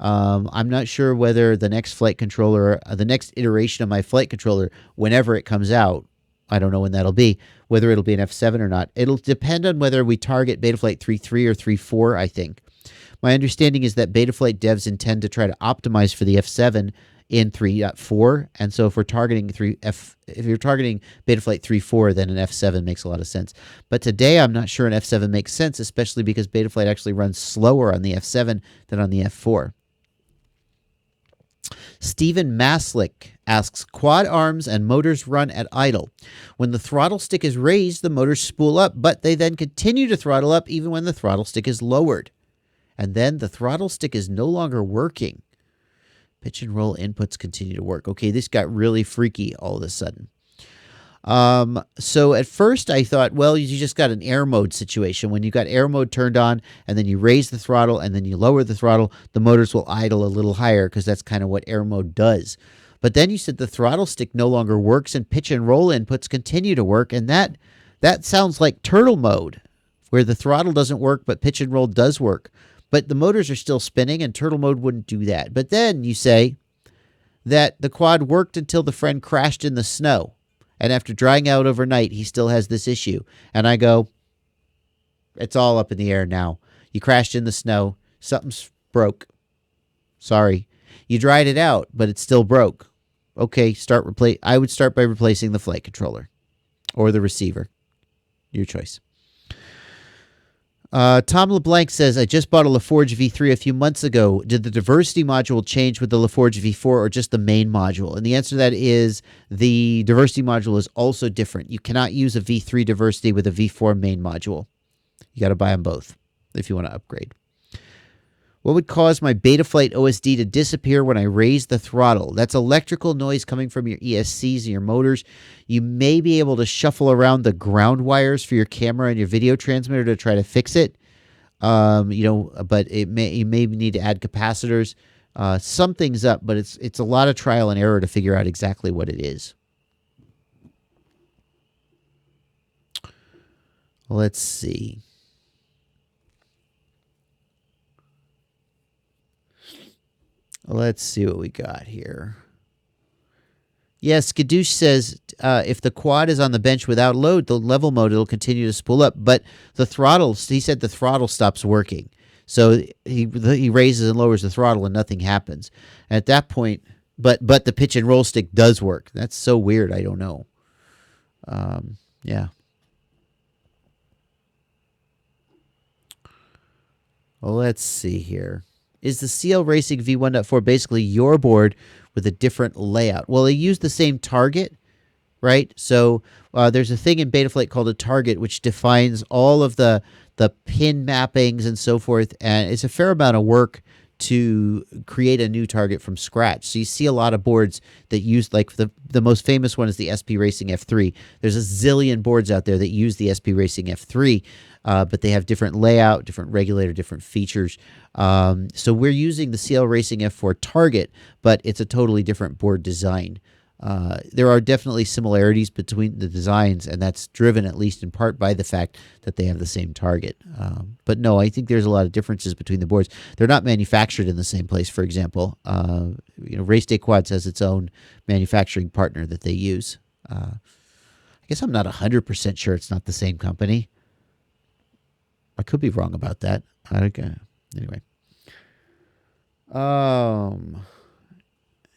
I'm not sure whether the next flight controller, the next iteration of my flight controller, whenever it comes out, I don't know when that'll be, whether it'll be an F7 or not. It'll depend on whether we target Betaflight 3.3 or 3.4, I think. My understanding is that Betaflight devs intend to try to optimize for the F7 in 3.4, and so if you're targeting Betaflight 3.4, then an F7 makes a lot of sense. But today, I'm not sure an F7 makes sense, especially because Betaflight actually runs slower on the F7 than on the F4. Stephen Maslick asks, quad arms and motors run at idle. When the throttle stick is raised, the motors spool up, but they then continue to throttle up even when the throttle stick is lowered. And then the throttle stick is no longer working. Pitch and roll inputs continue to work. Okay, this got really freaky all of a sudden. So at first I thought, well, you just got an air mode situation. When you got air mode turned on and then you raise the throttle and then you lower the throttle, the motors will idle a little higher because that's kind of what air mode does. But then you said the throttle stick no longer works and pitch and roll inputs continue to work. And that sounds like turtle mode, where the throttle doesn't work, but pitch and roll does work. but the motors are still spinning, and turtle mode wouldn't do that. But then you say that the quad worked until the friend crashed in the snow, and after drying out overnight, he still has this issue. And I go, it's all up in the air now. You crashed in the snow. Something's broke. Sorry. You dried it out, but it still broke. Okay, I would start by replacing the flight controller or the receiver. Your choice. Tom LeBlanc says, I just bought a LaForge V3 a few months ago. Did the diversity module change with the LaForge V4 or just the main module? And the answer to that is the diversity module is also different. You cannot use a V3 diversity with a V4 main module. You got to buy them both if you want to upgrade. What would cause my Betaflight OSD to disappear when I raise the throttle? That's electrical noise coming from your ESCs and your motors. You may be able to shuffle around the ground wires for your camera and your video transmitter to try to fix it. But you may need to add capacitors. Something's up, but it's a lot of trial and error to figure out exactly what it is. Let's see. Let's see what we got here. Yes, Skadoosh says if the quad is on the bench without load, the level mode, it'll continue to spool up. But the throttle, he said the throttle stops working. So he raises and lowers the throttle and nothing happens. At that point, but the pitch and roll stick does work. That's so weird. I don't know. Yeah. Well, let's see here. Is the CL Racing V1.4 basically your board with a different layout? Well, they use the same target, right? So there's a thing in Betaflight called a target, which defines all of the pin mappings and so forth. And it's a fair amount of work to create a new target from scratch. So you see a lot of boards that use, like the most famous one is the SP Racing F3. There's a zillion boards out there that use the SP Racing F3, but they have different layout, different regulator, different features. So we're using the CL Racing F4 target, but it's a totally different board design. There are definitely similarities between the designs, and that's driven at least in part by the fact that they have the same target. But no, I think there's a lot of differences between the boards. They're not manufactured in the same place, for example. Race Day Quads has its own manufacturing partner that they use. I guess I'm not 100% sure it's not the same company. I could be wrong about that. Anyway.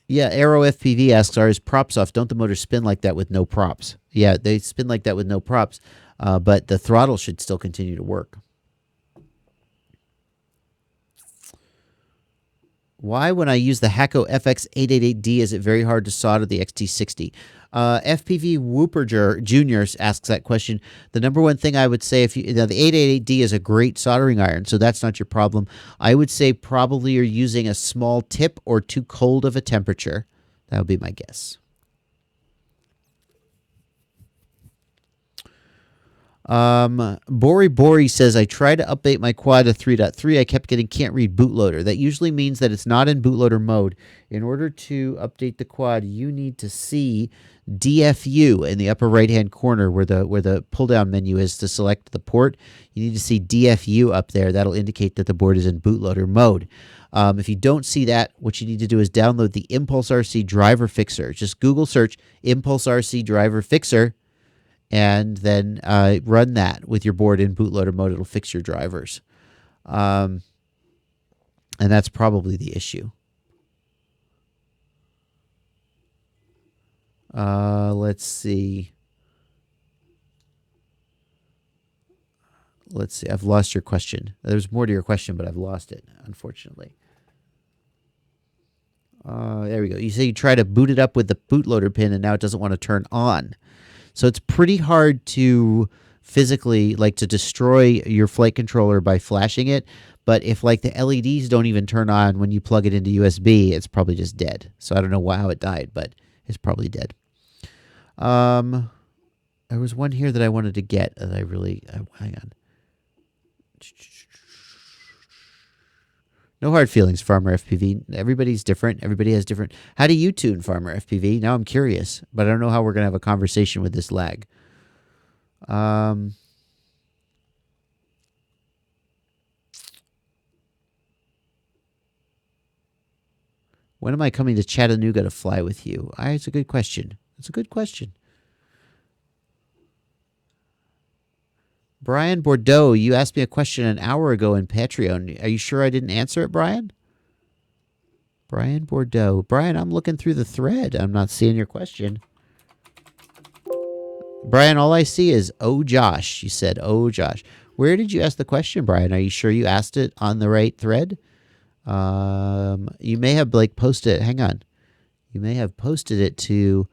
Yeah, Aero FPV asks, are his props off? Don't the motors spin like that with no props? Yeah, they spin like that with no props, but the throttle should still continue to work. Why, when I use the Hakko FX888D, is it very hard to solder the XT60? FPV Whooper Jr. asks that question. The number one thing I would say, the 888D is a great soldering iron, so that's not your problem. I would say probably you're using a small tip or too cold of a temperature. That would be my guess. Bori says, I tried to update my quad to 3.3. I kept getting can't read bootloader. That usually means that it's not in bootloader mode. In order to update the quad, you need to see DFU in the upper right hand corner where the pull down menu is to select the port. You need to see DFU up there. That'll indicate that the board is in bootloader mode. If you don't see that, what you need to do is download the Impulse RC driver fixer. Just Google search Impulse RC driver fixer, and then run that with your board in bootloader mode. It'll fix your drivers. And that's probably the issue. Let's see. I've lost your question. There's more to your question, but I've lost it, unfortunately. There we go. You say you try to boot it up with the bootloader pin, and now it doesn't want to turn on. So it's pretty hard to physically, to destroy your flight controller by flashing it. But if, the LEDs don't even turn on when you plug it into USB, it's probably just dead. So I don't know how it died, but it's probably dead. There was one here that I wanted to get that hang on. No hard feelings, Farmer FPV. Everybody's different. Everybody has different. How do you tune, Farmer FPV? Now I'm curious, but I don't know how we're going to have a conversation with this lag. When am I coming to Chattanooga to fly with you? It's a good question. It's a good question. Brian Bordeaux, you asked me a question an hour ago in Patreon. Are you sure I didn't answer it, Brian? Brian Bordeaux. Brian, I'm looking through the thread. I'm not seeing your question. Brian, all I see is, oh, Josh. You said, oh, Josh. Where did you ask the question, Brian? Are you sure you asked it on the right thread? You may have posted it. Hang on. You may have posted it to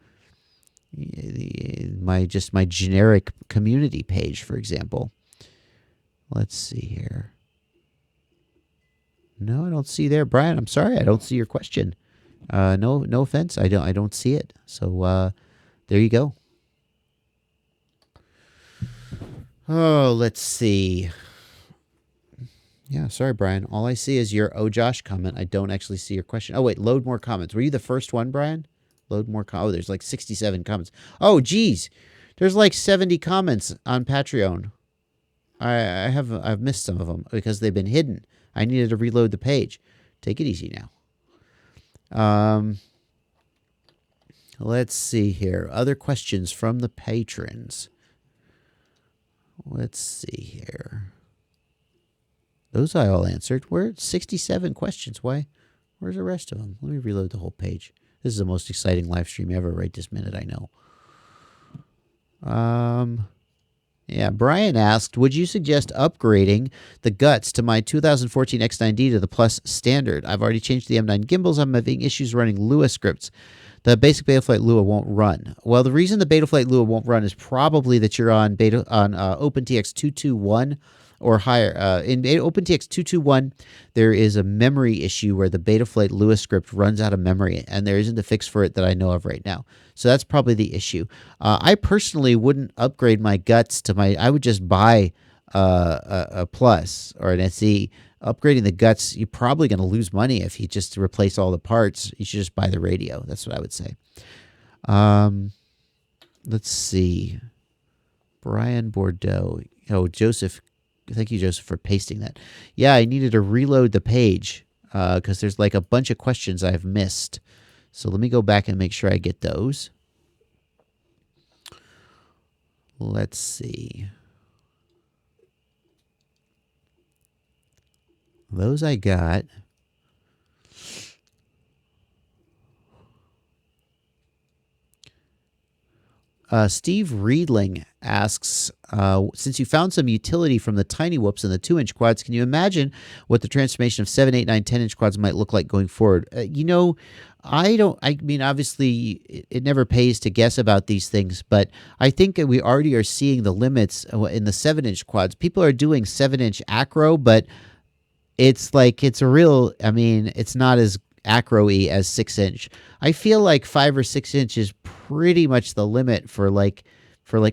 my generic community page, for example. Let's see here. No, I don't see there, Brian. I'm sorry, I don't see your question. No offense. I don't see it. So there you go. Oh, let's see. Yeah, sorry, Brian. All I see is your "Oh Josh" comment. I don't actually see your question. Oh wait, load more comments. Were you the first one, Brian? Load more. Oh, there's like 67 comments. Oh, geez, there's like 70 comments on Patreon. I've missed some of them because they've been hidden. I needed to reload the page. Take it easy now. Let's see here. Other questions from the patrons. Let's see here. Those I all answered. We're at 67 questions. Why? Where's the rest of them? Let me reload the whole page. This is the most exciting live stream ever right this minute, I know. Yeah, Brian asked, would you suggest upgrading the guts to my 2014 X9D to the Plus standard? I've already changed the M9 gimbals. I'm having issues running Lua scripts. The basic Betaflight Lua won't run. Well, the reason the Betaflight Lua won't run is probably that you're on OpenTX 221 or higher. In OpenTX 221, there is a memory issue where the Betaflight Lua script runs out of memory, and there isn't a fix for it that I know of right now. So that's probably the issue. I personally wouldn't upgrade my guts to my. I would just buy a Plus or an SE. Upgrading the guts, you're probably going to lose money if you just replace all the parts. You should just buy the radio. That's what I would say. Let's see. Brian Bordeaux. Oh, Joseph. Thank you, Joseph, for pasting that. Yeah, I needed to reload the page because there's like a bunch of questions I've missed. So let me go back and make sure I get those. Let's see. Those I got. Steve Reedling asks, since you found some utility from the tiny whoops and the 2-inch quads, can you imagine what the transformation of 7, 8, 9, 10-inch quads might look like going forward? I mean, obviously, it never pays to guess about these things, but I think we already are seeing the limits in the 7-inch quads. People are doing 7-inch acro, but it's like, it's not as acro-y as 6-inch. I feel like 5 or 6 inch is pretty much the limit for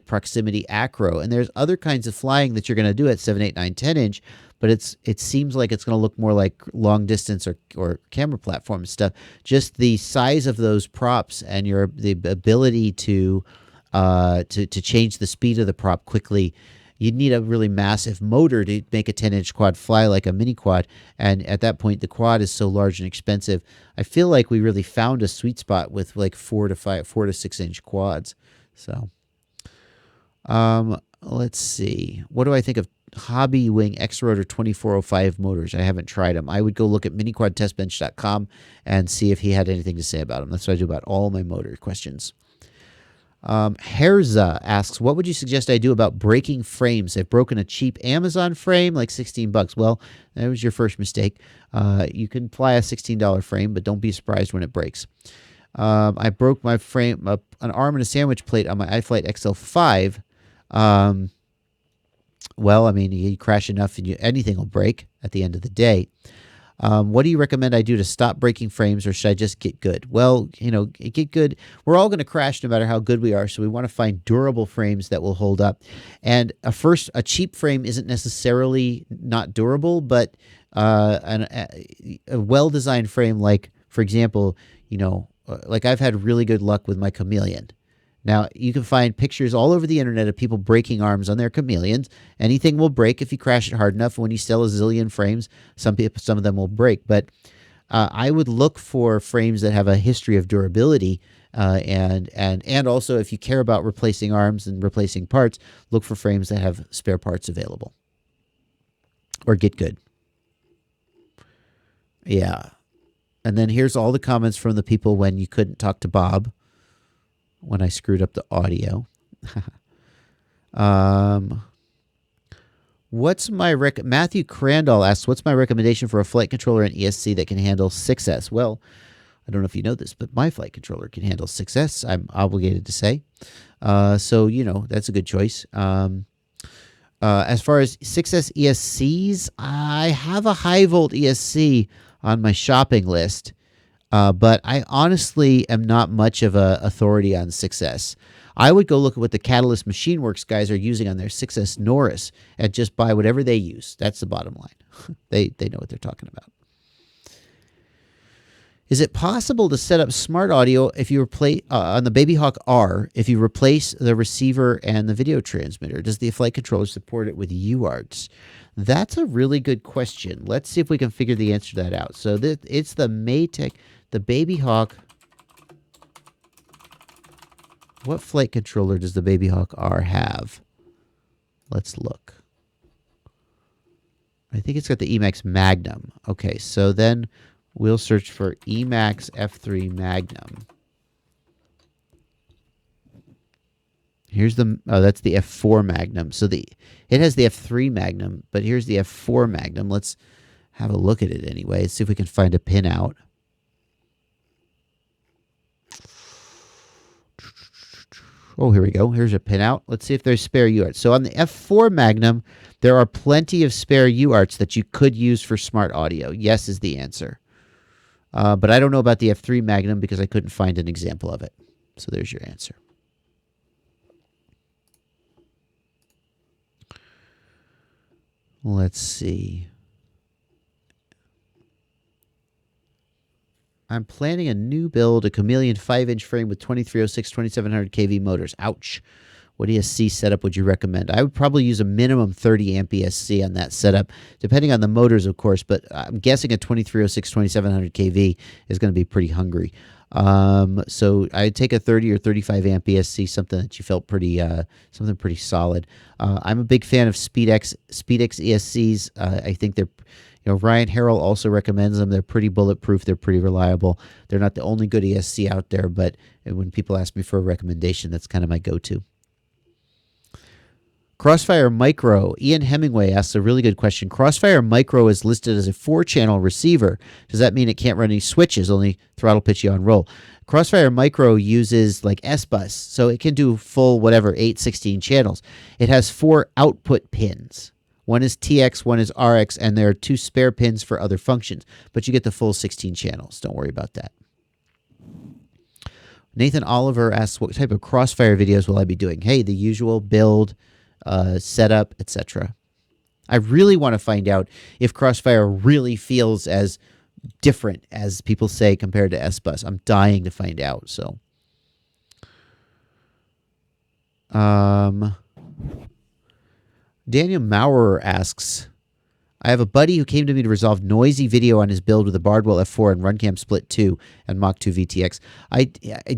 proximity acro. And there's other kinds of flying that you're going to do at 7, 8, 9, 10 inch, but it seems like it's going to look more like long distance or camera platform stuff. Just the size of those props and the ability to change the speed of the prop quickly. You'd need a really massive motor to make a 10-inch quad fly like a mini quad. And at that point, the quad is so large and expensive. I feel like we really found a sweet spot with like 4 to 6-inch quads. So, let's see. What do I think of Hobby Wing X-Rotor 2405 motors? I haven't tried them. I would go look at miniquadtestbench.com and see if he had anything to say about them. That's what I do about all my motor questions. Herza asks, what would you suggest I do about breaking frames? I've broken a cheap Amazon frame, like $16. Well, that was your first mistake. You can fly a $16 frame, but don't be surprised when it breaks. I broke my frame, an arm and a sandwich plate on my iFlight XL5. Well, I mean, you crash enough and anything will break at the end of the day. What do you recommend I do to stop breaking frames, or should I just get good? Well, get good. We're all going to crash no matter how good we are, so we want to find durable frames that will hold up. And a cheap frame isn't necessarily not durable, but a well-designed frame, like, for example, like I've had really good luck with my Chameleon. Now, you can find pictures all over the internet of people breaking arms on their Chameleons. Anything will break if you crash it hard enough. When you sell a zillion frames, some of them will break. But I would look for frames that have a history of durability, and also if you care about replacing arms and replacing parts, look for frames that have spare parts available, or get good. Yeah. And then here's all the comments from the people when you couldn't talk to Bob, when I screwed up the audio. What's my Matthew Crandall asks, what's my recommendation for a flight controller and ESC that can handle 6S? Well, I don't know if you know this, but my flight controller can handle 6S, I'm obligated to say. So, you know, that's a good choice. As far as 6S ESCs, I have a high volt ESC on my shopping list, but I honestly am not much of a authority on 6S. I would go look at what the Catalyst Machine Works guys are using on their 6S Norris and just buy whatever they use. That's the bottom line. They know what they're talking about. Is it possible to set up smart audio if you replace on the Babyhawk R if you replace the receiver and the video transmitter? Does the flight controller support it with UARTs? That's a really good question. Let's see if we can figure the answer to that out. So it's the Maytech, the Babyhawk. What flight controller does the Babyhawk R have? Let's look. I think it's got the Emax Magnum. Okay, so then we'll search for Emax F3 Magnum. Here's the, oh, that's the F4 Magnum. So it has the F3 Magnum, but here's the F4 Magnum. Let's have a look at it anyway. See if we can find a pinout. Oh, here we go. Here's a pinout. Let's see if there's spare UARTs. So on the F4 Magnum, there are plenty of spare UARTs that you could use for smart audio. Yes is the answer. But I don't know about the F3 Magnum because I couldn't find an example of it. So there's your answer. Let's see. I'm planning a new build, a Chameleon 5-inch frame with 2306, 2700 kV motors. Ouch. What ESC setup would you recommend? I would probably use a minimum 30 amp ESC on that setup, depending on the motors, of course, but I'm guessing a 2306, 2700 kV is going to be pretty hungry. So I'd take a 30 or 35 amp ESC, something that you felt pretty, something pretty solid. I'm a big fan of SpeedX ESCs. I think they're, you know, Ryan Harrell also recommends them. They're pretty bulletproof. They're pretty reliable. They're not the only good ESC out there, but when people ask me for a recommendation, that's kind of my go-to. Crossfire Micro. Ian Hemingway asks a really good question. Crossfire Micro is listed as a 4-channel receiver. Does that mean it can't run any switches, only throttle, pitch, yaw, and roll? Crossfire Micro uses like S-Bus, so it can do full whatever, 8/16 channels. It has 4 output pins. One is TX, one is RX, and there are 2 spare pins for other functions. But you get the full 16 channels. Don't worry about that. Nathan Oliver asks, what type of Crossfire videos will I be doing? Hey, the usual build, setup, etc. I really want to find out if Crossfire really feels as different as people say compared to S-Bus. I'm dying to find out. So, Daniel Maurer asks, I have a buddy who came to me to resolve noisy video on his build with a Bardwell F4 and RunCam Split 2 and Mach 2 VTX. I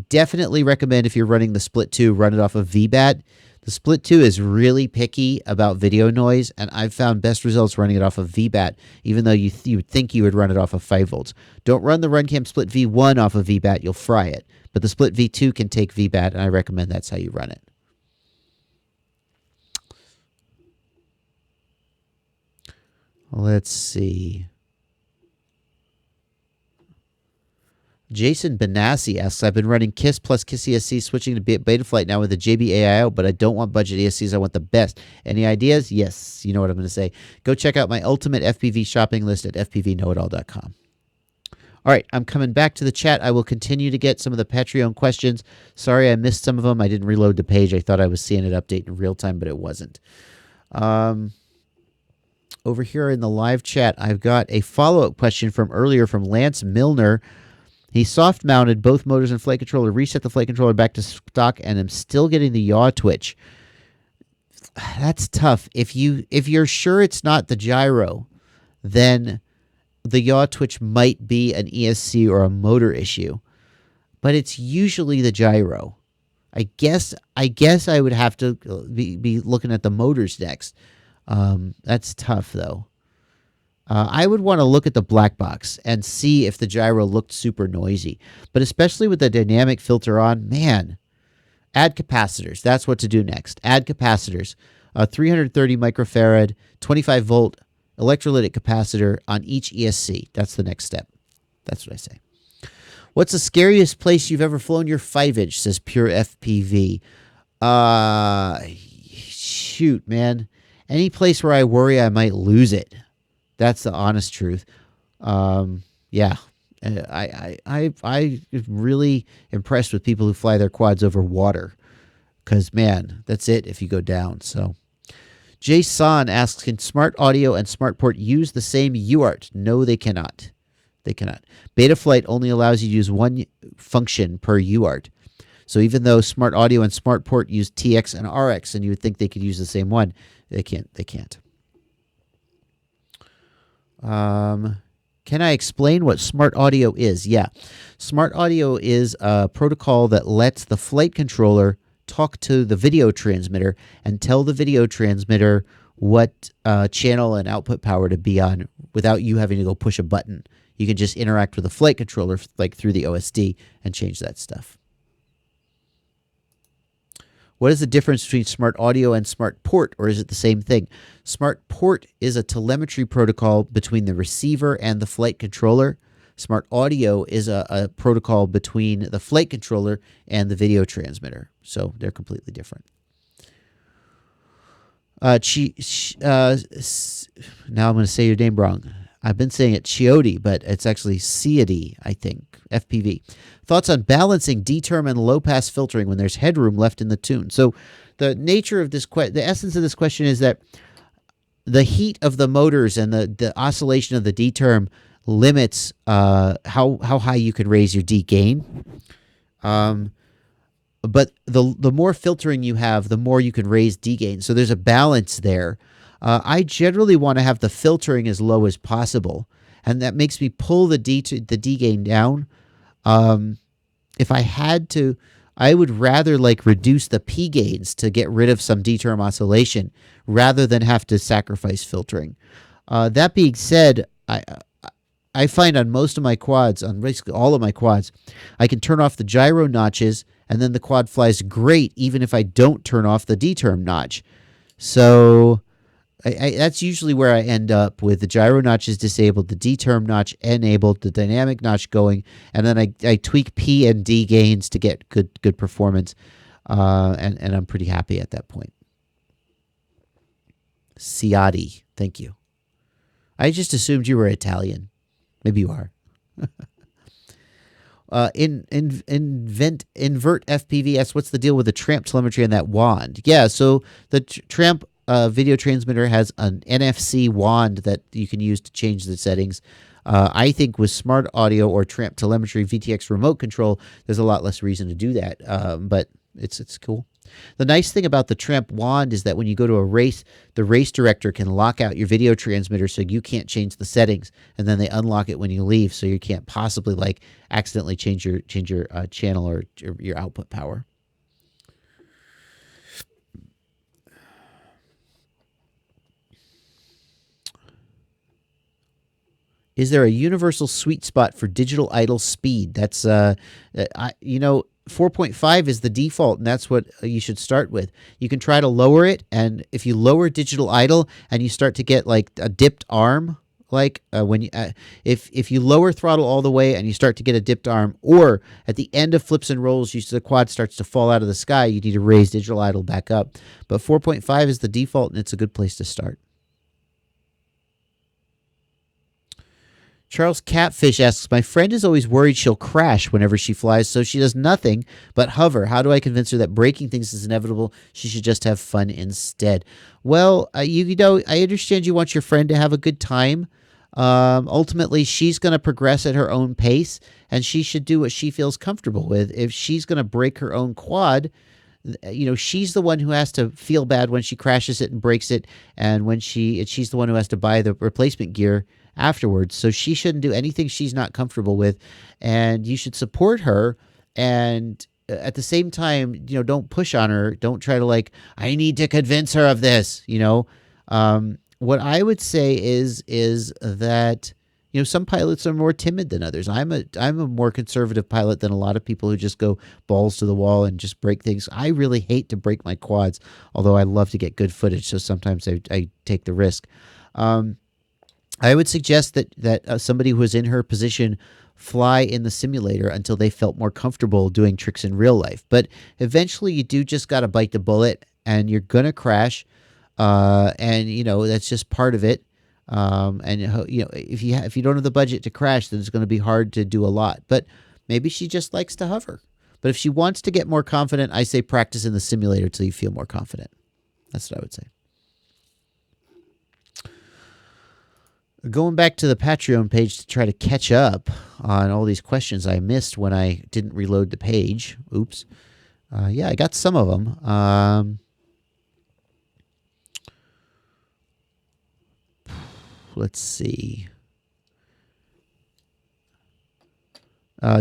definitely recommend if you're running the Split 2, run it off of VBAT. The Split 2 is really picky about video noise, and I've found best results running it off of VBAT, even though you would think you would run it off of 5 volts. Don't run the RunCam Split V1 off of VBAT, you'll fry it. But the Split V2 can take VBAT, and I recommend that's how you run it. Let's see. Jason Benassi asks, I've been running KISS plus KISS ESC, switching to Betaflight now with the JB AIO, but I don't want budget ESCs. I want the best. Any ideas? Yes. You know what I'm going to say. Go check out my ultimate FPV shopping list at fpvknowitall.com. All right, I'm coming back to the chat. I will continue to get some of the Patreon questions. Sorry I missed some of them. I didn't reload the page. I thought I was seeing it update in real time, but it wasn't. Over here in the live chat, I've got a follow-up question from earlier from Lance Milner. He soft-mounted both motors and flight controller, reset the flight controller back to stock, and I'm still getting the yaw twitch. That's tough. If you're sure it's not the gyro, then the yaw twitch might be an ESC or a motor issue, but it's usually the gyro. I guess I would have to be looking at the motors next. That's tough though. I would want to look at the black box and see if the gyro looked super noisy. But especially with the dynamic filter on, man, add capacitors. That's what to do next. Add capacitors. 330 microfarad, 25 volt electrolytic capacitor on each ESC. That's the next step. That's what I say. What's the scariest place you've ever flown your 5-inch, says Pure FPV. Shoot, man. Any place where I worry I might lose it. That's the honest truth. Yeah. I'm really impressed with people who fly their quads over water. Because, man, that's it if you go down. So, Jason asks, can Smart Audio and SmartPort use the same UART? No, they cannot. They cannot. Betaflight only allows you to use one function per UART. So even though Smart Audio and SmartPort use TX and RX, and you would think they could use the same one, they can't. They can't. Can I explain what Smart Audio is? Yeah. Smart Audio is a protocol that lets the flight controller talk to the video transmitter and tell the video transmitter what channel and output power to be on without you having to go push a button. You can just interact with the flight controller like through the OSD and change that stuff. What is the difference between Smart Audio and Smart Port, or is it the same thing? Smart Port is a telemetry protocol between the receiver and the flight controller. Smart Audio is a protocol between the flight controller and the video transmitter. So they're completely different. Now I'm going to say your name wrong. I've been saying it Chiotti, but it's actually Ciody, I think. FPV. Thoughts on balancing D-term and low-pass filtering when there's headroom left in the tune? So the nature of this the essence of this question is that the heat of the motors and the oscillation of the D-term limits how high you can raise your D gain. But the more filtering you have, the more you can raise D gain. So there's a balance there. I generally want to have the filtering as low as possible, and that makes me pull the D gain down. If I had to, I would rather like reduce the P gains to get rid of some D-term oscillation rather than have to sacrifice filtering. That being said, I find on most of my quads, on basically all of my quads, I can turn off the gyro notches, and then the quad flies great even if I don't turn off the D-term notch. So that's usually where I end up, with the gyro notches disabled, the D-term notch enabled, the dynamic notch going, and then I tweak P and D gains to get good performance, and I'm pretty happy at that point. Ciadi, thank you. I just assumed you were Italian. Maybe you are. Invert FPVS. What's the deal with the Tramp telemetry and that wand? Yeah, so the Tramp video transmitter has an NFC wand that you can use to change the settings. I think with Smart Audio or Tramp telemetry VTX remote control, there's a lot less reason to do that. But it's cool. The nice thing about the Tramp wand is that when you go to a race, the race director can lock out your video transmitter so you can't change the settings, and then they unlock it when you leave, so you can't possibly like accidentally change your channel or your output power. Is there a universal sweet spot for digital idle speed? That's 4.5 is the default, and that's what you should start with. You can try to lower it, and if you lower digital idle and you start to get like a dipped arm, like when you if you lower throttle all the way and you start to get a dipped arm, or at the end of flips and rolls, the quad starts to fall out of the sky, you need to raise digital idle back up. But 4.5 is the default, and it's a good place to start. Charles Catfish asks, my friend is always worried she'll crash whenever she flies, so she does nothing but hover. How do I convince her that breaking things is inevitable? She should just have fun instead. Well, you know, I understand you want your friend to have a good time. Ultimately, she's going to progress at her own pace, and she should do what she feels comfortable with. If she's going to break her own quad, you know, she's the one who has to feel bad when she crashes it and breaks it, and when she's the one who has to buy the replacement gear afterwards. So she shouldn't do anything she's not comfortable with, and you should support her. And at the same time, don't push on her. Don't try to like, I need to convince her of this. What I would say is that some pilots are more timid than others. I'm a more conservative pilot than a lot of people who just go balls to the wall and just break things. I really hate to break my quads, although I love to get good footage. So sometimes I take the risk. I would suggest that somebody who is in her position fly in the simulator until they felt more comfortable doing tricks in real life. But eventually, you do just got to bite the bullet, and you're gonna crash, and that's just part of it. And if you don't have the budget to crash, then it's going to be hard to do a lot. But maybe she just likes to hover. But if she wants to get more confident, I say practice in the simulator till you feel more confident. That's what I would say. Going back to the Patreon page to try to catch up on all these questions I missed when I didn't reload the page. Oops. Yeah, I got some of them. Let's see.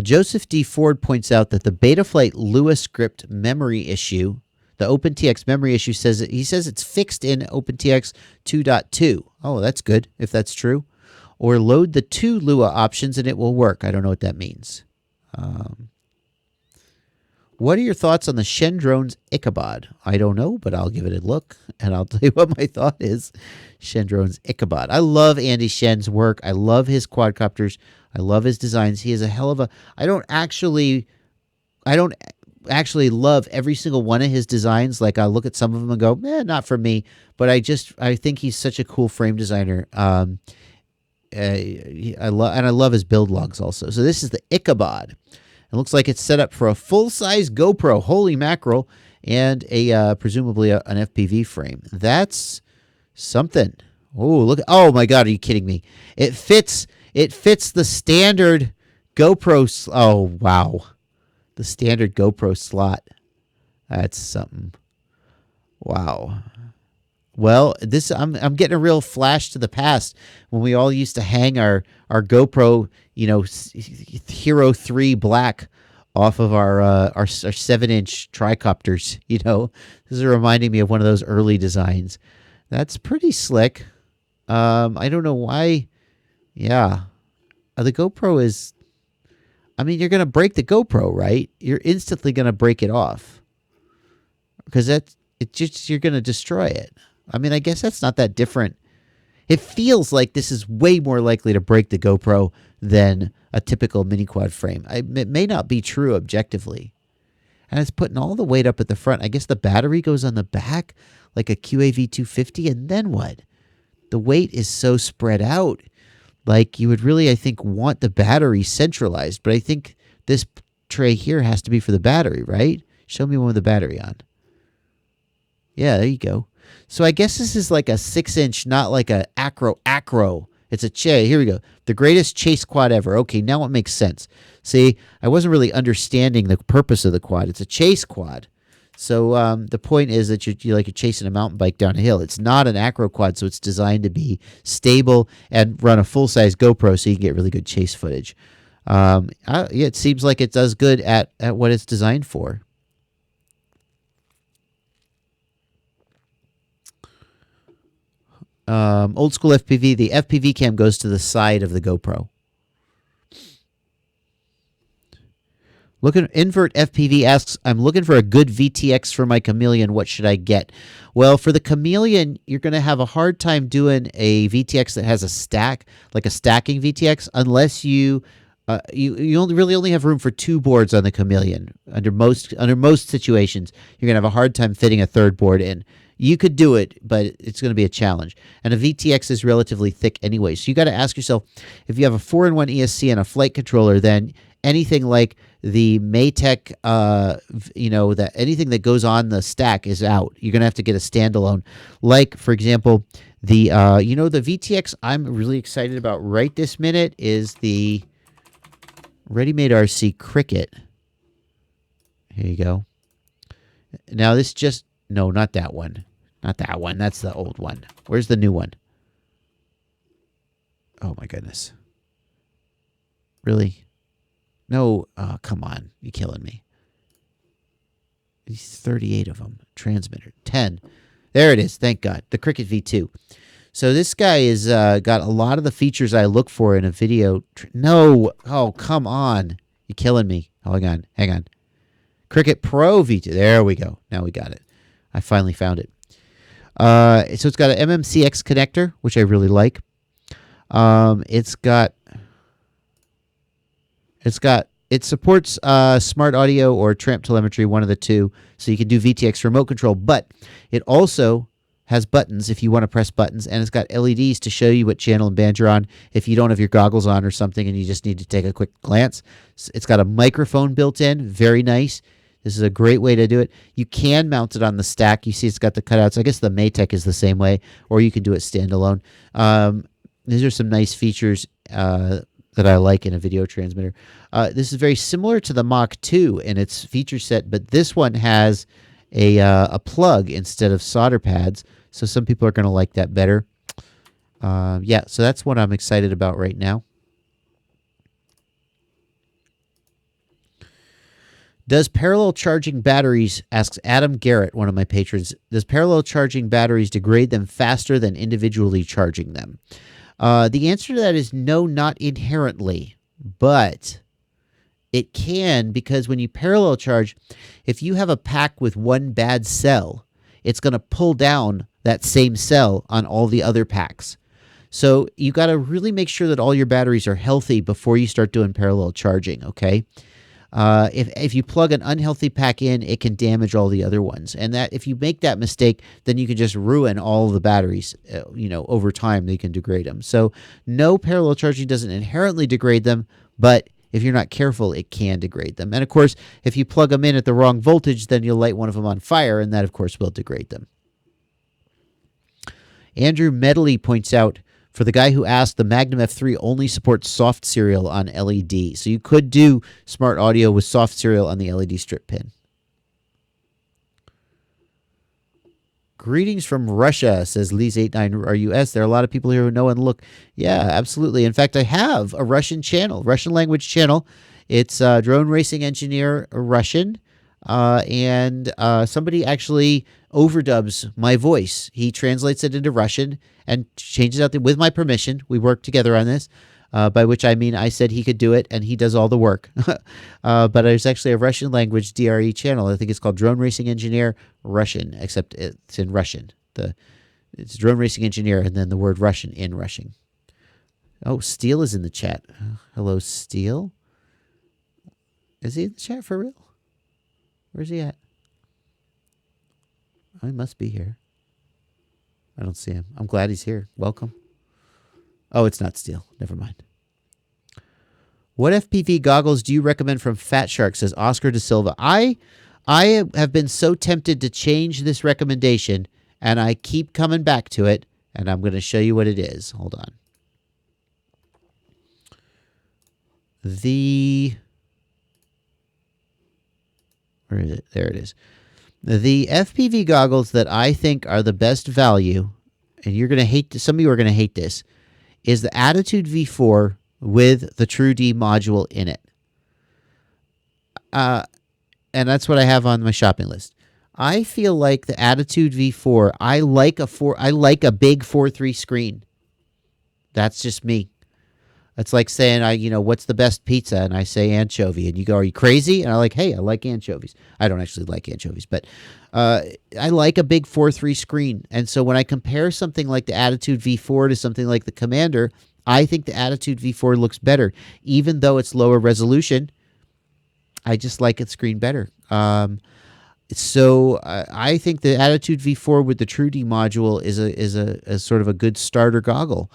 Joseph D. Ford points out that the Betaflight Lua script memory issue, the OpenTX memory issue, says it's fixed in OpenTX 2.2. Oh, that's good if that's true. Or load the 2 Lua options and it will work. I don't know what that means. What are your thoughts on the Shen drone's Ichabod? I don't know, but I'll give it a look, and I'll tell you what my thought is. Shen drone's Ichabod. I love Andy Shen's work. I love his quadcopters. I love his designs. He is a hell of a... I don't actually love every single one of his designs. Like, I look at some of them and go, not for me. But I think he's such a cool frame designer. I love his build logs also. So this is the Ichabod. It looks like it's set up for a full-size GoPro, holy mackerel, and presumably an FPV frame. That's something. Oh, look! Oh my God, are you kidding me? It fits the standard GoPro. Oh wow, the standard GoPro slot. That's something. Wow. Well, I'm getting a real flash to the past when we all used to hang our GoPro, Hero 3 Black off of our 7-inch tricopters. This is reminding me of one of those early designs. That's pretty slick. I don't know why. Yeah, the GoPro is. I mean, you're gonna break the GoPro, right? You're instantly gonna break it off because you're gonna destroy it. I mean, I guess that's not that different. It feels like this is way more likely to break the GoPro than a typical mini quad frame. It may not be true objectively. And it's putting all the weight up at the front. I guess the battery goes on the back like a QAV 250. And then what? The weight is so spread out. Like you would really, I think, want the battery centralized. But I think this tray here has to be for the battery, right? Show me one with the battery on. Yeah, there you go. So I guess this is like a 6-inch, not like a acro. It's a here we go. The greatest chase quad ever. Okay, now it makes sense. See, I wasn't really understanding the purpose of the quad. It's a chase quad. So the point is that you're chasing a mountain bike down a hill. It's not an acro quad, so it's designed to be stable and run a full-size GoPro so you can get really good chase footage. It seems like it does good at what it's designed for. Old school FPV, the FPV cam goes to the side of the GoPro. Invert FPV asks, I'm looking for a good VTX for my Chameleon. What should I get? Well, for the Chameleon, you're going to have a hard time doing a VTX that has a stack, like a stacking VTX, unless you only have room for 2 boards on the Chameleon. Under most situations, you're going to have a hard time fitting a third board in. You could do it, but it's going to be a challenge. And a VTX is relatively thick anyway. So you got to ask yourself, if you have a 4-in-1 ESC and a flight controller, then anything like the Maytech, anything that goes on the stack is out. You're going to have to get a standalone. Like, for example, the VTX I'm really excited about right this minute is the Ready-Made RC Cricket. Here you go. Now this no, not that one. Not that one. That's the old one. Where's the new one? Oh my goodness. Really? No. Oh, come on. You're killing me. These 38 of them. Transmitter. 10. There it is. Thank God. The Cricket V2. So this guy is got a lot of the features I look for in a video. No. Oh, come on. You're killing me. Hang on. Hang on. Cricket Pro V2. There we go. Now we got it. I finally found it. So it's got an MMCX connector, which I really like. It supports smart audio or tramp telemetry, one of the two. So you can do VTX remote control, but it also has buttons if you want to press buttons, and it's got LEDs to show you what channel and band you're on if you don't have your goggles on or something and you just need to take a quick glance. It's got a microphone built in, very nice. This is a great way to do it. You can mount it on the stack. You see it's got the cutouts. I guess the Maytech is the same way, or you can do it standalone. These are some nice features that I like in a video transmitter. This is very similar to the Mach 2 in its feature set, but this one has a plug instead of solder pads, so some people are going to like that better. Yeah, so that's what I'm excited about right now. Does parallel charging batteries, asks Adam Garrett, one of my patrons, does parallel charging batteries degrade them faster than individually charging them? The answer to that is no, not inherently, but it can, because when you parallel charge, if you have a pack with one bad cell, it's going to pull down that same cell on all the other packs. So you got to really make sure that all your batteries are healthy before you start doing parallel charging, okay? If you plug an unhealthy pack in, it can damage all the other ones. And that if you make that mistake, then you can just ruin all the batteries. Over time, they can degrade them. So no, parallel charging doesn't inherently degrade them, but if you're not careful, it can degrade them. And of course, if you plug them in at the wrong voltage, then you'll light one of them on fire, and that, of course, will degrade them. Andrew Medley points out, for the guy who asked, the Magnum F3 only supports soft serial on LED. So you could do smart audio with soft serial on the LED strip pin. Greetings from Russia, says Lees89RUS. There are a lot of people here who know and look. Yeah, absolutely. In fact, I have a Russian channel, Russian language channel. It's Drone Racing Engineer Russian. And somebody actually overdubs my voice. He translates it into Russian and changes out with my permission. We work together on this, by which I mean I said he could do it, and he does all the work. But there's actually a Russian language DRE channel. I think it's called Drone Racing Engineer Russian, except it's in Russian. It's Drone Racing Engineer and then the word Russian in Russian. Oh, Steele is in the chat. Hello, Steele. Is he in the chat for real? Where's he at? Oh, he must be here. I don't see him. I'm glad he's here. Welcome. Oh, it's not Steele. Never mind. What FPV goggles do you recommend from Fat Shark, says Oscar De Silva. I have been so tempted to change this recommendation, and I keep coming back to it, and I'm going to show you what it is. Hold on. Where is it? There it is. The FPV goggles that I think are the best value, and you're going to hate this, some of you are going to hate this, is the Attitude V4 with the TrueD module in it. And that's what I have on my shopping list. I feel like the Attitude V4, I like a big 4:3 screen. That's just me. It's like saying, what's the best pizza? And I say anchovy. And you go, are you crazy? And I'm like, hey, I like anchovies. I don't actually like anchovies, but I like a big 4:3 screen. And so when I compare something like the Attitude V4 to something like the Commander, I think the Attitude V4 looks better. Even though it's lower resolution, I just like its screen better. So I think the Attitude V4 with the TrueD module is a sort of a good starter goggle.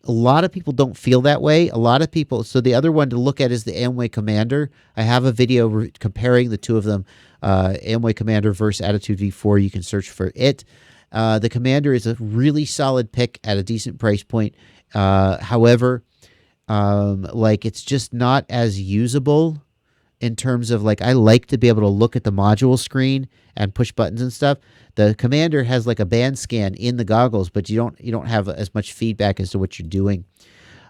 A lot of people don't feel that way. A lot of people. So the other one to look at is the Amway Commander. I have a video comparing the two of them, Amway Commander versus Attitude V4. You can search for it. The Commander is a really solid pick at a decent price point. However, it's just not as usable in terms of I like to be able to look at the module screen and push buttons and stuff. The Commander has a band scan in the goggles, but you don't have as much feedback as to what you're doing.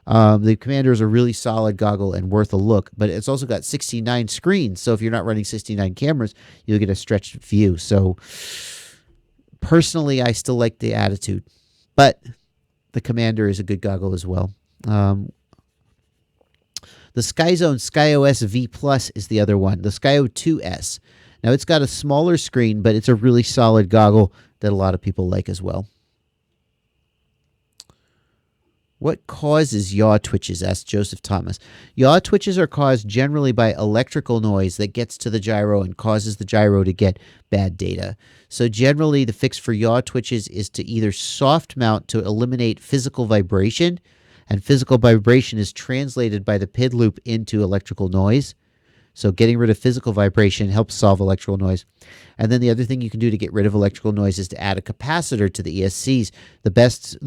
The Commander is a really solid goggle and worth a look, but it's also got 69 screens. So if you're not running 69 cameras, you'll get a stretched view. So personally, I still like the Attitude, but the Commander is a good goggle as well. The SkyZone SkyOS V Plus is the other one, the Skyo 2S. Now, it's got a smaller screen, but it's a really solid goggle that a lot of people like as well. What causes yaw twitches? Asked Joseph Thomas. Yaw twitches are caused generally by electrical noise that gets to the gyro and causes the gyro to get bad data. So generally, the fix for yaw twitches is to either soft mount to eliminate physical vibration, and physical vibration is translated by the PID loop into electrical noise. So getting rid of physical vibration helps solve electrical noise. And then the other thing you can do to get rid of electrical noise is to add a capacitor to the ESCs. The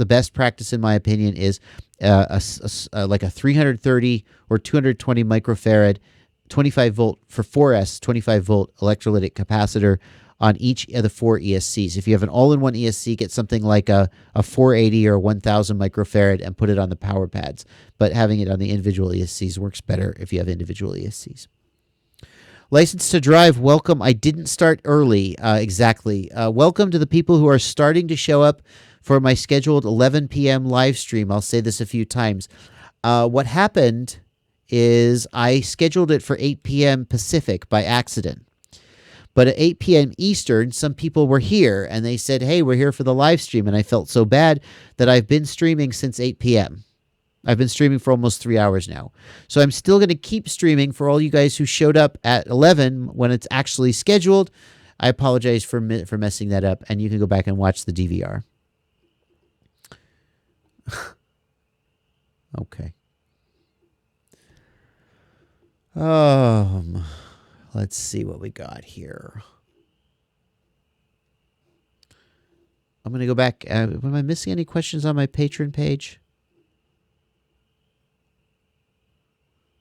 best practice, in my opinion, is like a 330 or 220 microfarad, 25 volt for 4S, 25 volt electrolytic capacitor on each of the 4 ESCs. If you have an all-in-one ESC, get something like a 480 or 1000 microfarad and put it on the power pads. But having it on the individual ESCs works better if you have individual ESCs. License to Drive, welcome. I didn't start early, exactly. Welcome to the people who are starting to show up for my scheduled 11 p.m. live stream. I'll say this a few times. What happened is I scheduled it for 8 p.m. Pacific by accident. But at 8 p.m. Eastern, some people were here, and they said, hey, we're here for the live stream. And I felt so bad that I've been streaming since 8 p.m. I've been streaming for almost 3 hours now. So I'm still going to keep streaming for all you guys who showed up at 11 when it's actually scheduled. I apologize for messing that up, and you can go back and watch the DVR. Okay. Let's see what we got here. I'm going to go back. Am I missing any questions on my Patreon page?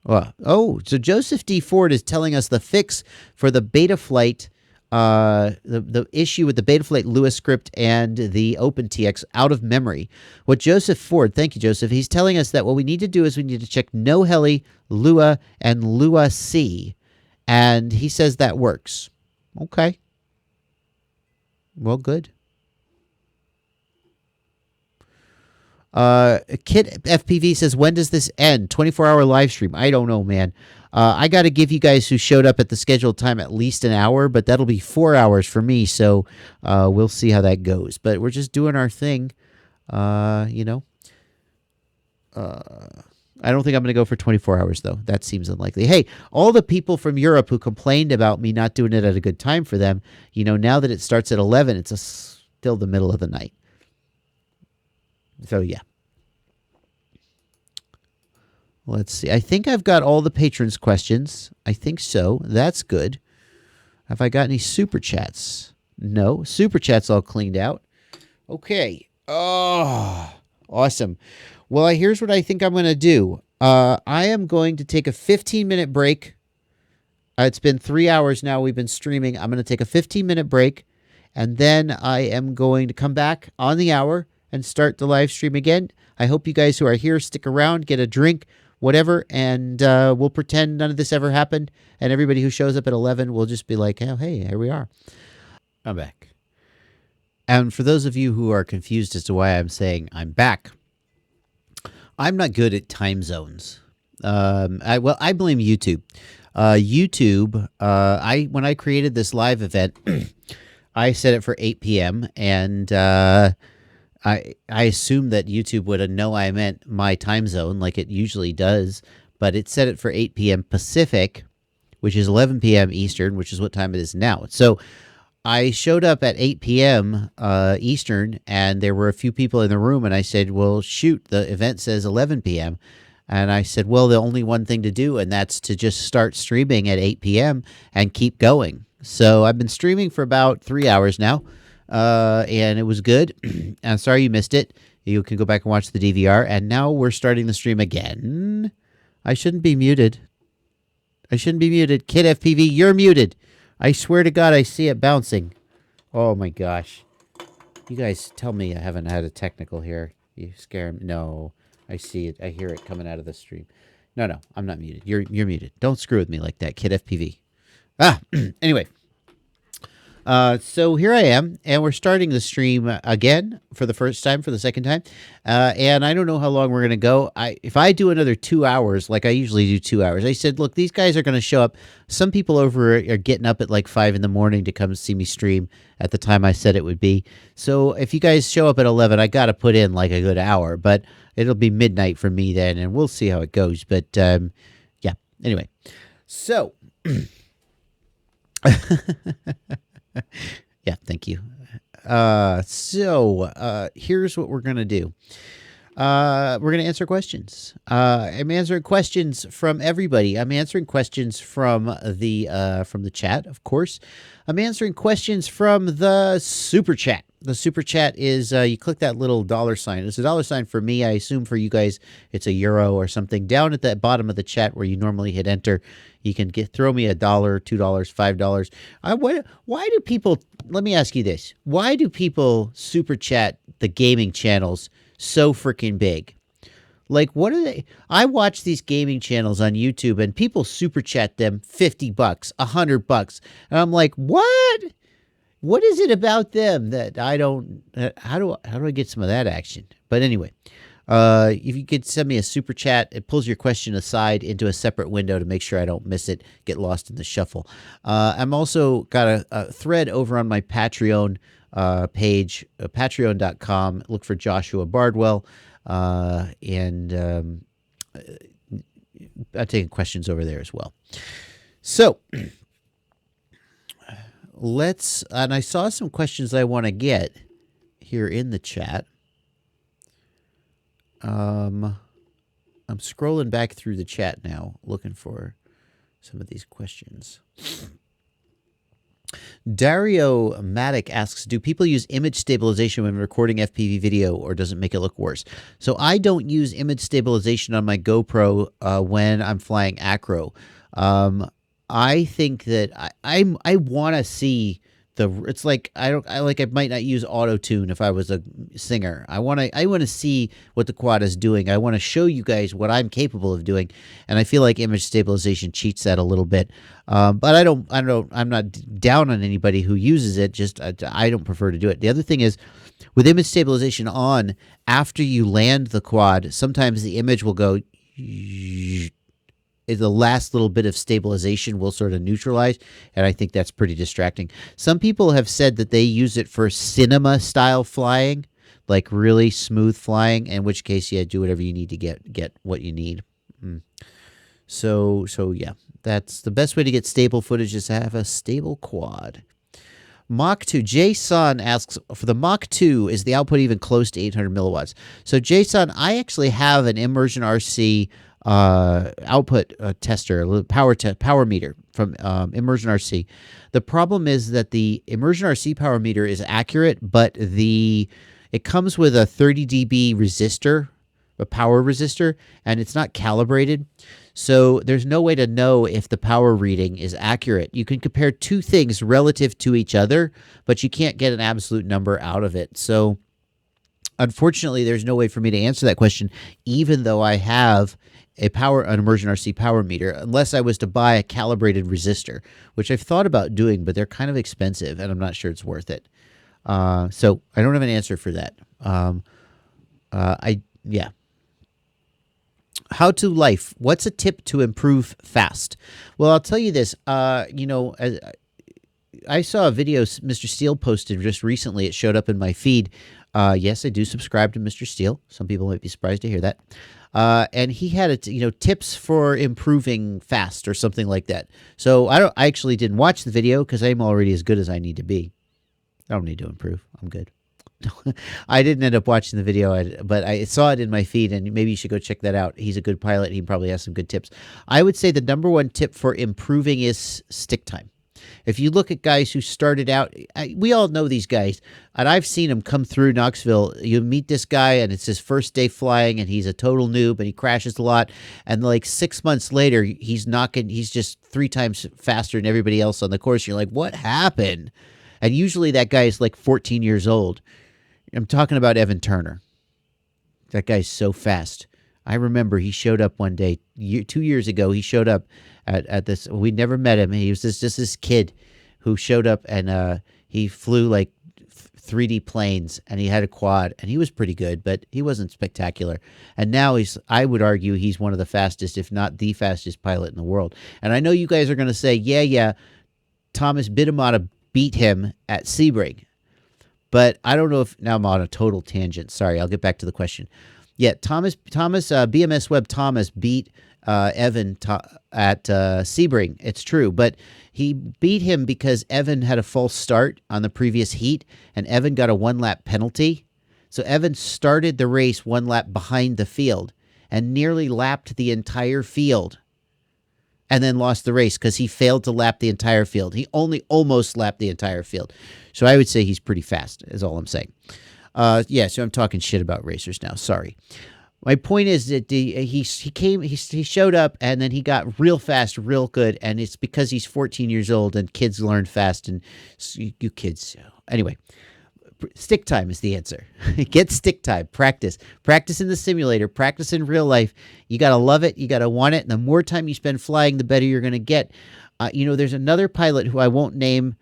So Joseph D. Ford is telling us the fix for the Betaflight, the issue with the Betaflight Lua script and the OpenTX out of memory. What Joseph Ford, thank you, Joseph, he's telling us that what we need to do is we need to check No Heli, Lua, and Lua C. And he says that works. Okay. Well, good. Kid FPV says, when does this end? 24-hour live stream. I don't know, man. I got to give you guys who showed up at the scheduled time at least an hour, but that'll be 4 hours for me. So we'll see how that goes. But we're just doing our thing. You know. I don't think I'm going to go for 24 hours, though. That seems unlikely. Hey, all the people from Europe who complained about me not doing it at a good time for them, you know, now that it starts at 11, it's still the middle of the night. So, yeah. Let's see. I think I've got all the patrons' questions. I think so. That's good. Have I got any super chats? No. Super chats all cleaned out. Okay. Oh, awesome. Well, here's what I think I'm going to do. I am going to take a 15-minute break. It's been 3 hours now we've been streaming. I'm going to take a 15-minute break, and then I am going to come back on the hour and start the live stream again. I hope you guys who are here stick around, get a drink, whatever, and we'll pretend none of this ever happened, and everybody who shows up at 11 will just be like, oh, hey, here we are. I'm back. And for those of you who are confused as to why I'm saying I'm back, I'm not good at time zones. I blame YouTube. When I created this live event, I set it for 8 p.m. and I assumed that YouTube would know I meant my time zone like it usually does, but it set it for 8 p.m. Pacific, which is 11 p.m. Eastern, which is what time it is now. So I showed up at 8 p.m. Eastern, and there were a few people in the room, and I said, well, shoot, the event says 11 p.m., and I said, well, the only one thing to do, and that's to just start streaming at 8 p.m. and keep going. So I've been streaming for about 3 hours now, and it was good. I'm sorry you missed it. You can go back and watch the DVR, and now we're starting the stream again. I shouldn't be muted. Kid FPV, you're muted. I swear to God, I see it bouncing. Oh, my gosh. You guys tell me I haven't had a technical here. You scare me. No. I see it. I hear it coming out of the stream. No, I'm not muted. You're muted. Don't screw with me like that, Kid FPV. Anyway. So here I am, and we're starting the stream again for the first time, for the second time, and I don't know how long we're gonna go. If I do another 2 hours, like I usually do 2 hours, I said, look, these guys are gonna show up. Some people over are getting up at like 5 in the morning to come see me stream at the time I said it would be. So if you guys show up at 11, I gotta put in like a good hour, but it'll be midnight for me then, and we'll see how it goes. But yeah, anyway, so. Yeah, thank you. So here's what we're gonna do. We're gonna answer questions. I'm answering questions from everybody. I'm answering questions from the chat, of course. I'm answering questions from the super chat. The super chat is you click that little $sign. It's a $sign for me. I assume for you guys it's a euro or something. Down at the bottom of the chat where you normally hit enter, you can throw me $1, $2, $5. Why do people? Let me ask you this: why do people super chat the gaming channels so freaking big? Like, what are they? I watch these gaming channels on YouTube, and people super chat them $50, $100, and I'm like, what? What is it about them that I don't? How do I get some of that action? But anyway, if you could send me a super chat, it pulls your question aside into a separate window to make sure I don't miss it, get lost in the shuffle. I'm also got a thread over on my Patreon page, patreon.com. Look for Joshua Bardwell, and I'm taking questions over there as well. So. And I saw some questions I want to get here in the chat. I'm scrolling back through the chat now, looking for some of these questions. Dario Matic asks, do people use image stabilization when recording FPV video, or does it make it look worse? So I don't use image stabilization on my GoPro when I'm flying acro. I think that I want to see it's like I might not use auto tune if I was a singer. I want to see what the quad is doing. I want to show you guys what I'm capable of doing, and I feel like image stabilization cheats that a little bit. But I'm not down on anybody who uses it. Just I don't prefer to do it. The other thing is, with image stabilization on, after you land the quad, sometimes the image will go. The last little bit of stabilization will sort of neutralize, and I think that's pretty distracting. Some people have said that they use it for cinema style flying, like really smooth flying, in which case, yeah, do whatever you need to get what you need. So yeah, that's the best way to get stable footage, is to have a stable quad. Mach 2. Jason asks, for the Mach 2, is the output even close to 800 milliwatts? So Jason, I actually have an Immersion RC output tester, power meter from Immersion RC. The problem is that the Immersion RC power meter is accurate, but it comes with a 30 dB resistor, a power resistor, and it's not calibrated. So there's no way to know if the power reading is accurate. You can compare two things relative to each other, but you can't get an absolute number out of it. So unfortunately, there's no way for me to answer that question, even though I have an Immersion RC power meter, unless I was to buy a calibrated resistor, which I've thought about doing, but they're kind of expensive, and I'm not sure it's worth it. So I don't have an answer for that. Yeah. How to life. What's a tip to improve fast? Well, I'll tell you this. I saw a video Mr. Steele posted just recently. It showed up in my feed. Yes, I do subscribe to Mr. Steele. Some people might be surprised to hear that. And he had tips for improving fast or something like that. So I actually didn't watch the video because I'm already as good as I need to be. I don't need to improve. I'm good. I didn't end up watching the video, but I saw it in my feed, and maybe you should go check that out. He's a good pilot. He probably has some good tips. I would say the number one tip for improving is stick time. If you look at guys who started out, we all know these guys, and I've seen them come through Knoxville. You meet this guy, and it's his first day flying, and he's a total noob, and he crashes a lot. And like 6 months later, he's just 3 times faster than everybody else on the course. You're like, what happened? And usually that guy is like 14 years old. I'm talking about Evan Turner. That guy's so fast. I remember he showed up one day 2 years ago. He showed up at this. We never met him. He was just this kid who showed up, and he flew like 3D planes, and he had a quad, and he was pretty good, but he wasn't spectacular. And now I would argue he's one of the fastest, if not the fastest pilot in the world. And I know you guys are going to say, yeah, Thomas Bidamata beat him at Sebring. But I don't know if now I'm on a total tangent. Sorry, I'll get back to the question. Yeah, BMS Webb Thomas beat Evan at Sebring. It's true, but he beat him because Evan had a false start on the previous heat, and Evan got a 1-lap penalty. So Evan started the race 1 lap behind the field and nearly lapped the entire field, and then lost the race because he failed to lap the entire field. He only almost lapped the entire field. So I would say he's pretty fast, is all I'm saying. So I'm talking shit about racers now. Sorry. My point is that he showed up, and then he got real fast, real good, and it's because he's 14 years old, and kids learn fast, and you kids. Anyway, stick time is the answer. Get stick time. Practice in the simulator. Practice in real life. You gotta love it. You gotta want it. And the more time you spend flying, the better you're gonna get. There's another pilot who I won't name.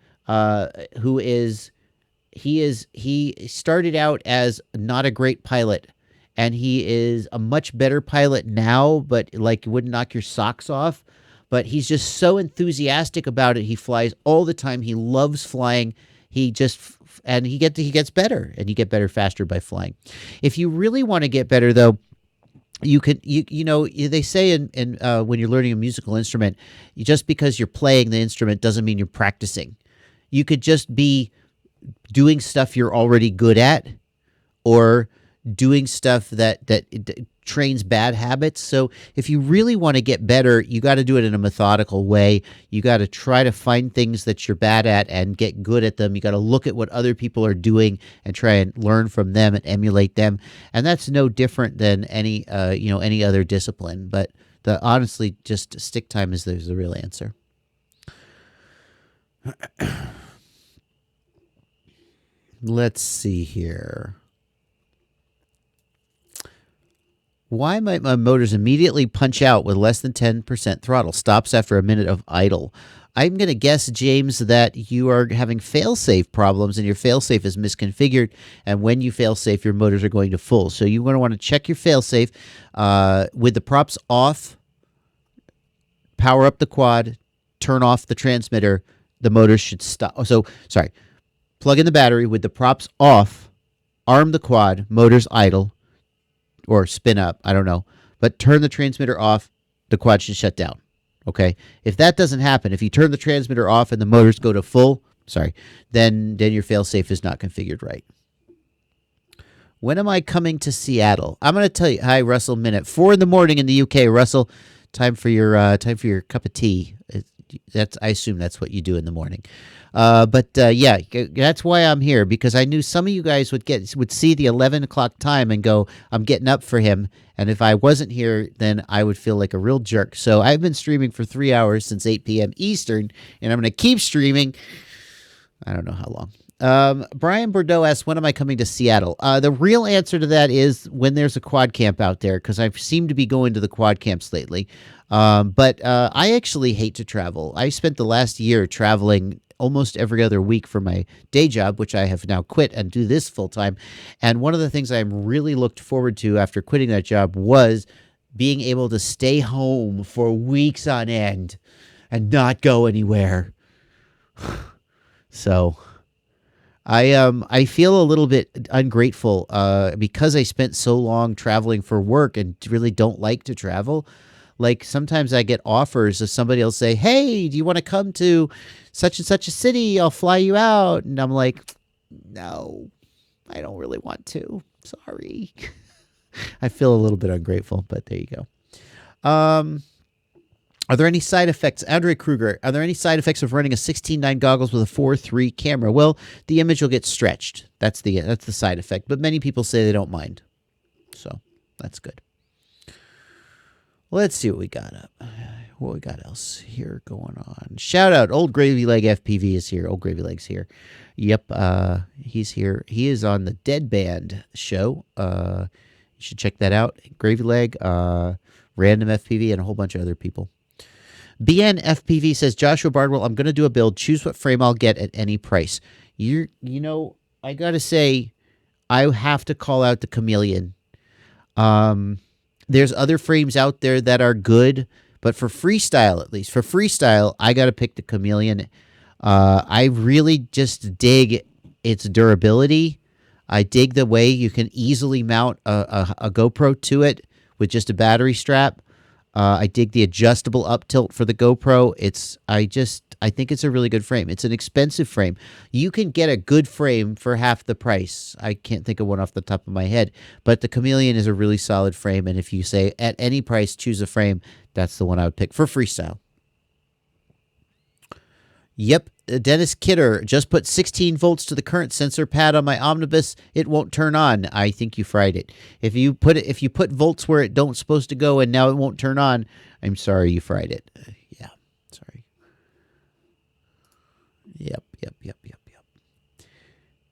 He started out as not a great pilot, and he is a much better pilot now, but like wouldn't knock your socks off. But he's just so enthusiastic about it. He flies all the time. He loves flying. He gets better, and you get better faster by flying. If you really want to get better, though, they say in when you're learning a musical instrument, just because you're playing the instrument doesn't mean you're practicing. You could just be doing stuff you're already good at, or doing stuff that trains bad habits. So if you really want to get better, you got to do it in a methodical way. You got to try to find things that you're bad at and get good at them. You got to look at what other people are doing and try and learn from them and emulate them. And that's no different than any other discipline. But honestly, just stick time is the real answer. Let's see here. Why might my motors immediately punch out with less than 10% throttle? Stops after a minute of idle. I'm going to guess, James, that you are having fail-safe problems and your fail-safe is misconfigured. And when you fail-safe, your motors are going to full. So you're going to want to check your fail-safe with the props off, power up the quad, turn off the transmitter. The motors should stop. Plug in the battery with the props off, arm the quad, motors idle, or spin up, I don't know. But turn the transmitter off, the quad should shut down. Okay? If that doesn't happen, if you turn the transmitter off and the motors go to full, then your failsafe is not configured right. When am I coming to Seattle? I'm going to tell you. Hi, Russell. Minute 4 in the morning in the UK. Russell, time for your cup of tea. I assume that's what you do in the morning. That's why I'm here, because I knew some of you guys would see the 11 o'clock time and go, I'm getting up for him. And if I wasn't here, then I would feel like a real jerk. So I've been streaming for 3 hours since 8 p.m. Eastern, and I'm going to keep streaming. I don't know how long. Brian Bordeaux asks, when am I coming to Seattle? The real answer to that is when there's a quad camp out there, because I seem to be going to the quad camps lately. But I actually hate to travel. I spent the last year traveling almost every other week for my day job, which I have now quit and do this full time. And one of the things I really looked forward to after quitting that job was being able to stay home for weeks on end and not go anywhere. So I feel a little bit ungrateful because I spent so long traveling for work and really don't like to travel. Like sometimes I get offers of somebody will say, hey, do you want to come to such and such a city? I'll fly you out. And I'm like, no, I don't really want to. Sorry. I feel a little bit ungrateful, but there you go. Are there any side effects? Andre Kruger, are there any side effects of running a 16:9 goggles with a 4:3 camera? Well, the image will get stretched. That's the side effect. But many people say they don't mind. So that's good. Let's see what we got up. What we got else here going on. Shout out, Old Gravy Leg FPV is here. Old Gravy Leg's here. Yep, he's here. He is on the Dead Band show. You should check that out. Gravy Leg, Random FPV, and a whole bunch of other people. BN FPV says, Joshua Bardwell, I'm going to do a build. Choose what frame I'll get at any price. You know, I got to say, I have to call out the Chameleon. There's other frames out there that are good, but for freestyle, at least, for freestyle, I got to pick the Chameleon. I really just dig its durability. I dig the way you can easily mount a GoPro to it with just a battery strap. I dig the adjustable up tilt for the GoPro. I think it's a really good frame. It's an expensive frame. You can get a good frame for half the price. I can't think of one off the top of my head, but the Chameleon is a really solid frame. And if you say at any price, choose a frame, that's the one I would pick for freestyle. Yep, Dennis Kidder just put 16 volts to the current sensor pad on my Omnibus. It won't turn on. I think you fried it. If you put volts where it don't supposed to go and now it won't turn on, I'm sorry you fried it. Yeah, sorry. Yep.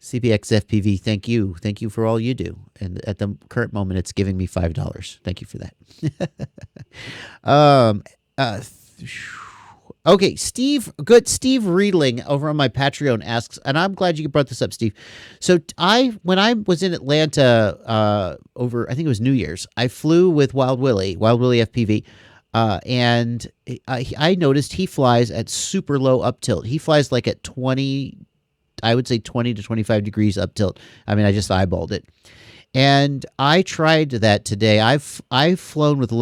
CBX FPV, thank you. Thank you for all you do. And at the current moment, it's giving me $5. Thank you for that. Okay, Steve Riedling over on my Patreon asks, and I'm glad you brought this up, Steve. So when I was in Atlanta over, I think it was New Year's, I flew with Wild Willie FPV, and I noticed he flies at super low up tilt. He flies like at 20, I would say 20 to 25 degrees up tilt. I mean, I just eyeballed it. And I tried that today. I've flown with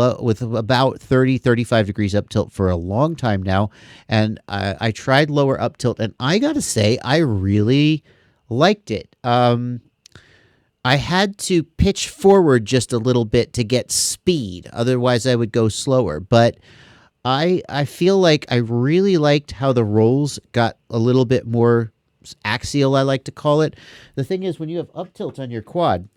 about 30, 35 degrees up tilt for a long time now. And I tried lower up tilt, and I got to say, I really liked it. I had to pitch forward just a little bit to get speed. Otherwise, I would go slower. But I feel like I really liked how the rolls got a little bit more axial, I like to call it. The thing is, when you have up tilt on your quad,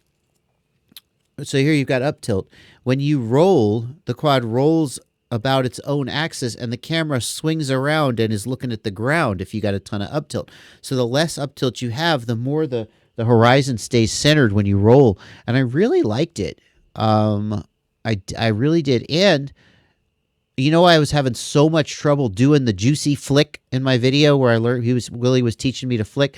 so here you've got up tilt. When you roll, the quad rolls about its own axis and the camera swings around and is looking at the ground if you got a ton of up tilt. So the less up tilt you have, the more the horizon stays centered when you roll. And I really liked it. I really did. And you know, I was having so much trouble doing the juicy flick in my video where I learned Willie was teaching me to flick.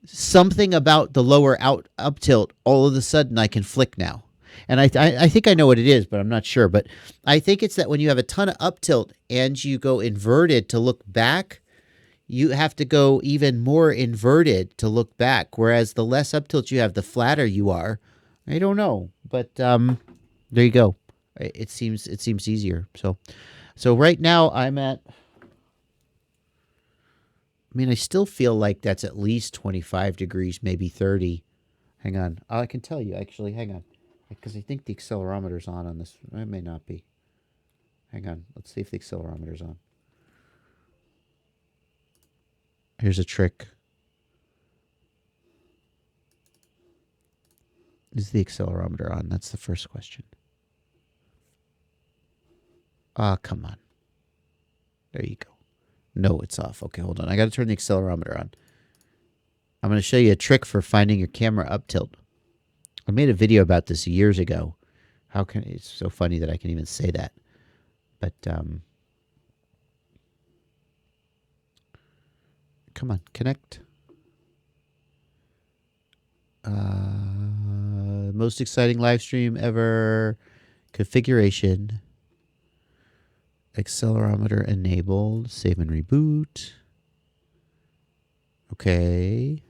Something about the lower up tilt, all of a sudden I can flick now. And I think I know what it is, but I'm not sure. But I think it's that when you have a ton of up tilt and you go inverted to look back, you have to go even more inverted to look back. Whereas the less up tilt you have, the flatter you are. I don't know, but there you go. It seems easier. So right now I'm at. I mean, I still feel like that's at least 25 degrees, maybe 30. Hang on. I can tell you, actually. Hang on. Because I think the accelerometer's on this. It may not be. Hang on. Let's see if the accelerometer's on. Here's a trick. Is the accelerometer on? That's the first question. Ah, come on. There you go. No, it's off. Okay, hold on. I got to turn the accelerometer on. I'm going to show you a trick for finding your camera up tilt. I made a video about this years ago. It's so funny that I can even say that. But come on, connect. Most exciting live stream ever. Configuration. Accelerometer enabled. Save and reboot. Okay.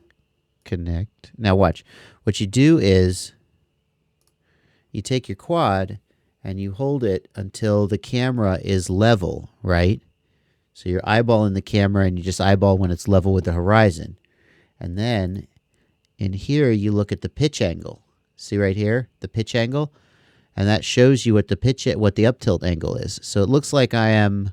Connect. Now watch. What you do is you take your quad and you hold it until the camera is level, right? So you're eyeballing the camera and you just eyeball when it's level with the horizon. And then in here you look at the pitch angle. See right here, the pitch angle? And that shows you what the up tilt angle is. So it looks like I am.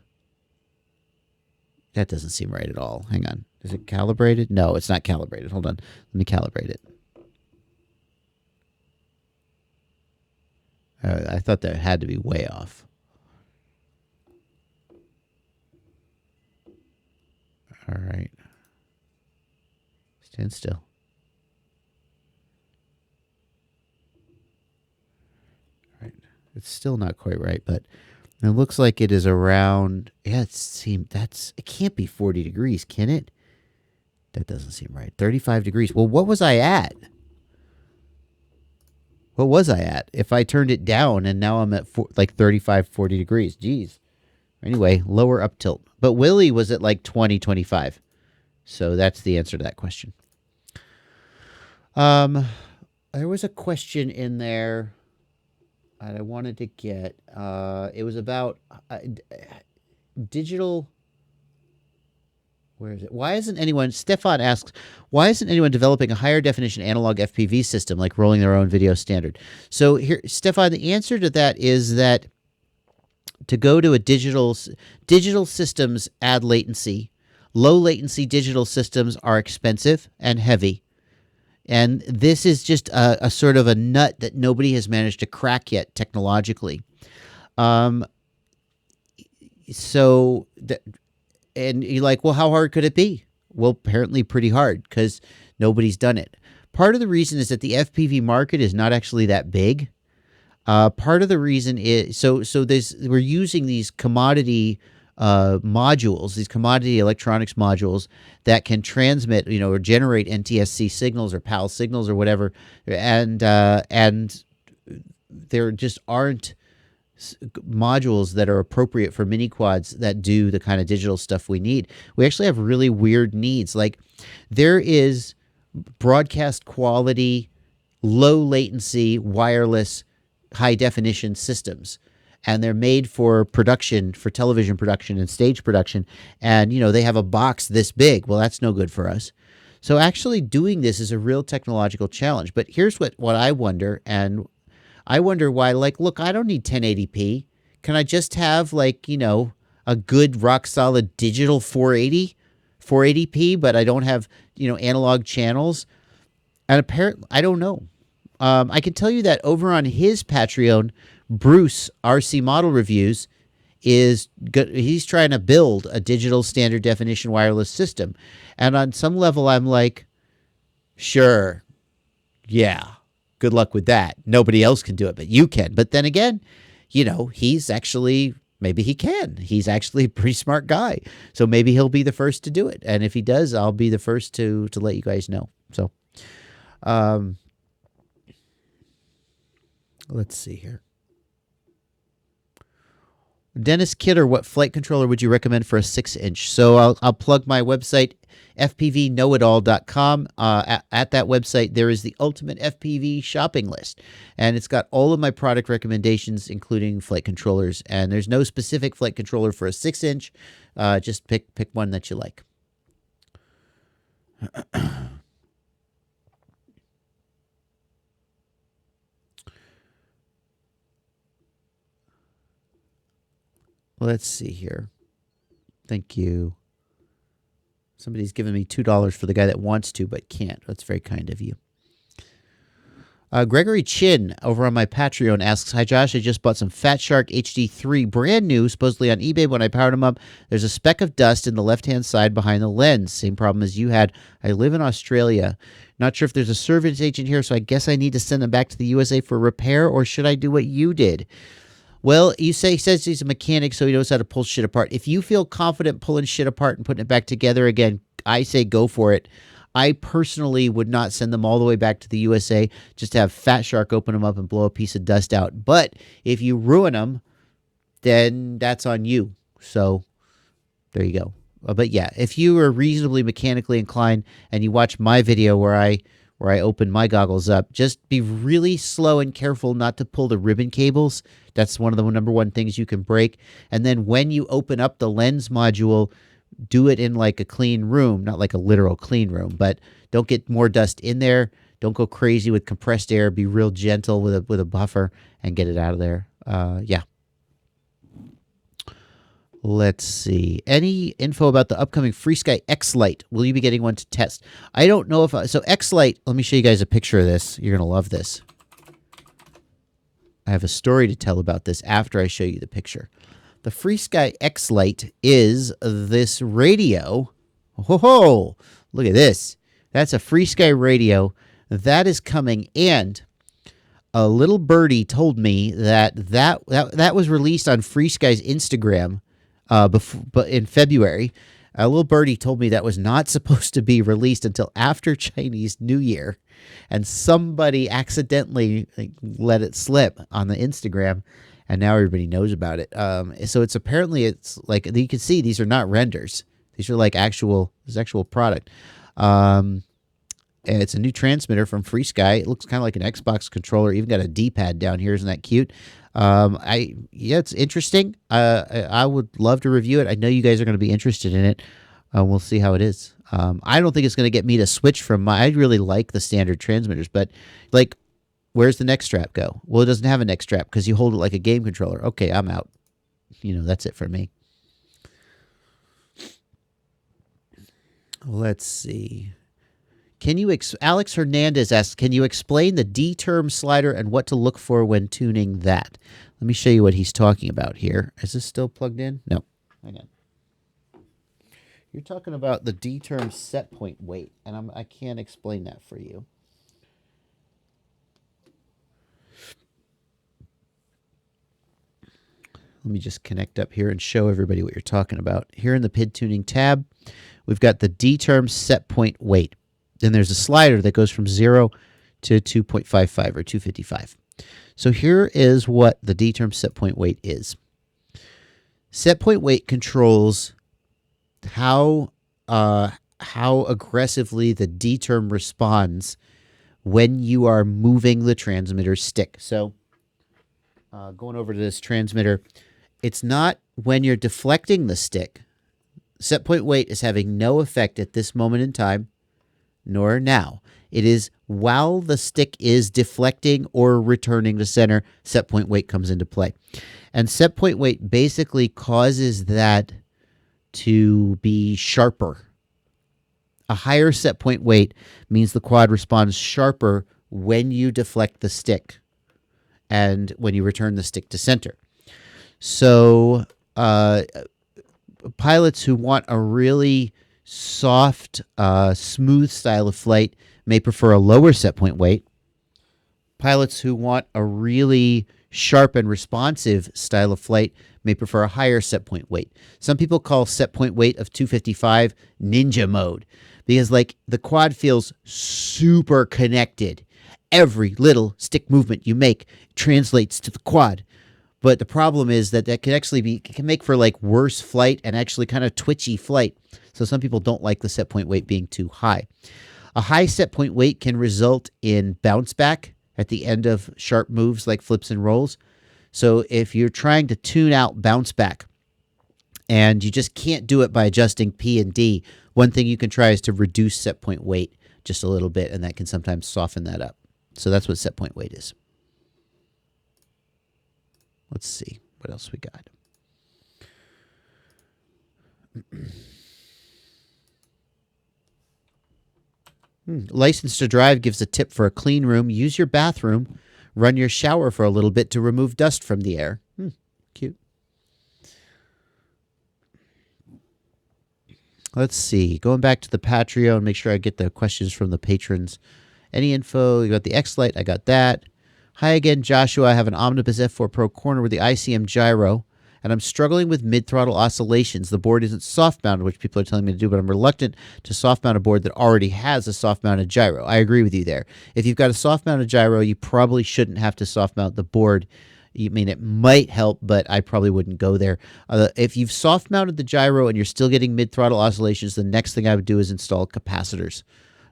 That doesn't seem right at all. Hang on. Is it calibrated? No, it's not calibrated. Hold on. Let me calibrate it. I thought that had to be way off. All right. Stand still. It's still not quite right, but it looks like it is around. Yeah, it can't be 40 degrees, can it? That doesn't seem right. 35 degrees. Well, what was I at? What was I at? If I turned it down and now I'm at like 35, 40 degrees. Geez. Anyway, lower up tilt. But Willie was at like 20, 25. So that's the answer to that question. There was a question in there that I wanted to get. It was about digital. Where is it? Why isn't anyone? Stefan asks, why isn't anyone developing a higher definition analog FPV system like rolling their own video standard? So here, Stefan, the answer to that is that to go to a digital systems add latency. Low latency digital systems are expensive and heavy. And this is just a sort of a nut that nobody has managed to crack yet technologically. And you're like, well, how hard could it be? Well, apparently pretty hard because nobody's done it. Part of the reason is that the FPV market is not actually that big. Part of the reason is we're using these commodity modules, these commodity electronics modules that can transmit, or generate NTSC signals or PAL signals or whatever, and there just aren't modules that are appropriate for mini quads that do the kind of digital stuff we need. We actually have really weird needs. Like there is broadcast quality, low latency, wireless, high definition systems, and they're made for production, for television production and stage production. And, they have a box this big. Well, that's no good for us. So actually doing this is a real technological challenge. But here's what I wonder, and I wonder why, look, I don't need 1080p. Can I just have a good rock solid digital 480p, but I don't have, analog channels? And apparently, I don't know. I can tell you that over on his Patreon, Bruce RC Model Reviews he's trying to build a digital standard definition wireless system. And on some level, I'm like, sure, yeah. Good luck with that. Nobody else can do it, but you can. But then again, he's actually, maybe he can. He's actually a pretty smart guy. So maybe he'll be the first to do it. And if he does, I'll be the first to let you guys know. So, let's see here. Dennis Kidder, what flight controller would you recommend for a 6-inch? So I'll plug my website, fpvknowitall.com. At that website, there is the ultimate FPV shopping list, and it's got all of my product recommendations, including flight controllers. And there's no specific flight controller for a 6-inch. Just pick one that you like. Let's see here. Thank you. Somebody's giving me $2 for the guy that wants to but can't. That's very kind of you. Gregory Chin over on my Patreon asks, hi, Josh. I just bought some Fat Shark HD3 brand new, supposedly on eBay. When I powered them up, there's a speck of dust in the left-hand side behind the lens. Same problem as you had. I live in Australia. Not sure if there's a service agent here, so I guess I need to send them back to the USA for repair, or should I do what you did? Well, he says he's a mechanic, so he knows how to pull shit apart. If you feel confident pulling shit apart and putting it back together again, I say go for it. I personally would not send them all the way back to the USA, just to have Fat Shark open them up and blow a piece of dust out. But if you ruin them, then that's on you. So there you go. But yeah, if you are reasonably mechanically inclined and you watch my video where I open my goggles up, just be really slow and careful not to pull the ribbon cables. That's one of the number one things you can break. And then when you open up the lens module, do it in like a clean room, not like a literal clean room, but don't get more dust in there. Don't go crazy with compressed air. Be real gentle with a buffer and get it out of there. Yeah. Let's see. Any info about the upcoming FreeSky X-Lite? Will you be getting one to test? I don't know if so X-Lite, let me show you guys a picture of this. You're going to love this. I have a story to tell about this after I show you the picture. The FreeSky X-Lite is this radio. Oh, look at this. That's a FreeSky radio that is coming, and a little birdie told me that was released on Free Sky's Instagram, but in February. A little birdie told me that was not supposed to be released until after Chinese New Year, and somebody accidentally let it slip on the Instagram, and now everybody knows about it. So it's apparently it's like you can see these are not renders; these are like this actual product. And it's a new transmitter from Free Sky. It looks kind of like an Xbox controller. Even got a D-pad down here. Isn't that cute? It's interesting. I would love to review it. I know you guys are going to be interested in it. We'll see how it is. I don't think it's going to get me to switch from my. I really like the standard transmitters, but like, where's the neck strap go? Well, it doesn't have a neck strap because you hold it like a game controller. Okay, I'm out. That's it for me. Let's see. Alex Hernandez asks, can you explain the D-term slider and what to look for when tuning that? Let me show you what he's talking about here. Is this still plugged in? No. Hang on. You're talking about the D-term set point weight, and I can't explain that for you. Let me just connect up here and show everybody what you're talking about. Here in the PID tuning tab, we've got the D-term set point weight. Then there's a slider that goes from 0 to 2.55 or 255. So here is what the D-term set point weight is. Set point weight controls how aggressively the D-term responds when you are moving the transmitter stick. So going over to this transmitter, it's not when you're deflecting the stick. Set point weight is having no effect at this moment in time, nor now. It is while the stick is deflecting or returning to center, set point weight comes into play. And set point weight basically causes that to be sharper. A higher set point weight means the quad responds sharper when you deflect the stick and when you return the stick to center. So pilots who want a really soft, smooth style of flight may prefer a lower set point weight. Pilots who want a really sharp and responsive style of flight may prefer a higher set point weight. Some people call set point weight of 255 ninja mode because the quad feels super connected. Every little stick movement you make translates to the quad. But the problem is that can make for worse flight and actually kind of twitchy flight. So some people don't like the set point weight being too high. A high set point weight can result in bounce back at the end of sharp moves like flips and rolls. So if you're trying to tune out bounce back and you just can't do it by adjusting P and D, one thing you can try is to reduce set point weight just a little bit, and that can sometimes soften that up. So that's what set point weight is. Let's see what else we got. License to Drive gives a tip for a clean room. Use your bathroom. Run your shower for a little bit to remove dust from the air. Cute. Let's see. Going back to the Patreon, make sure I get the questions from the patrons. Any info? You got the X-Lite. I got that. Hi again, Joshua. I have an Omnibus F4 Pro corner with the ICM gyro, and I'm struggling with mid-throttle oscillations. The board isn't soft-mounted, which people are telling me to do, but I'm reluctant to soft-mount a board that already has a soft-mounted gyro. I agree with you there. If you've got a soft-mounted gyro, you probably shouldn't have to soft-mount the board. It might help, but I probably wouldn't go there. If you've soft-mounted the gyro and you're still getting mid-throttle oscillations, the next thing I would do is install capacitors.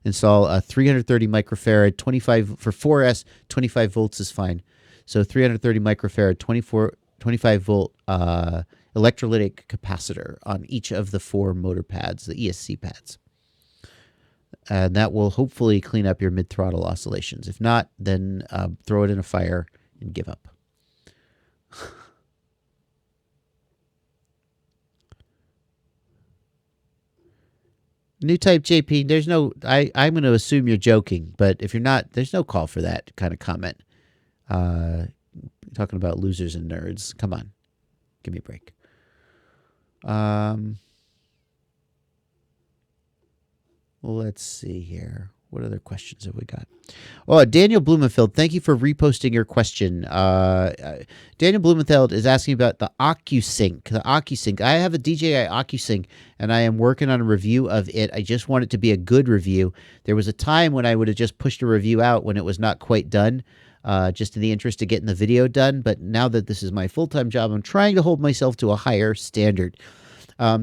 Install a 330 microfarad, 25 for 4S, 25 volts is fine. So 330 microfarad, 25 volt electrolytic capacitor on each of the 4 motor pads, the ESC pads. And that will hopefully clean up your mid-throttle oscillations. If not, then throw it in a fire and give up. New type JP, there's no, I'm going to assume you're joking, but if you're not, there's no call for that kind of comment. Talking about losers and nerds. Come on. Give me a break. Let's see here. What other questions have we got? Oh, Daniel Blumenfeld, thank you for reposting your question. Daniel Blumenfeld is asking about the OcuSync. The OcuSync. I have a DJI OcuSync, and I am working on a review of it. I just want it to be a good review. There was a time when I would have just pushed a review out when it was not quite done, just in the interest of getting the video done. But now that this is my full-time job, I'm trying to hold myself to a higher standard.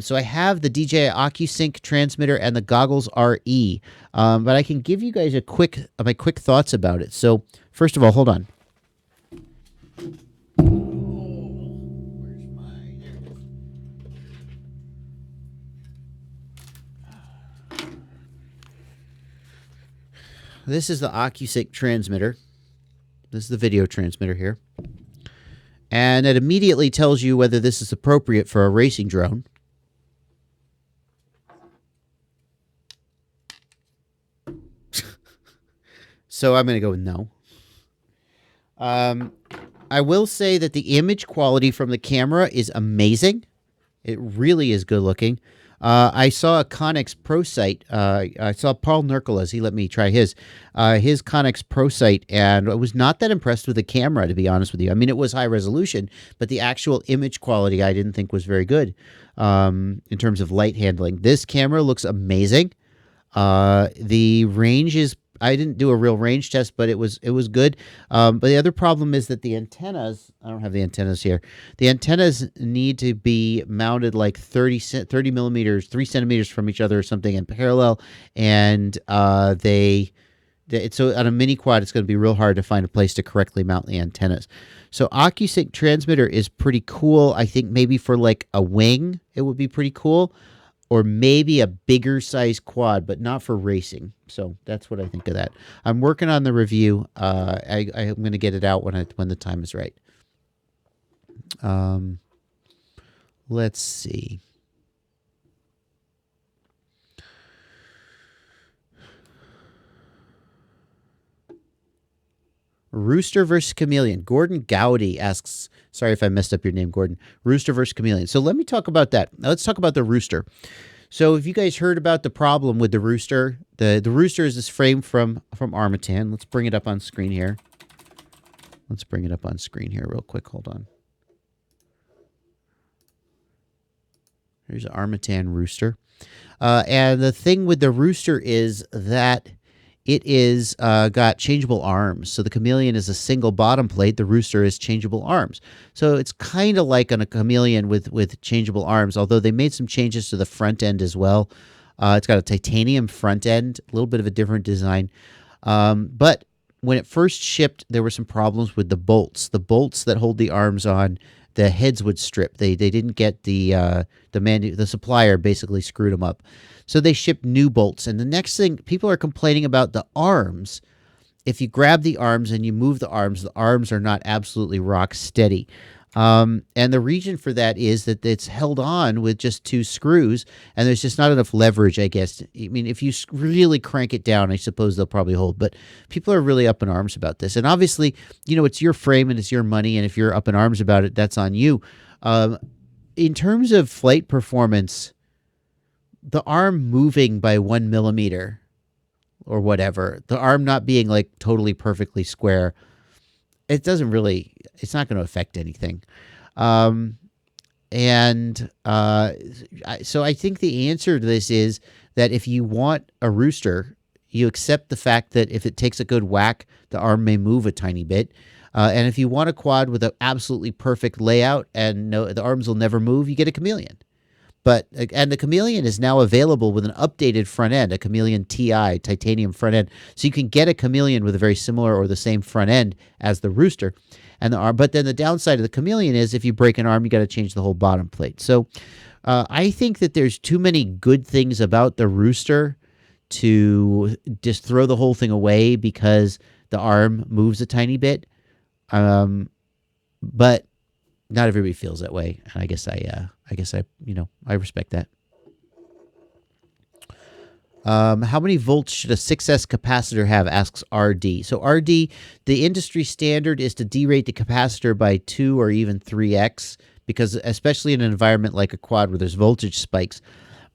So I have the DJI OcuSync transmitter and the Goggles RE, but I can give you guys my quick thoughts about it. So first of all, hold on. This is the OcuSync transmitter. This is the video transmitter here. And it immediately tells you whether this is appropriate for a racing drone. So I'm going to go with no. I will say that the image quality from the camera is amazing. It really is good looking. I saw a Connex Pro site. I saw Paul Nerkeles. He let me try his Connex Pro site, and I was not that impressed with the camera, to be honest with you. I mean, it was high resolution, but the actual image quality I didn't think was very good in terms of light handling. This camera looks amazing. The range is, I didn't do a real range test, but it was good. But the other problem is that the antennas, I don't have the antennas here. The antennas need to be mounted like 30 millimeters, 3 centimeters from each other or something in parallel. And so on a mini quad, it's going to be real hard to find a place to correctly mount the antennas. So OcuSync transmitter is pretty cool. I think maybe for like a wing, it would be pretty cool. Or maybe a bigger size quad, but not for racing. So that's what I think of that. I'm working on the review. I'm going to get it out when the time is right. Let's see. Rooster versus Chameleon. Gordon Gowdy asks, sorry if I messed up your name, Gordon. Rooster versus Chameleon. So let me talk about that. Now let's talk about the Rooster. So if you guys heard about the problem with the Rooster, the Rooster is this frame from Armatan. Let's bring it up on screen here. Let's bring it up on screen here real quick. Hold on. Here's an Armatan Rooster. And the thing with the Rooster is that it is got changeable arms. So the Chameleon is a single bottom plate. The Rooster is changeable arms. So it's kind of like on a Chameleon with changeable arms, although they made some changes to the front end as well. It's got a titanium front end, a little bit of a different design. But when it first shipped, there were some problems with the bolts. The bolts that hold the arms on, the heads would strip. They didn't get the supplier basically screwed them up. So they shipped new bolts. And the next thing, people are complaining about the arms. If you grab the arms and you move the arms are not absolutely rock steady. And the reason for that is that it's held on with just 2 screws, and there's just not enough leverage, I guess. I mean, if you really crank it down, I suppose they'll probably hold. But people are really up in arms about this. And obviously, it's your frame and it's your money, and if you're up in arms about it, that's on you. In terms of flight performance, the arm moving by 1 millimeter or whatever, the arm not being like totally perfectly square, it's not going to affect anything. So I think the answer to this is that if you want a Rooster, you accept the fact that if it takes a good whack, the arm may move a tiny bit. And if you want a quad with an absolutely perfect layout and the arms will never move, you get a Chameleon. And the Chameleon is now available with an updated front end, a Chameleon TI, titanium front end. So you can get a Chameleon with a very similar or the same front end as the Rooster. And the arm, but then the downside of the Chameleon is if you break an arm, you got to change the whole bottom plate. So I think that there's too many good things about the Rooster to just throw the whole thing away because the arm moves a tiny bit. But not everybody feels that way. And I guess I respect that. How many volts should a 6S capacitor have, asks RD. So RD, the industry standard is to derate the capacitor by 2 or even 3x, because especially in an environment like a quad where there's voltage spikes.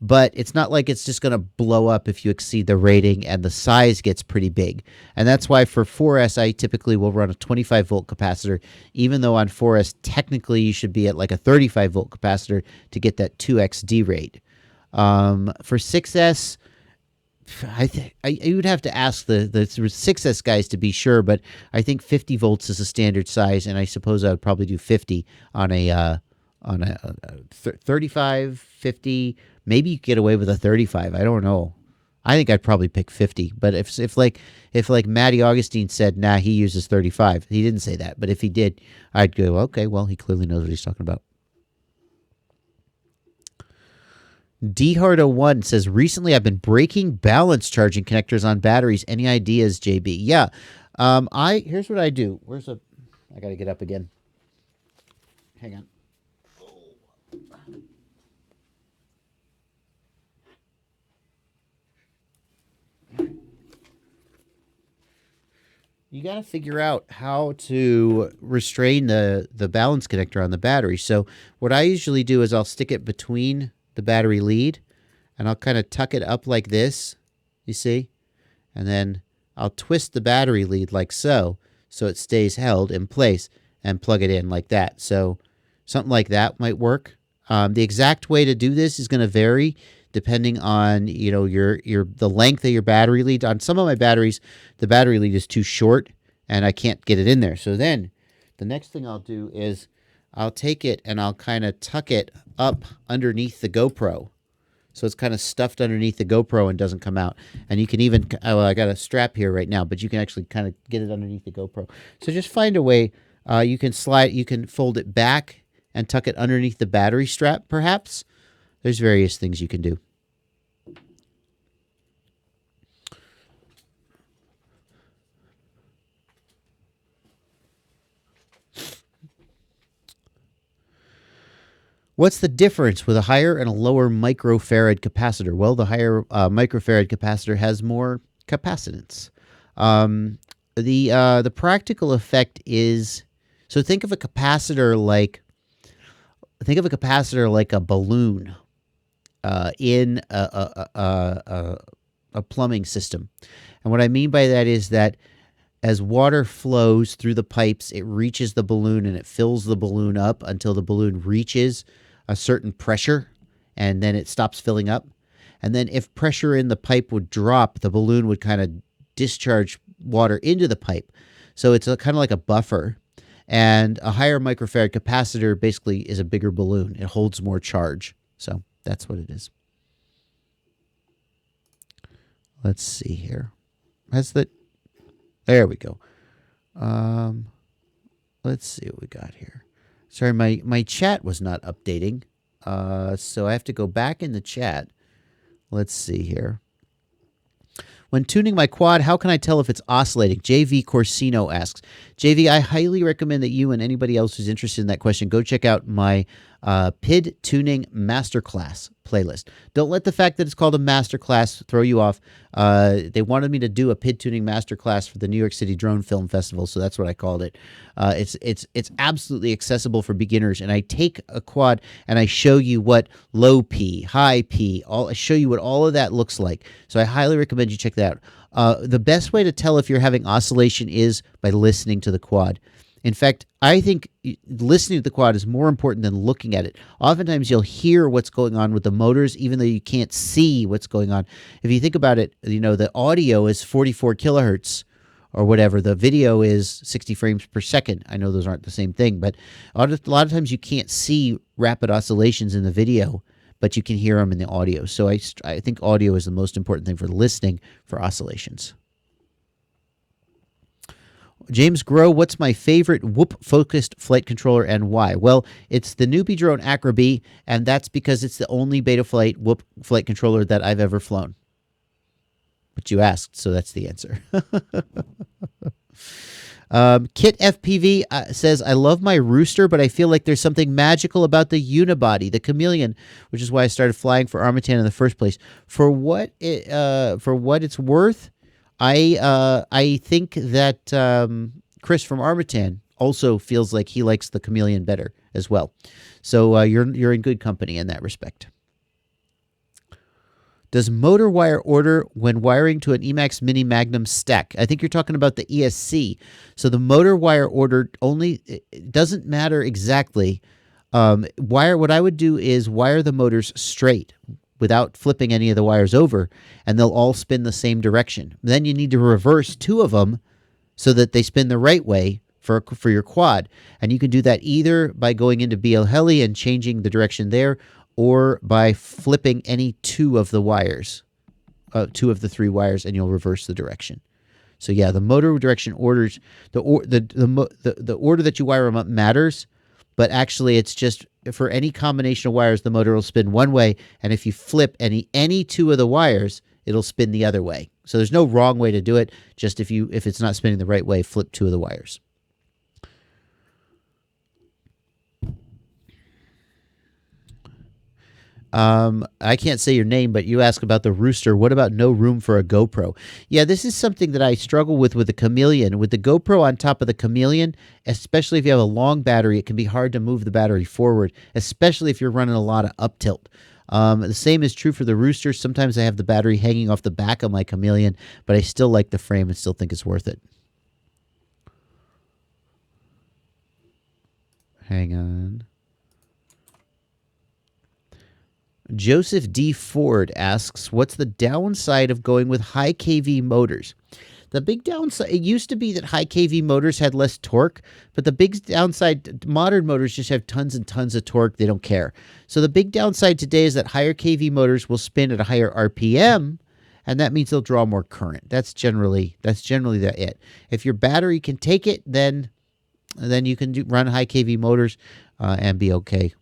but it's not like it's just going to blow up if you exceed the rating and the size gets pretty big. And that's why for 4S, I typically will run a 25 volt capacitor, even though on 4S, technically you should be at like a 35 volt capacitor to get that 2x D rate. For 6S, you would have to ask the 6S guys to be sure, but I think 50 volts is a standard size, and I suppose I would probably do 50 on a 35, 50. Maybe you get away with a 35. I don't know. I think I'd probably pick 50. But if like Matty Augustine said, nah, he uses 35. He didn't say that, but if he did, I'd go, okay, well, he clearly knows what he's talking about. DHard01 says, recently I've been breaking balance charging connectors on batteries. Any ideas, JB? Yeah. Here's what I do. I got to get up again. Hang on. You got to figure out how to restrain the balance connector on the battery. So what I usually do is I'll stick it between the battery lead, and I'll kind of tuck it up like this, you see? And then I'll twist the battery lead like so it stays held in place, and plug it in like that. So something like that might work. The exact way to do this is going to vary depending on, you know, the length of your battery lead. On some of my batteries, the battery lead is too short and I can't get it in there. So then the next thing I'll do is I'll take it and I'll kind of tuck it up underneath the GoPro. So it's kind of stuffed underneath the GoPro and doesn't come out. And you can even, I got a strap here right now, but you can actually kind of get it underneath the GoPro. So just find a way. You can fold it back and tuck it underneath the battery strap, perhaps. There's various things you can do. What's the difference with a higher and a lower microfarad capacitor? Well, the higher microfarad capacitor has more capacitance. The practical effect is, so think of a capacitor like a balloon in a plumbing system. And what I mean by that is that as water flows through the pipes, it reaches the balloon and it fills the balloon up until the balloon reaches a certain pressure, and then it stops filling up. And then if pressure in the pipe would drop, the balloon would kind of discharge water into the pipe. So it's kind of like a buffer. And a higher microfarad capacitor basically is a bigger balloon. It holds more charge. So that's what it is. Let's see here. There we go. Let's see what we got here. Sorry, my chat was not updating. So I have to go back in the chat. Let's see here. When tuning my quad, how can I tell if it's oscillating? JV Corsino asks. JV, I highly recommend that you and anybody else who's interested in that question go check out my PID Tuning Masterclass playlist. Don't let the fact that it's called a masterclass throw you off. They wanted me to do a PID Tuning Masterclass for the New York City Drone Film Festival, so that's what I called it. It's absolutely accessible for beginners, and I take a quad and I show you what low P, high P, I show you what all of that looks like. So I highly recommend you check that out. The best way to tell if you're having oscillation is by listening to the quad. In fact, I think listening to the quad is more important than looking at it. Oftentimes, you'll hear what's going on with the motors, even though you can't see what's going on. If you think about it, you know, the audio is 44 kilohertz or whatever. The video is 60 frames per second. I know those aren't the same thing, but a lot of times you can't see rapid oscillations in the video, but you can hear them in the audio. So I think audio is the most important thing for listening for oscillations. James Grow, what's my favorite Whoop-focused flight controller and why? Well, it's the Newbie Drone Acro B, and that's because it's the only Betaflight Whoop flight controller that I've ever flown. But you asked, so that's the answer. Kit FPV says, I love my Rooster, but I feel like there's something magical about the unibody, the Chameleon, which is why I started flying for Armatan in the first place. For what it's worth, I think that Chris from Armatan also feels like he likes the Chameleon better as well. So you're in good company in that respect. Does motor wire order when wiring to an Emax Mini Magnum stack? I think you're talking about the ESC. So the motor wire order only, it doesn't matter exactly. What I would do is wire the motors straight without flipping any of the wires over, and they'll all spin the same direction. Then you need to reverse 2 of them so that they spin the right way for your quad. And you can do that either by going into BL Heli and changing the direction there, or by flipping any 2 of the wires, 2 of the 3 wires, and you'll reverse the direction. So yeah, the motor direction orders, the order that you wire them up matters, but actually it's just for any combination of wires, the motor will spin one way, and if you flip any 2 of the wires, it'll spin the other way. So there's no wrong way to do it. Just if it's not spinning the right way, flip 2 of the wires. I can't say your name, but you ask about the Rooster. What about no room for a GoPro? Yeah, this is something that I struggle with the Chameleon. With the GoPro on top of the Chameleon, especially if you have a long battery, it can be hard to move the battery forward, especially if you're running a lot of up tilt. The same is true for the Rooster. Sometimes I have the battery hanging off the back of my Chameleon, but I still like the frame and still think it's worth it. Hang on. Joseph D. Ford asks, what's the downside of going with high kV motors? The big downside, it used to be that high kV motors had less torque, but the big downside, modern motors just have tons and tons of torque. They don't care. So the big downside today is that higher kV motors will spin at a higher RPM, and that means they'll draw more current. That's generally it. If your battery can take it, then you can run high kV motors and be okay.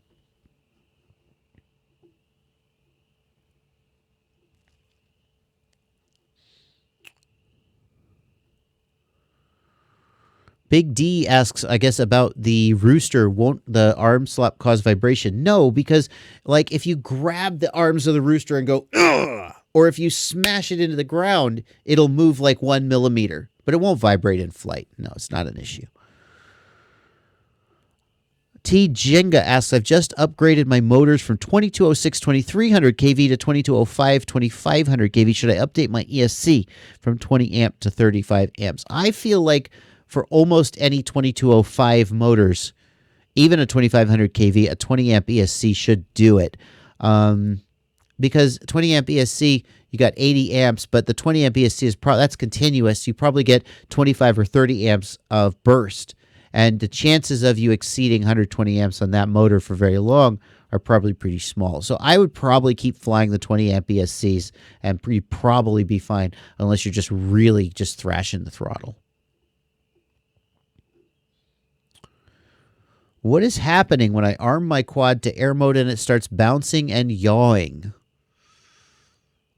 Big D asks, I guess, about the Rooster. Won't the arm slap cause vibration? No, because like if you grab the arms of the Rooster and go, ugh, or if you smash it into the ground, it'll move like 1 millimeter, but it won't vibrate in flight. No, it's not an issue. T. Jenga asks, I've just upgraded my motors from 2206 2300 kV to 2205 2500 kV. Should I update my ESC from 20 amp to 35 amps? I feel like for almost any 2205 motors, even a 2500 kV, a 20 amp ESC should do it. Because 20 amp ESC, you got 80 amps, but the 20 amp ESC is that's continuous. You probably get 25 or 30 amps of burst. And the chances of you exceeding 120 amps on that motor for very long are probably pretty small. So I would probably keep flying the 20 amp ESCs, and you'd probably be fine unless you're just really just thrashing the throttle. What is happening when I arm my quad to air mode and it starts bouncing and yawing?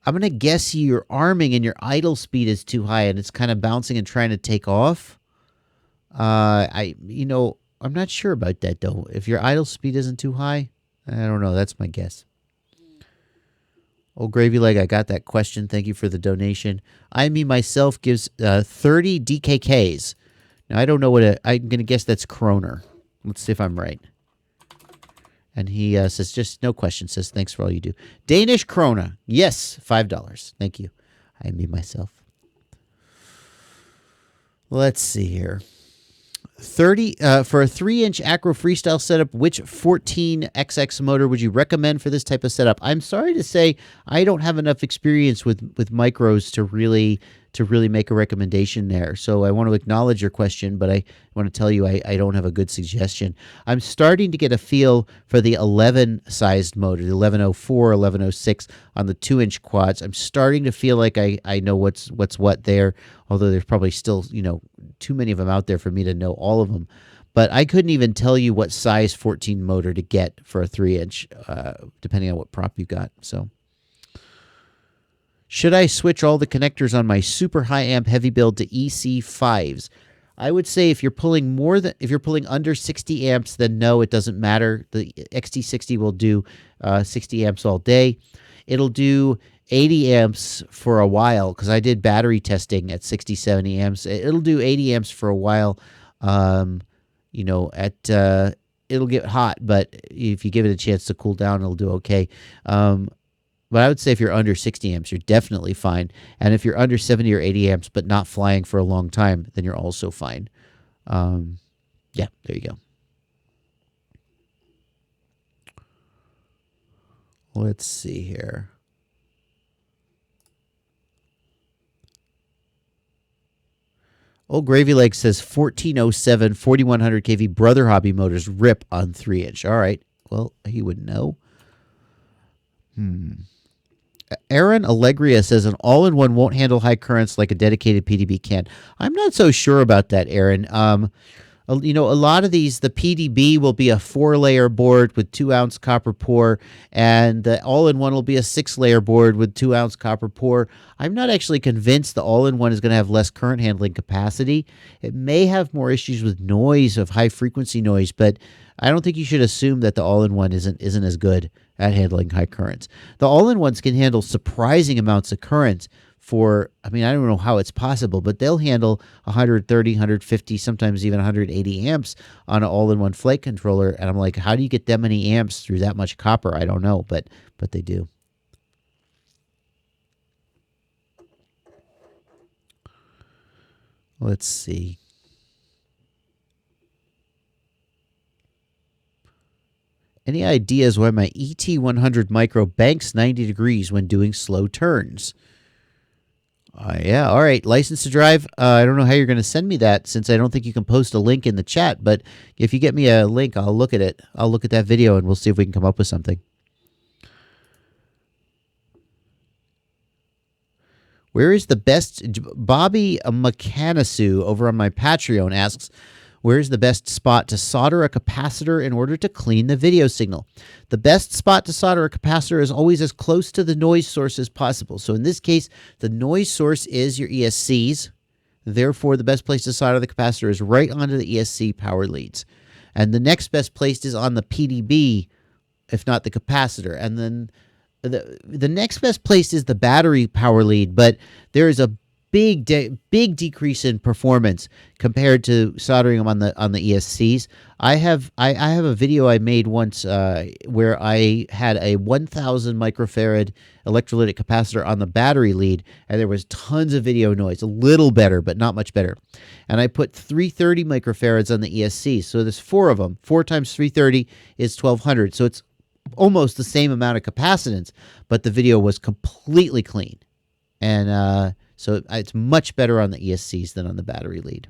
I'm going to guess you're arming and your idle speed is too high and it's kind of bouncing and trying to take off. I'm not sure about that though. If your idle speed isn't too high, I don't know. That's my guess. Old Gravy Leg, I got that question. Thank you for the donation. Myself gives 30 DKKs. Now, I don't know I'm going to guess that's kroner. Let's see if I'm right. And he says, just no question, says, thanks for all you do. Danish krona. Yes, $5. Thank you. myself. Let's see here. 30 for a 3-inch Acro Freestyle setup, which 14XX motor would you recommend for this type of setup? I'm sorry to say I don't have enough experience with micros to really make a recommendation there. So I want to acknowledge your question, but I want to tell you I don't have a good suggestion. I'm starting to get a feel for the 11 sized motor, the 1104, 1106 on the 2-inch quads. I'm starting to feel like I know what's what there, although there's probably still, too many of them out there for me to know all of them. But I couldn't even tell you what size 14 motor to get for a 3-inch, depending on what prop you got. So, should I switch all the connectors on my super high amp heavy build to EC5s? I would say if you're pulling under 60 amps, then no, it doesn't matter. The XT60 will do 60 amps all day. It'll do 80 amps for a while, because I did battery testing at 60, 70 amps. It'll do 80 amps for a while. It'll get hot, but if you give it a chance to cool down, it'll do okay. But But I would say if you're under 60 amps, you're definitely fine. And if you're under 70 or 80 amps, but not flying for a long time, then you're also fine. Yeah, there you go. Let's see here. Old Gravy Lake says 1407, 4100 kV Brother Hobby motors rip on 3-inch. All right. Well, he would know. Aaron Allegria says an all-in-one won't handle high currents like a dedicated PDB can. I'm not so sure about that, Aaron. You know, a lot of these, the PDB will be a 4-layer board with 2-ounce copper pour, and the all-in-one will be a 6-layer board with 2-ounce copper pour. I'm not actually convinced the all-in-one is going to have less current handling capacity. It may have more issues with noise, of high-frequency noise, but I don't think you should assume that the all-in-one isn't as good at handling high currents. The all-in-ones can handle surprising amounts of current for, I mean, I don't know how it's possible, but they'll handle 130, 150, sometimes even 180 amps on an all-in-one flight controller. And I'm like, how do you get that many amps through that much copper? I don't know, but they do. Let's see. Any ideas why my ET100 Micro banks 90 degrees when doing slow turns? Yeah, all right. License to drive. I don't know how you're going to send me that, since I don't think you can post a link in the chat. But if you get me a link, I'll look at it. I'll look at that video, and we'll see if we can come up with something. Where is the best? Bobby Mechanisu over on my Patreon asks, where's the best spot to solder a capacitor in order to clean the video signal? The best spot to solder a capacitor is always as close to the noise source as possible. So in this case, the noise source is your ESCs. Therefore, the best place to solder the capacitor is right onto the ESC power leads. And the next best place is on the PDB, if not the capacitor. And then the next best place is the battery power lead, but there is a big decrease in performance compared to soldering them on the ESCs. I have a video I made once where I had a 1000 microfarad electrolytic capacitor on the battery lead, and there was tons of video noise, a little better, but not much better. And I put 330 microfarads on the ESC, so there's 4 of them. 4 times 330 is 1200, so it's almost the same amount of capacitance, but the video was completely clean. And so it's much better on the ESCs than on the battery lead.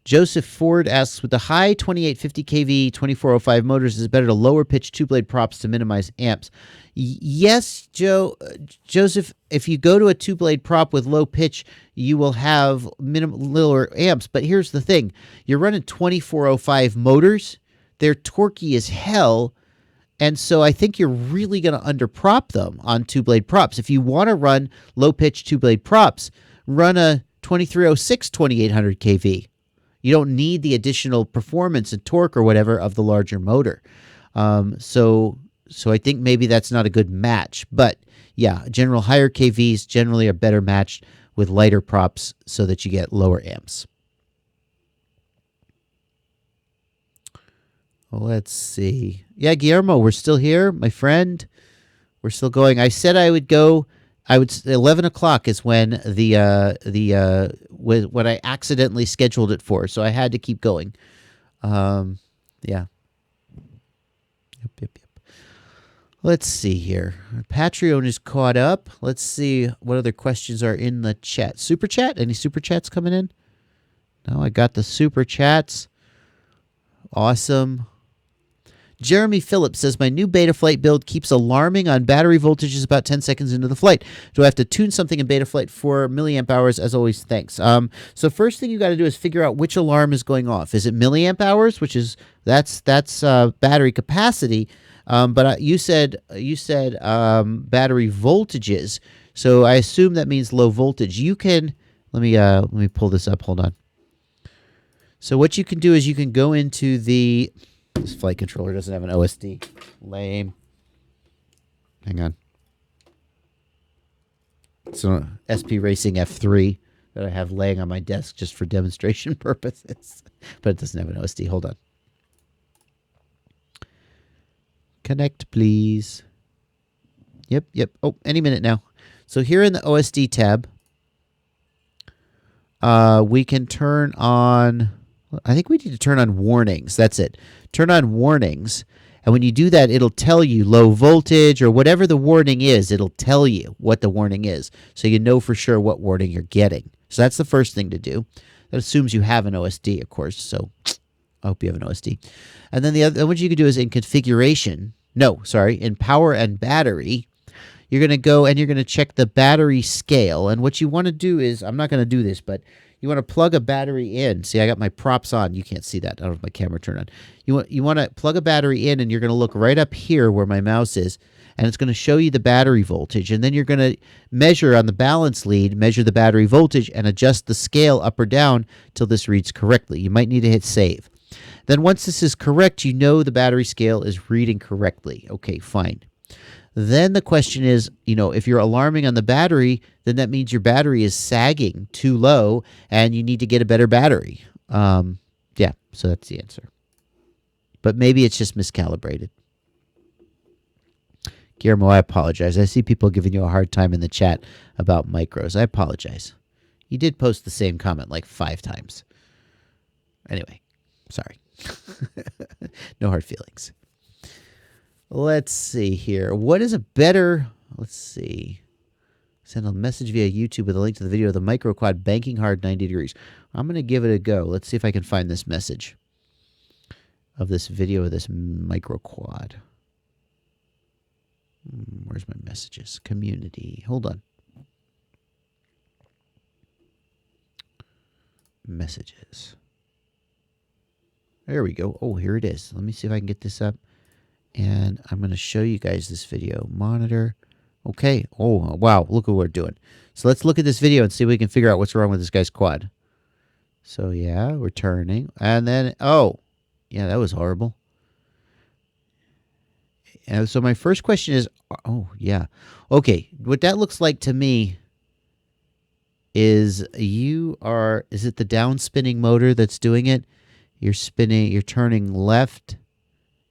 Joseph Ford asks, with the high 2850 kV 2405 motors, is it better to lower pitch 2-blade props to minimize amps? Yes, Joseph, if you go to a 2-blade prop with low pitch, you will have lower amps. But here's the thing. You're running 2405 motors. They're torquey as hell. And so I think you're really going to underprop them on 2-blade props. If you want to run low-pitch 2-blade props, run a 2306 2800 kV. You don't need the additional performance and torque or whatever of the larger motor. So I think maybe that's not a good match. But yeah, general higher KVs generally are better matched with lighter props so that you get lower amps. Let's see. Yeah, Guillermo, we're still here, my friend. We're still going. I said I would go. 11 o'clock is when when I accidentally scheduled it for, so I had to keep going. Yeah. Yep. Let's see here. Patreon is caught up. Let's see what other questions are in the chat. Super chat? Any super chats coming in? No, I got the super chats. Awesome. Jeremy Phillips says, my new Betaflight build keeps alarming on battery voltages about 10 seconds into the flight. Do I have to tune something in Betaflight for milliamp hours? As always, thanks. So first thing you got to do is figure out which alarm is going off. Is it milliamp hours, which is that's battery capacity? But you said battery voltages. So I assume that means low voltage. You can let me pull this up. Hold on. So what you can do is you can go into the. This flight controller doesn't have an OSD. Lame. Hang on. It's an SP Racing F3 that I have laying on my desk just for demonstration purposes. But it doesn't have an OSD. Hold on. Connect, please. Yep. Oh, any minute now. So here in the OSD tab, we can turn on, I think we need to turn on warnings. That's it. Turn on warnings. And when you do that, it'll tell you low voltage or whatever the warning is. It'll tell you what the warning is. So you know for sure what warning you're getting. So that's the first thing to do. That assumes you have an OSD, of course. So I hope you have an OSD. And then the other, what you can do is in configuration. No, sorry, in power and battery. You're going to go and you're going to check the battery scale. And what you want to do is, I'm not going to do this, but you want to plug a battery in. See, I got my props on. You can't see that. I don't have my camera turned on. You want to plug a battery in, and you're going to look right up here where my mouse is, and it's going to show you the battery voltage. And then you're going to measure on the balance lead, measure the battery voltage, and adjust the scale up or down till this reads correctly. You might need to hit save. Then once this is correct, you know the battery scale is reading correctly. Okay, fine. Then the question is, if you're alarming on the battery, then that means your battery is sagging too low and you need to get a better battery. Yeah, so that's the answer. But maybe it's just miscalibrated. Guillermo, I apologize. I see people giving you a hard time in the chat about micros. I apologize. You did post the same comment like 5 times. Anyway, sorry. No hard feelings. Let's see here. What is a better... Let's see. Send a message via YouTube with a link to the video of the micro quad banking hard 90 degrees. I'm going to give it a go. Let's see if I can find this message of this video of this micro quad. Where's my messages? Community. Hold on. Messages. There we go. Oh, here it is. Let me see if I can get this up. And I'm going to show you guys this video. Monitor. Okay. Oh, wow. Look what we're doing. So let's look at this video and see if we can figure out what's wrong with this guy's quad. So, yeah, we're turning. And then, oh, yeah, that was horrible. And so my first question is, oh, yeah. Okay, what that looks like to me is is it the down spinning motor that's doing it? You're turning left.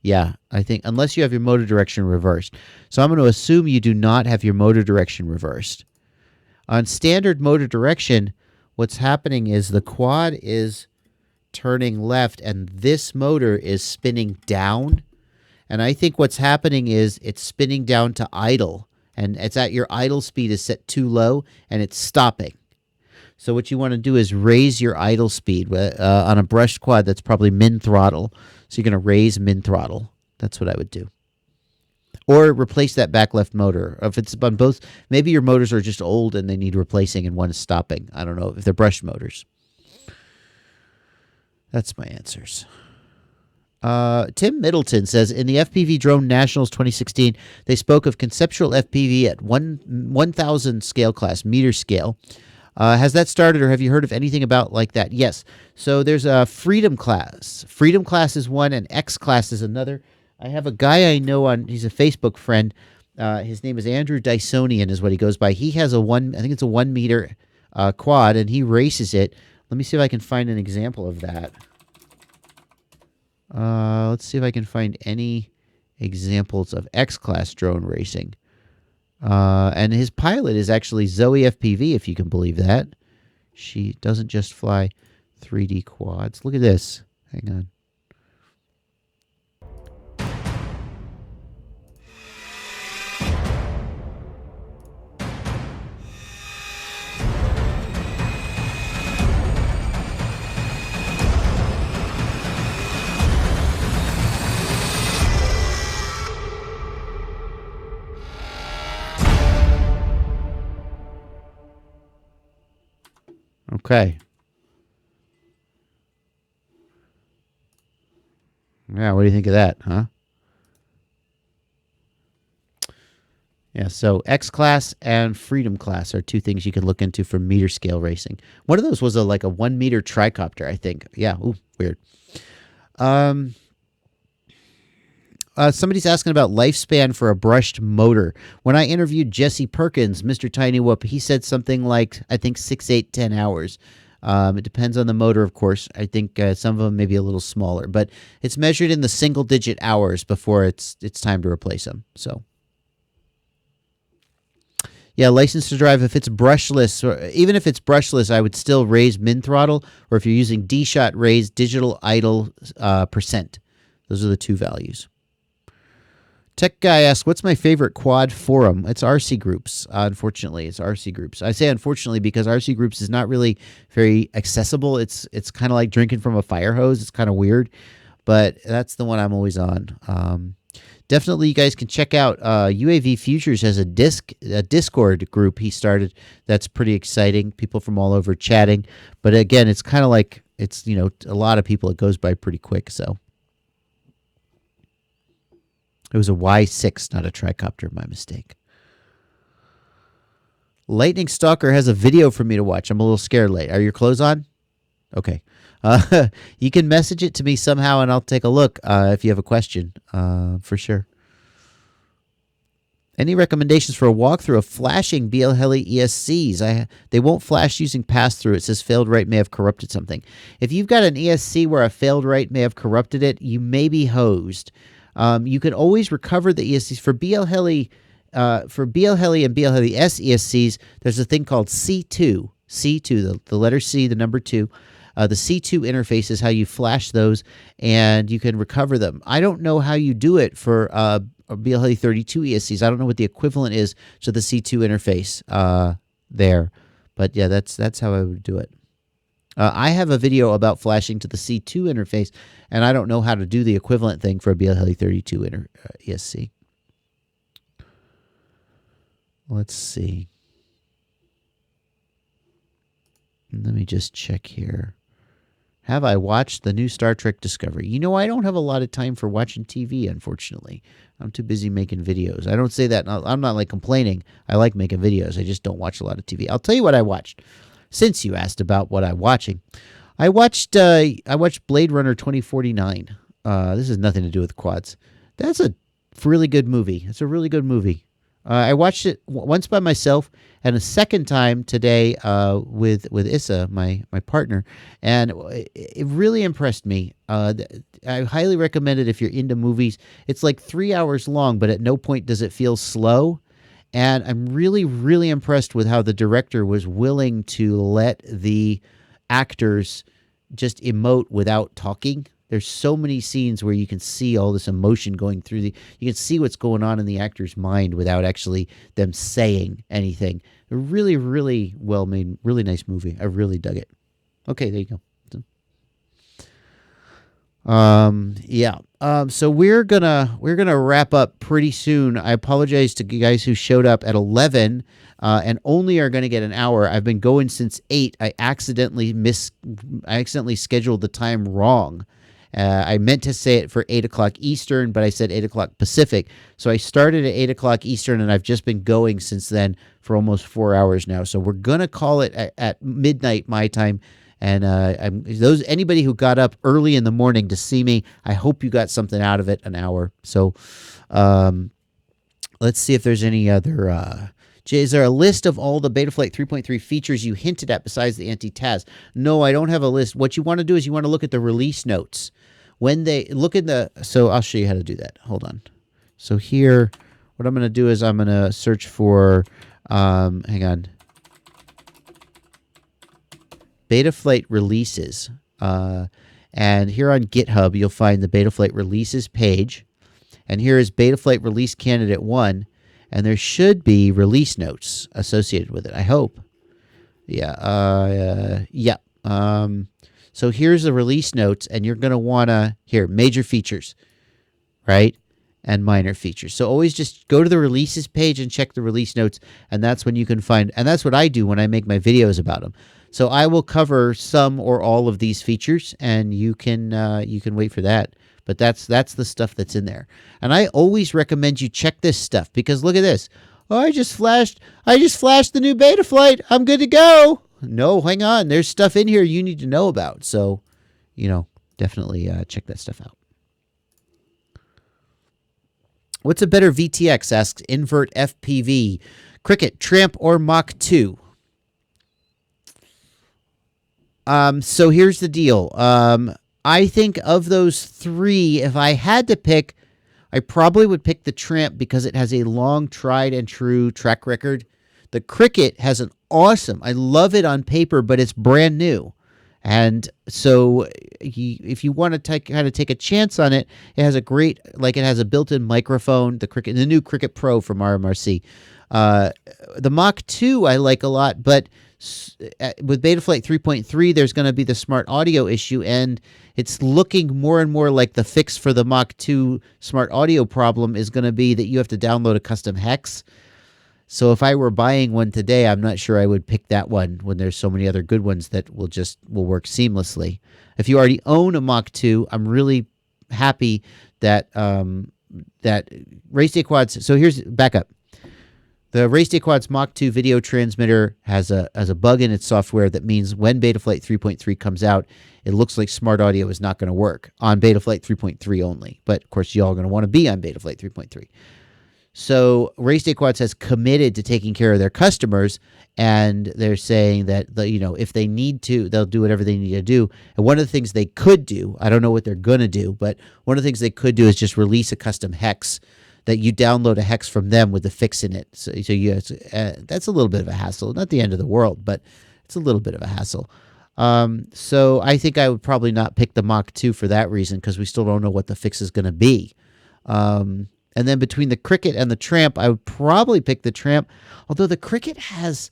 Yeah, I think, unless you have your motor direction reversed. So I'm going to assume you do not have your motor direction reversed. On standard motor direction, what's happening is the quad is turning left and this motor is spinning down. And I think what's happening is it's spinning down to idle. And it's at your idle speed is set too low and it's stopping. So what you want to do is raise your idle speed on a brushed quad. That's probably min throttle. So you're going to raise min throttle. That's what I would do. Or replace that back left motor. If it's on both, maybe your motors are just old and they need replacing and one is stopping. I don't know if they're brushed motors. That's my answers. Tim Middleton says, in the FPV Drone Nationals 2016, they spoke of conceptual FPV at 1,000 scale class, meter scale. Has that started, or have you heard of anything about like that? Yes. So there's a Freedom class. Freedom class is one, and X class is another. I have a guy I know he's a Facebook friend. His name is Andrew Dysonian is what he goes by. He has I think it's a 1 meter quad, and he races it. Let me see if I can find an example of that. Let's see if I can find any examples of X class drone racing. And his pilot is actually Zoe FPV, if you can believe that. She doesn't just fly 3D quads. Look at this. Hang on. Okay. Yeah, what do you think of that, huh? Yeah, so X class and Freedom class are two things you can look into for meter scale racing. One of those was like a 1 meter tricopter, I think. Yeah, ooh, weird. Somebody's asking about lifespan for a brushed motor. When I interviewed Jesse Perkins, Mr. Tiny Whoop, he said something like, I think 6, 8, 10 hours. It depends on the motor, of course. I think some of them may be a little smaller, but it's measured in the single-digit hours before it's time to replace them. So, yeah, license to drive. If it's brushless, or even if it's brushless, I would still raise min throttle, or if you're using D-Shot, raise digital idle percent. Those are the two values. Tech Guy asks, what's my favorite quad forum? It's RC Groups. Unfortunately, it's RC Groups. I say unfortunately because RC Groups is not really very accessible. It's kind of like drinking from a fire hose. It's kind of weird, but that's the one I'm always on. Definitely, you guys can check out UAV Futures has a Discord group he started. That's pretty exciting. People from all over chatting. But again, it's kind of like it's a lot of people. It goes by pretty quick. So. It was a Y6, not a tricopter, my mistake. Lightning Stalker has a video for me to watch. I'm a little scared late. Are your clothes on? Okay. You can message it to me somehow, and I'll take a look if you have a question, for sure. Any recommendations for a walkthrough of flashing BL Heli ESCs? They won't flash using pass-through. It says failed write may have corrupted something. If you've got an ESC where a failed write may have corrupted it, you may be hosed. You can always recover the ESCs for BL Heli. For BL Heli and BL Heli S ESCs, there's a thing called C2. C2, the letter C, the number 2. The C2 interface is how you flash those, and you can recover them. I don't know how you do it for BL Heli 32 ESCs. I don't know what the equivalent is to the C2 interface there. But yeah, that's how I would do it. I have a video about flashing to the C2 interface, and I don't know how to do the equivalent thing for a BL Heli 32 ESC. Let's see. Let me just check here. Have I watched the new Star Trek Discovery? I don't have a lot of time for watching TV, unfortunately. I'm too busy making videos. I don't say that. I'm not like complaining. I like making videos. I just don't watch a lot of TV. I'll tell you what I watched. Since you asked about what I'm watching, I watched Blade Runner 2049. This has nothing to do with quads. That's a really good movie. It's a really good movie. I watched it once by myself and a second time today with Issa, my partner, and it really impressed me. I highly recommend it if you're into movies. It's like 3 hours long, but at no point does it feel slow. And I'm really, really impressed with how the director was willing to let the actors just emote without talking. There's so many scenes where you can see all this emotion going through you can see what's going on in the actor's mind without actually them saying anything. A really, really well made, really nice movie. I really dug it. Okay, there you go. Yeah. So we're gonna wrap up pretty soon. I apologize to you guys who showed up at 11 and only are gonna get an hour. I've been going since 8. I accidentally scheduled the time wrong. I meant to say it for 8 o'clock Eastern, but I said 8 o'clock Pacific. So I started at 8 o'clock Eastern, and I've just been going since then for almost 4 hours now. So we're gonna call it at midnight my time. And anybody who got up early in the morning to see me, I hope you got something out of it. An hour. So, let's see if there's any other. Jay, is there a list of all the Betaflight 3.3 features you hinted at besides the anti-TAS? No, I don't have a list. What you want to do is you want to look at the release notes. When they look in so I'll show you how to do that. Hold on. So here, what I'm going to do is I'm going to search for, hang on. Betaflight releases. And here on GitHub, you'll find the Betaflight releases page. And here is Betaflight release candidate 1. And there should be release notes associated with it, I hope. Yeah. Yeah. So here's the release notes, and you're going to want to, major features, right? And minor features. So always just go to the releases page and check the release notes, and that's when you can find, and that's what I do when I make my videos about them. So I will cover some or all of these features, and you can wait for that. But that's the stuff that's in there. And I always recommend you check this stuff because look at this. Oh, I just flashed the new Betaflight. I'm good to go. No, hang on. There's stuff in here you need to know about. So, definitely check that stuff out. What's a better VTX? Asks Invert FPV. Cricket, Tramp, or Mach 2? So here's the deal. I think of those three, if I had to pick, I probably would pick the Tramp because it has a long tried and true track record. The Cricket has an awesome, I love it on paper, but it's brand new. And so if you want to kind of take a chance on it, it has a great, like it has a built-in microphone, the new Cricket Pro from RMRC. Uh, the Mach 2 I like a lot, but with Betaflight 3.3, there's going to be the smart audio issue, and it's looking more and more like the fix for the Mach 2 smart audio problem is going to be that you have to download a custom hex. So if I were buying one today, I'm not sure I would pick that one when there's so many other good ones that will work seamlessly. If you already own a Mach 2, I'm really happy that that Race Day Quads. So here's backup. The Race Day Quads Mach 2 video transmitter has a bug in its software that means when Betaflight 3.3 comes out, it looks like smart audio is not going to work on Betaflight 3.3 only. But of course, y'all are going to want to be on Betaflight 3.3. So Race Day Quads has committed to taking care of their customers, and they're saying that if they need to, they'll do whatever they need to do. And one of the things they could do, I don't know what they're going to do, but one of the things they could do is just release a custom hex that you download a hex from them with the fix in it. So that's a little bit of a hassle. Not the end of the world, but it's a little bit of a hassle. So I think I would probably not pick the Mach 2 for that reason because we still don't know what the fix is going to be. And then between the Cricket and the Tramp, I would probably pick the Tramp, although the Cricket has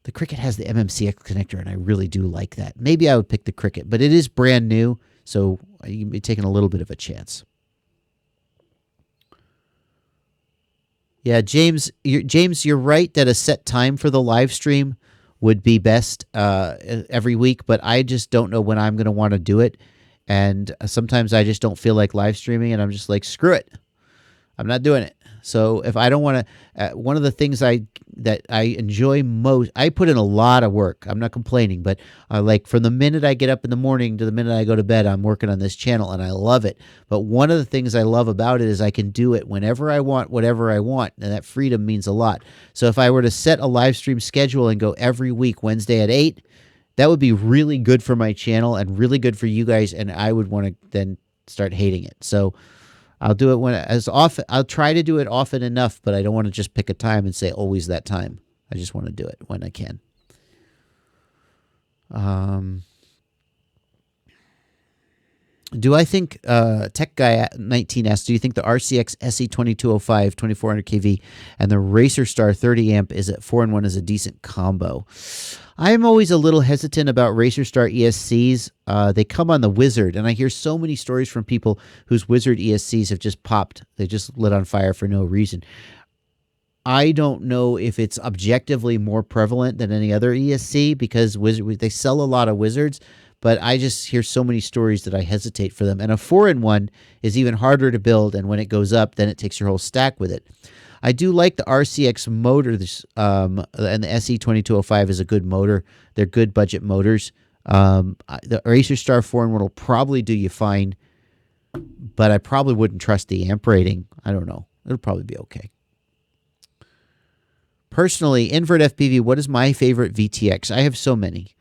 the MMCX connector, and I really do like that. Maybe I would pick the Cricket, but it is brand new, so you'd be taking a little bit of a chance. Yeah, James, you're right that a set time for the live stream would be best every week, but I just don't know when I'm going to want to do it. And sometimes I just don't feel like live streaming, and I'm just like, screw it. I'm not doing it. So if I don't want to, one of the things that I enjoy most, I put in a lot of work. I'm not complaining, but like from the minute I get up in the morning to the minute I go to bed, I'm working on this channel and I love it. But one of the things I love about it is I can do it whenever I want, whatever I want. And that freedom means a lot. So if I were to set a live stream schedule and go every week, Wednesday at 8, that would be really good for my channel and really good for you guys. And I would want to then start hating it. So I'll do it I'll try to do it often enough, but I don't want to just pick a time and say always that time. I just want to do it when I can. Do I think, Tech Guy 19 asks, do you think the RCX SE2205 2400 kV and the Racer Star 30 amp is at 4-in-1 is a decent combo? I'm always a little hesitant about Racer Star ESCs. They come on the Wizard, and I hear so many stories from people whose Wizard ESCs have just popped. They just lit on fire for no reason. I don't know if it's objectively more prevalent than any other ESC because they sell a lot of Wizards, but I just hear so many stories that I hesitate for them. And a 4-in-1 is even harder to build, and when it goes up, then it takes your whole stack with it. I do like the RCX motors, and the SE2205 is a good motor. They're good budget motors. The Racer Star 4-in-1 will probably do you fine, but I probably wouldn't trust the amp rating. I don't know. It'll probably be okay. Personally, Invert FPV, what is my favorite VTX? I have so many.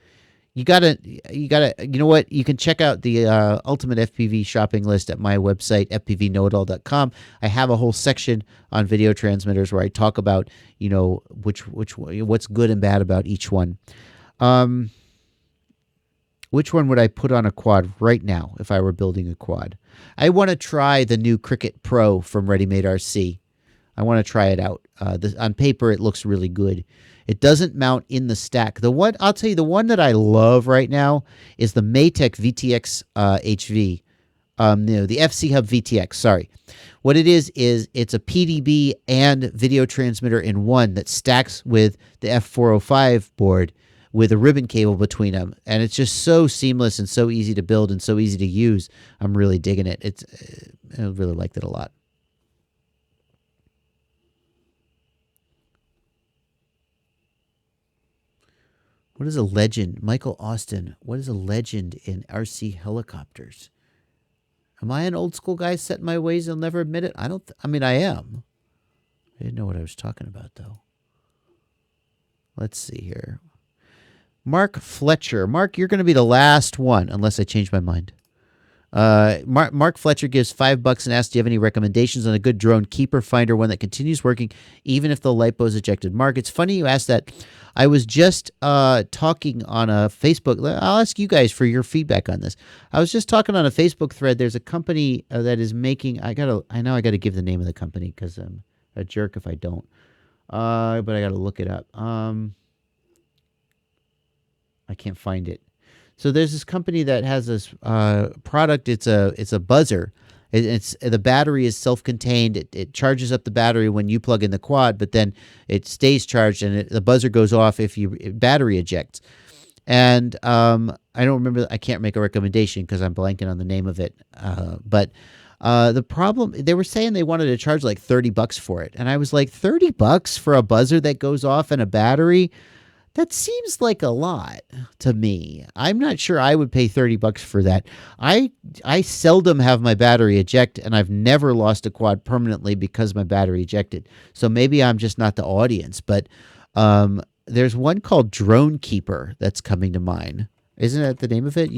You know what? You can check out the Ultimate FPV shopping list at my website, fpvknowitall.com. I have a whole section on video transmitters where I talk about, what's good and bad about each one. Which one would I put on a quad right now if I were building a quad? I want to try the new Cricket Pro from Ready Made RC. I want to try it out. On paper, it looks really good. It doesn't mount in the stack. I'll tell you, the one that I love right now is the Maytech VTX HV. The FC Hub VTX, sorry. What it is it's a PDB and video transmitter in one that stacks with the F405 board with a ribbon cable between them. And it's just so seamless and so easy to build and so easy to use. I'm really digging it. I really liked it a lot. What is a legend? Michael Austin, what is a legend in RC helicopters? Am I an old school guy set in my ways? I'll never admit it. I am. I didn't know what I was talking about, though. Let's see here. Mark Fletcher. Mark, you're going to be the last one, unless I change my mind. Mark Fletcher gives $5 and asks, "Do you have any recommendations on a good drone keeper finder, one that continues working even if the lipo is ejected?" Mark, it's funny you asked that. I was just talking on a Facebook. I'll ask you guys for your feedback on this. I was just talking on a Facebook thread. There's a company that is making. I know I gotta give the name of the company because I'm a jerk if I don't. But I gotta look it up. I can't find it. So there's this company that has this product. It's a buzzer. It's the battery is self-contained. It charges up the battery when you plug in the quad, but then it stays charged and the buzzer goes off if you battery ejects. And I don't remember. I can't make a recommendation because I'm blanking on the name of it. But the problem, they were saying they wanted to charge like $30 for it, and I was like, $30 for a buzzer that goes off and a battery? That seems like a lot to me. I'm not sure I would pay $30 for that. I seldom have my battery eject, and I've never lost a quad permanently because my battery ejected. So maybe I'm just not the audience. But there's one called Drone Keeper that's coming to mind. Isn't that the name of it?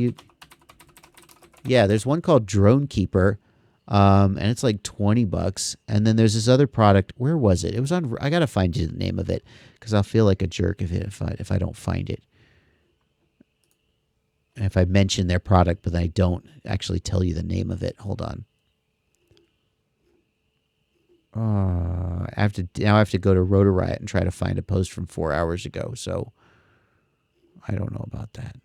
Yeah, there's one called Drone Keeper, and it's like $20. And then there's this other product. Where was it? It was on. I gotta find you the name of it because I'll feel like a jerk if I don't find it. And if I mention their product, but I don't actually tell you the name of it. Hold on. I have to go to Rotor Riot and try to find a post from 4 hours ago. So I don't know about that.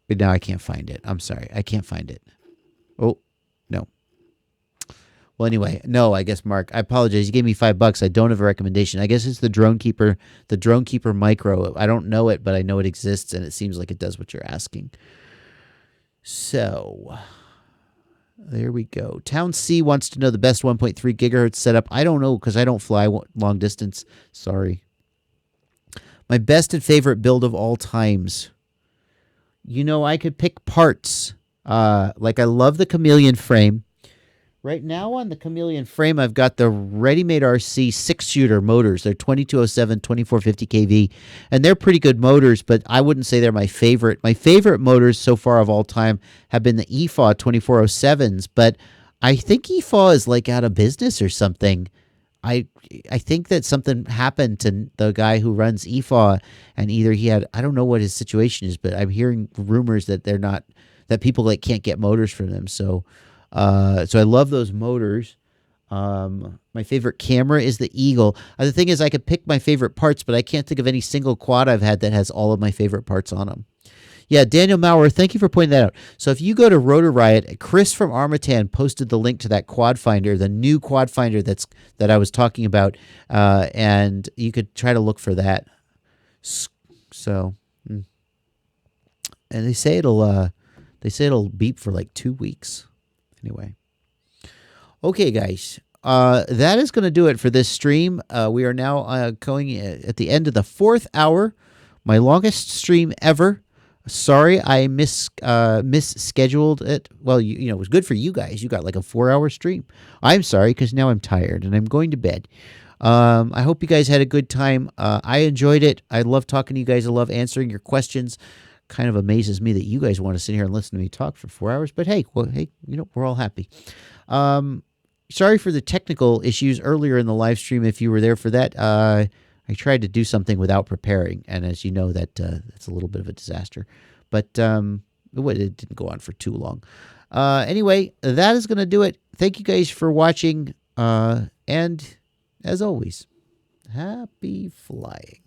But now I can't find it. I'm sorry. I can't find it. Oh, no. Well, anyway, no, I guess, Mark, I apologize. You gave me $5. I don't have a recommendation. I guess it's the Drone Keeper Micro. I don't know it, but I know it exists, and it seems like it does what you're asking. So there we go. Town C wants to know the best 1.3 gigahertz setup. I don't know because I don't fly long distance. Sorry. My best and favorite build of all times. You know, I could pick parts. Like I love the Chameleon frame. Right now on the Chameleon frame, I've got the Ready-Made RC 6-shooter motors. They're 2207, 2450 kV, and they're pretty good motors, but I wouldn't say they're my favorite. My favorite motors so far of all time have been the EFAW 2407s, but I think EFAW is like out of business or something. I think that something happened to the guy who runs EFAW, and either he had, I don't know what his situation is, but I'm hearing rumors that they're not, that people like can't get motors from them. So I love those motors. My favorite camera is the Eagle. The thing is, I could pick my favorite parts, but I can't think of any single quad I've had that has all of my favorite parts on them. Yeah, Daniel Maurer, thank you for pointing that out. So if you go to Rotor Riot, Chris from Armatan posted the link to that quad finder, the new quad finder that I was talking about, and you could try to look for that. So, and they say it'll beep for like 2 weeks. Anyway, okay, guys, that is going to do it for this stream. We are now going at the end of the 4th hour, my longest stream ever. Sorry, I misscheduled it. Well, you know, it was good for you guys. You got like a 4-hour stream. I'm sorry because now I'm tired and I'm going to bed. I hope you guys had a good time. I enjoyed it. I love talking to you guys. I love answering your questions. Kind of amazes me that you guys want to sit here and listen to me talk for 4 hours. But hey, you know, we're all happy. Sorry for the technical issues earlier in the live stream. If you were there for that, I tried to do something without preparing, and as you know, that's a little bit of a disaster. But it didn't go on for too long. Anyway, that is going to do it. Thank you guys for watching, and as always, happy flying.